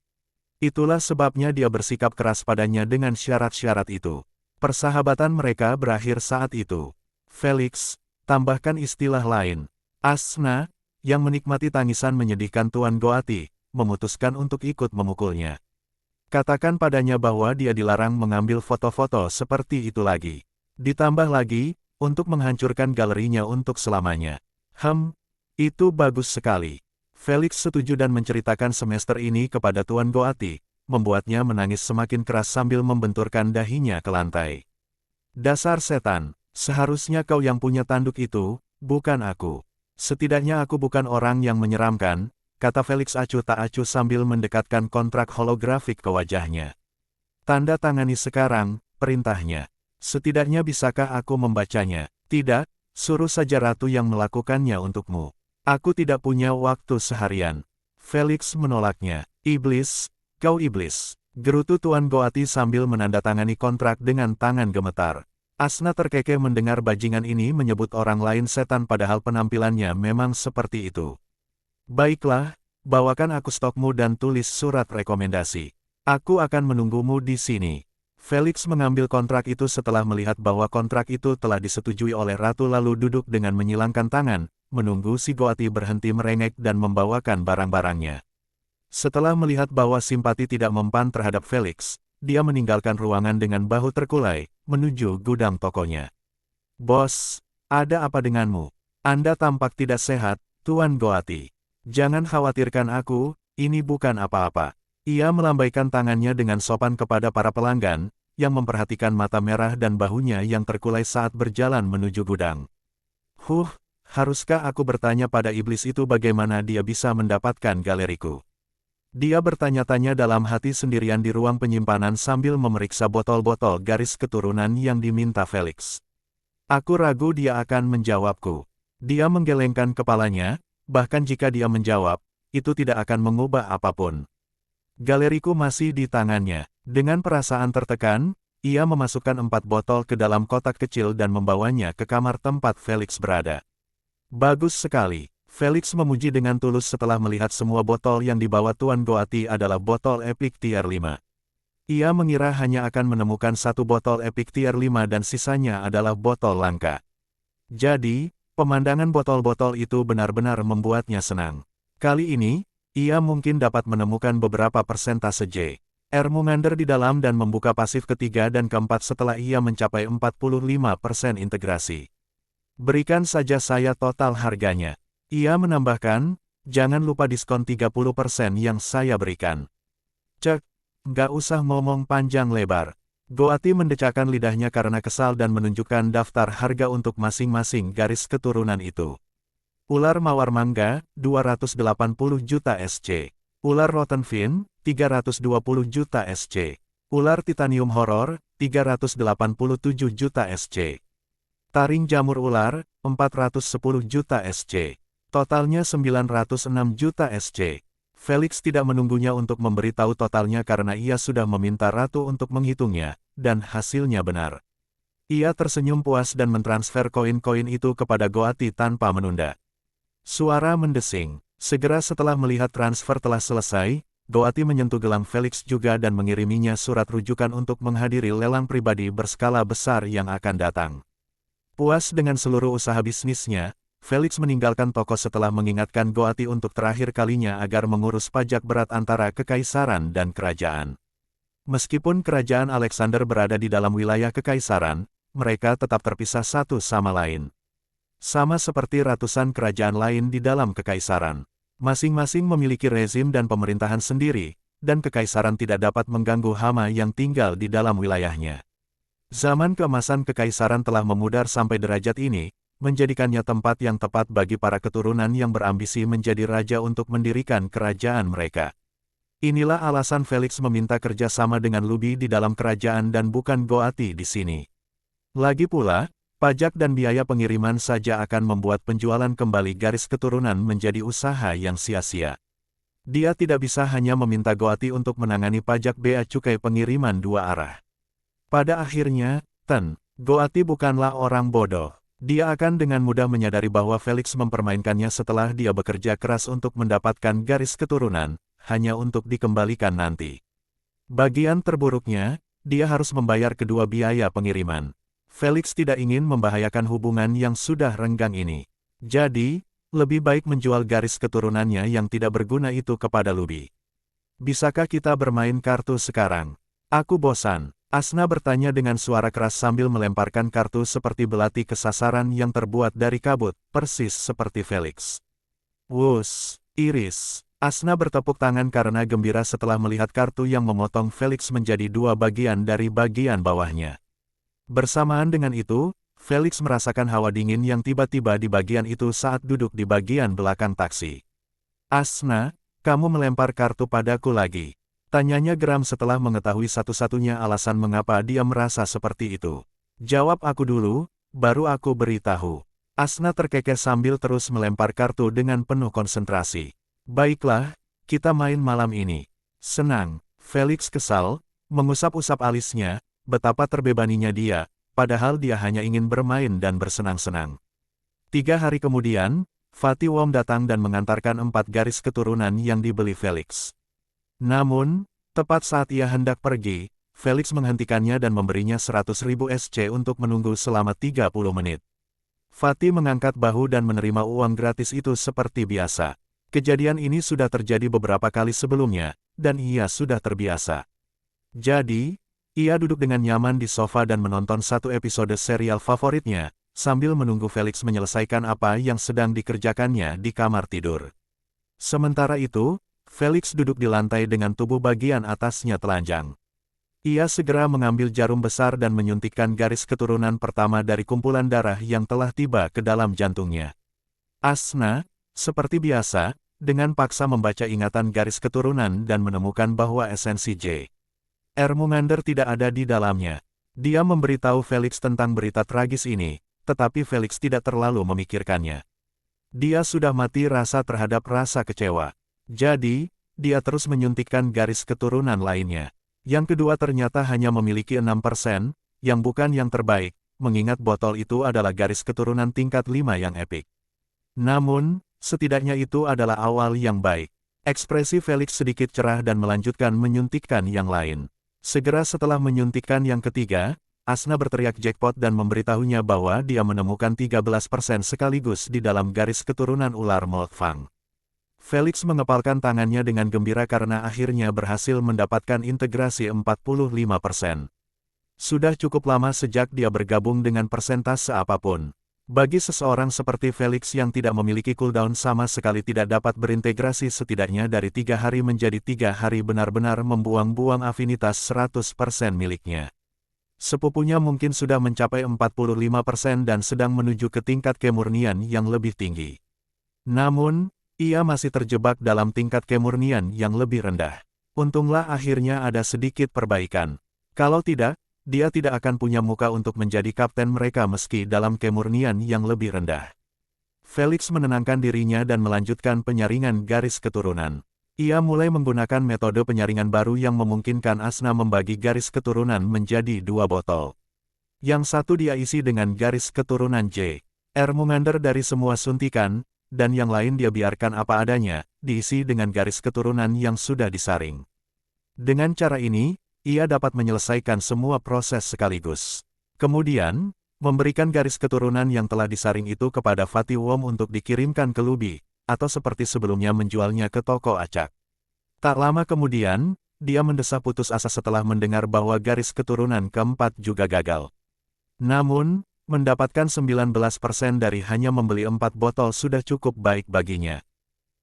Itulah sebabnya dia bersikap keras padanya dengan syarat-syarat itu. Persahabatan mereka berakhir saat itu. Felix, tambahkan istilah lain. Asna, yang menikmati tangisan menyedihkan Tuan Goati, memutuskan untuk ikut memukulnya. Katakan padanya bahwa dia dilarang mengambil foto-foto seperti itu lagi. Ditambah lagi, untuk menghancurkan galerinya untuk selamanya. Itu bagus sekali. Felix setuju dan menceritakan semester ini kepada Tuan Goati, membuatnya menangis semakin keras sambil membenturkan dahinya ke lantai. Dasar setan, seharusnya kau yang punya tanduk itu, bukan aku. Setidaknya aku bukan orang yang menyeramkan, kata Felix acuh tak acuh sambil mendekatkan kontrak holografik ke wajahnya. Tanda tangani sekarang, perintahnya. Setidaknya bisakah aku membacanya? Tidak, suruh saja ratu yang melakukannya untukmu. Aku tidak punya waktu seharian. Felix menolaknya. Iblis, kau iblis. Gerutu Tuan Goati sambil menandatangani kontrak dengan tangan gemetar. Asna terkekeh mendengar bajingan ini menyebut orang lain setan padahal penampilannya memang seperti itu. Baiklah, bawakan aku stokmu dan tulis surat rekomendasi. Aku akan menunggumu di sini. Felix mengambil kontrak itu setelah melihat bahwa kontrak itu telah disetujui oleh ratu lalu duduk dengan menyilangkan tangan, menunggu si Goati berhenti merengek dan membawakan barang-barangnya. Setelah melihat bahwa simpati tidak mempan terhadap Felix, dia meninggalkan ruangan dengan bahu terkulai, menuju gudang tokonya. Bos, ada apa denganmu? Anda tampak tidak sehat, Tuan Goati. Jangan khawatirkan aku, ini bukan apa-apa. Ia melambaikan tangannya dengan sopan kepada para pelanggan, yang memperhatikan mata merah dan bahunya yang terkulai saat berjalan menuju gudang. Haruskah aku bertanya pada iblis itu bagaimana dia bisa mendapatkan galeriku? Dia bertanya-tanya dalam hati sendirian di ruang penyimpanan sambil memeriksa botol-botol garis keturunan yang diminta Felix. Aku ragu dia akan menjawabku. Dia menggelengkan kepalanya, bahkan jika dia menjawab, itu tidak akan mengubah apapun. Galeriku masih di tangannya. Dengan perasaan tertekan, ia memasukkan 4 botol ke dalam kotak kecil dan membawanya ke kamar tempat Felix berada. Bagus sekali. Felix memuji dengan tulus setelah melihat semua botol yang dibawa Tuan Goati adalah botol Epic Tier 5. Ia mengira hanya akan menemukan 1 botol Epic Tier 5 dan sisanya adalah botol langka. Jadi, pemandangan botol-botol itu benar-benar membuatnya senang. Kali ini, ia mungkin dapat menemukan beberapa persentase J.R. mengander di dalam dan membuka pasif ketiga dan keempat setelah ia mencapai 45% integrasi. Berikan saja saya total harganya. Ia menambahkan, jangan lupa diskon 30% yang saya berikan. Cek, nggak usah ngomong panjang lebar. Goati mendecakkan lidahnya karena kesal dan menunjukkan daftar harga untuk masing-masing garis keturunan itu. Ular mawar mangga, 280 juta SC. Ular rotten fin, 320 juta SC. Ular titanium horror, 387 juta SC. Taring jamur ular, 410 juta SC. Totalnya 906 juta SC. Felix tidak menunggunya untuk memberitahu totalnya karena ia sudah meminta ratu untuk menghitungnya, dan hasilnya benar. Ia tersenyum puas dan mentransfer koin-koin itu kepada Goati tanpa menunda. Suara mendesing. Segera setelah melihat transfer telah selesai, Goati menyentuh gelang Felix juga dan mengiriminya surat rujukan untuk menghadiri lelang pribadi berskala besar yang akan datang. Puas dengan seluruh usaha bisnisnya, Felix meninggalkan toko setelah mengingatkan Goati untuk terakhir kalinya agar mengurus pajak berat antara kekaisaran dan kerajaan. Meskipun kerajaan Alexander berada di dalam wilayah kekaisaran, mereka tetap terpisah satu sama lain. Sama seperti ratusan kerajaan lain di dalam kekaisaran. Masing-masing memiliki rezim dan pemerintahan sendiri, dan kekaisaran tidak dapat mengganggu hama yang tinggal di dalam wilayahnya. Zaman keemasan kekaisaran telah memudar sampai derajat ini, menjadikannya tempat yang tepat bagi para keturunan yang berambisi menjadi raja untuk mendirikan kerajaan mereka. Inilah alasan Felix meminta kerjasama dengan Lubi di dalam kerajaan dan bukan Goati di sini. Lagi pula, pajak dan biaya pengiriman saja akan membuat penjualan kembali garis keturunan menjadi usaha yang sia-sia. Dia tidak bisa hanya meminta Goati untuk menangani pajak bea cukai pengiriman dua arah. Pada akhirnya, Goati bukanlah orang bodoh. Dia akan dengan mudah menyadari bahwa Felix mempermainkannya setelah dia bekerja keras untuk mendapatkan garis keturunan, hanya untuk dikembalikan nanti. Bagian terburuknya, dia harus membayar kedua biaya pengiriman. Felix tidak ingin membahayakan hubungan yang sudah renggang ini. Jadi, lebih baik menjual garis keturunannya yang tidak berguna itu kepada Lubi. Bisakah kita bermain kartu sekarang? Aku bosan. Asna bertanya dengan suara keras sambil melemparkan kartu seperti belati ke sasaran yang terbuat dari kabut, persis seperti Felix. Wus, iris. Asna bertepuk tangan karena gembira setelah melihat kartu yang memotong Felix menjadi dua bagian dari bagian bawahnya. Bersamaan dengan itu, Felix merasakan hawa dingin yang tiba-tiba di bagian itu saat duduk di bagian belakang taksi. Asna, kamu melempar kartu padaku lagi. Tanyanya geram setelah mengetahui satu-satunya alasan mengapa dia merasa seperti itu. Jawab aku dulu, baru aku beritahu. Asna terkekeh sambil terus melempar kartu dengan penuh konsentrasi. Baiklah, kita main malam ini. Senang. Felix kesal, mengusap-usap alisnya, betapa terbebaninya dia, padahal dia hanya ingin bermain dan bersenang-senang. 3 hari kemudian, Fatih Wom datang dan mengantarkan 4 garis keturunan yang dibeli Felix. Namun, tepat saat ia hendak pergi, Felix menghentikannya dan memberinya 100.000 SC untuk menunggu selama 30 menit. Fatih mengangkat bahu dan menerima uang gratis itu seperti biasa. Kejadian ini sudah terjadi beberapa kali sebelumnya, dan ia sudah terbiasa. Jadi, ia duduk dengan nyaman di sofa dan menonton satu episode serial favoritnya, sambil menunggu Felix menyelesaikan apa yang sedang dikerjakannya di kamar tidur. Sementara itu, Felix duduk di lantai dengan tubuh bagian atasnya telanjang. Ia segera mengambil jarum besar dan menyuntikkan garis keturunan pertama dari kumpulan darah yang telah tiba ke dalam jantungnya. Asna, seperti biasa, dengan paksa membaca ingatan garis keturunan dan menemukan bahwa esensi J. Ermumander tidak ada di dalamnya. Dia memberitahu Felix tentang berita tragis ini, tetapi Felix tidak terlalu memikirkannya. Dia sudah mati rasa terhadap rasa kecewa. Jadi, dia terus menyuntikkan garis keturunan lainnya. Yang kedua ternyata hanya memiliki 6%, yang bukan yang terbaik, mengingat botol itu adalah garis keturunan tingkat 5 yang epik. Namun, setidaknya itu adalah awal yang baik. Ekspresi Felix sedikit cerah dan melanjutkan menyuntikkan yang lain. Segera setelah menyuntikkan yang ketiga, Asna berteriak jackpot dan memberitahunya bahwa dia menemukan 13% sekaligus di dalam garis keturunan ular Moltfang. Felix mengepalkan tangannya dengan gembira karena akhirnya berhasil mendapatkan integrasi 45%. Sudah cukup lama sejak dia bergabung dengan persentase apapun. Bagi seseorang seperti Felix yang tidak memiliki cooldown sama sekali tidak dapat berintegrasi setidaknya dari 3 hari menjadi 3 hari benar-benar membuang-buang afinitas 100% miliknya. Sepupunya mungkin sudah mencapai 45% dan sedang menuju ke tingkat kemurnian yang lebih tinggi. Namun, ia masih terjebak dalam tingkat kemurnian yang lebih rendah. Untunglah akhirnya ada sedikit perbaikan. Kalau tidak, dia tidak akan punya muka untuk menjadi kapten mereka meski dalam kemurnian yang lebih rendah. Felix menenangkan dirinya dan melanjutkan penyaringan garis keturunan. Ia mulai menggunakan metode penyaringan baru yang memungkinkan Asna membagi garis keturunan menjadi 2 botol. Yang satu dia isi dengan garis keturunan J. Ermumander dari semua suntikan, dan yang lain dia biarkan apa adanya, diisi dengan garis keturunan yang sudah disaring. Dengan cara ini, ia dapat menyelesaikan semua proses sekaligus. Kemudian, memberikan garis keturunan yang telah disaring itu kepada Fatih Wom untuk dikirimkan ke Lubi, atau seperti sebelumnya menjualnya ke toko acak. Tak lama kemudian, dia mendesah putus asa setelah mendengar bahwa garis keturunan keempat juga gagal. Namun, mendapatkan 19% dari hanya membeli 4 botol sudah cukup baik baginya.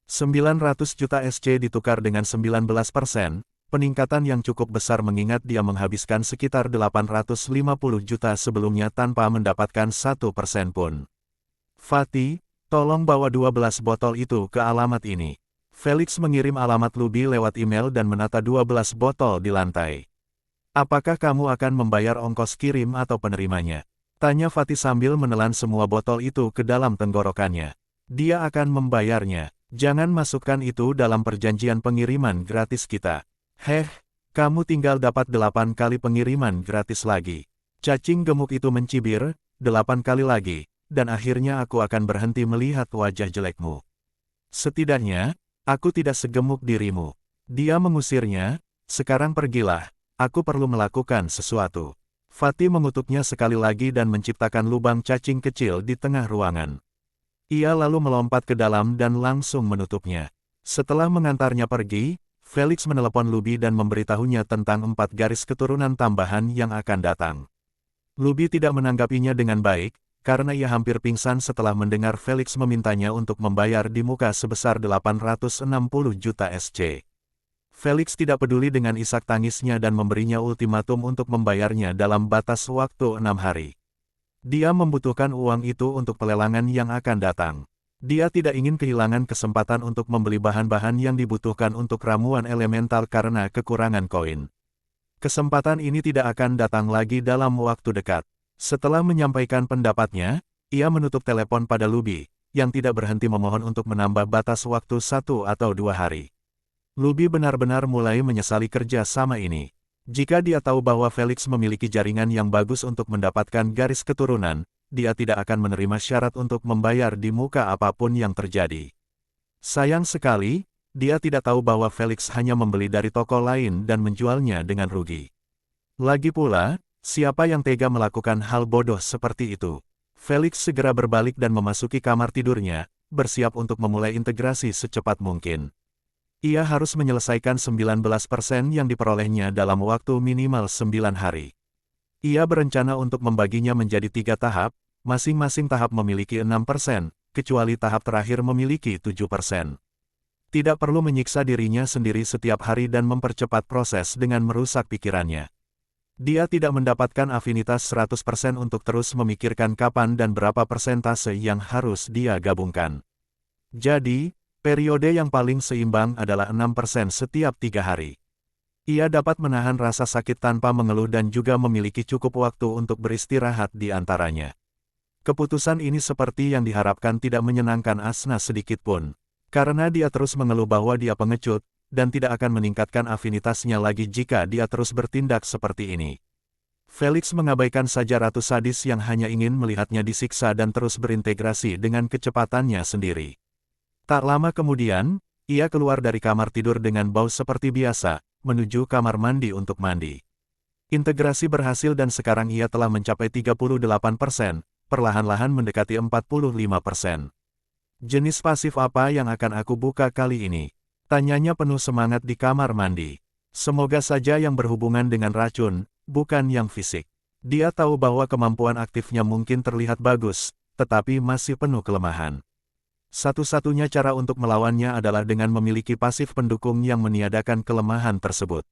900 juta SC ditukar dengan 19%, peningkatan yang cukup besar mengingat dia menghabiskan sekitar 850 juta sebelumnya tanpa mendapatkan 1% pun. Fatih, tolong bawa 12 botol itu ke alamat ini. Felix mengirim alamat Lubi lewat email dan menata 12 botol di lantai. Apakah kamu akan membayar ongkos kirim atau penerimanya? Tanya Fatih sambil menelan semua botol itu ke dalam tenggorokannya. Dia akan membayarnya. Jangan masukkan itu dalam perjanjian pengiriman gratis kita. Heh, kamu tinggal dapat 8 kali pengiriman gratis lagi. Cacing gemuk itu mencibir, 8 kali lagi, dan akhirnya aku akan berhenti melihat wajah jelekmu. Setidaknya, aku tidak segemuk dirimu. Dia mengusirnya, sekarang pergilah, aku perlu melakukan sesuatu. Fatih mengutuknya sekali lagi dan menciptakan lubang cacing kecil di tengah ruangan. Ia lalu melompat ke dalam dan langsung menutupnya. Setelah mengantarnya pergi, Felix menelepon Lubi dan memberitahunya tentang 4 garis keturunan tambahan yang akan datang. Lubi tidak menanggapinya dengan baik, karena ia hampir pingsan setelah mendengar Felix memintanya untuk membayar di muka sebesar 860 juta SC. Felix tidak peduli dengan isak tangisnya dan memberinya ultimatum untuk membayarnya dalam batas waktu 6 hari. Dia membutuhkan uang itu untuk pelelangan yang akan datang. Dia tidak ingin kehilangan kesempatan untuk membeli bahan-bahan yang dibutuhkan untuk ramuan elemental karena kekurangan koin. Kesempatan ini tidak akan datang lagi dalam waktu dekat. Setelah menyampaikan pendapatnya, ia menutup telepon pada Luby, yang tidak berhenti memohon untuk menambah batas waktu 1 atau 2 hari. Luby benar-benar mulai menyesali kerja sama ini. Jika dia tahu bahwa Felix memiliki jaringan yang bagus untuk mendapatkan garis keturunan, dia tidak akan menerima syarat untuk membayar di muka apapun yang terjadi. Sayang sekali, dia tidak tahu bahwa Felix hanya membeli dari toko lain dan menjualnya dengan rugi. Lagi pula, siapa yang tega melakukan hal bodoh seperti itu? Felix segera berbalik dan memasuki kamar tidurnya, bersiap untuk memulai integrasi secepat mungkin. Ia harus menyelesaikan 19% yang diperolehnya dalam waktu minimal 9 hari. Ia berencana untuk membaginya menjadi 3 tahap, masing-masing tahap memiliki 6%, kecuali tahap terakhir memiliki 7%. Tidak perlu menyiksa dirinya sendiri setiap hari dan mempercepat proses dengan merusak pikirannya. Dia tidak mendapatkan afinitas 100% untuk terus memikirkan kapan dan berapa persentase yang harus dia gabungkan. Jadi, periode yang paling seimbang adalah 6% setiap 3 hari. Ia dapat menahan rasa sakit tanpa mengeluh dan juga memiliki cukup waktu untuk beristirahat di antaranya. Keputusan ini seperti yang diharapkan tidak menyenangkan Asna sedikitpun, karena dia terus mengeluh bahwa dia pengecut, dan tidak akan meningkatkan afinitasnya lagi jika dia terus bertindak seperti ini. Felix mengabaikan saja ratu sadis yang hanya ingin melihatnya disiksa dan terus berintegrasi dengan kecepatannya sendiri. Tak lama kemudian, ia keluar dari kamar tidur dengan bau seperti biasa, menuju kamar mandi untuk mandi. Integrasi berhasil dan sekarang ia telah mencapai 38%, perlahan-lahan mendekati 45%. Jenis pasif apa yang akan aku buka kali ini? Tanyanya penuh semangat di kamar mandi. Semoga saja yang berhubungan dengan racun, bukan yang fisik. Dia tahu bahwa kemampuan aktifnya mungkin terlihat bagus, tetapi masih penuh kelemahan. Satu-satunya cara untuk melawannya adalah dengan memiliki pasif pendukung yang meniadakan kelemahan tersebut.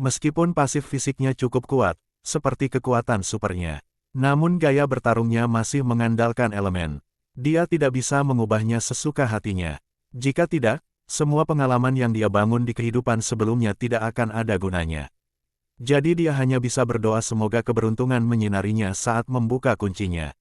Meskipun pasif fisiknya cukup kuat, seperti kekuatan supernya, namun gaya bertarungnya masih mengandalkan elemen. Dia tidak bisa mengubahnya sesuka hatinya. Jika tidak, semua pengalaman yang dia bangun di kehidupan sebelumnya tidak akan ada gunanya. Jadi dia hanya bisa berdoa semoga keberuntungan menyinarinya saat membuka kuncinya.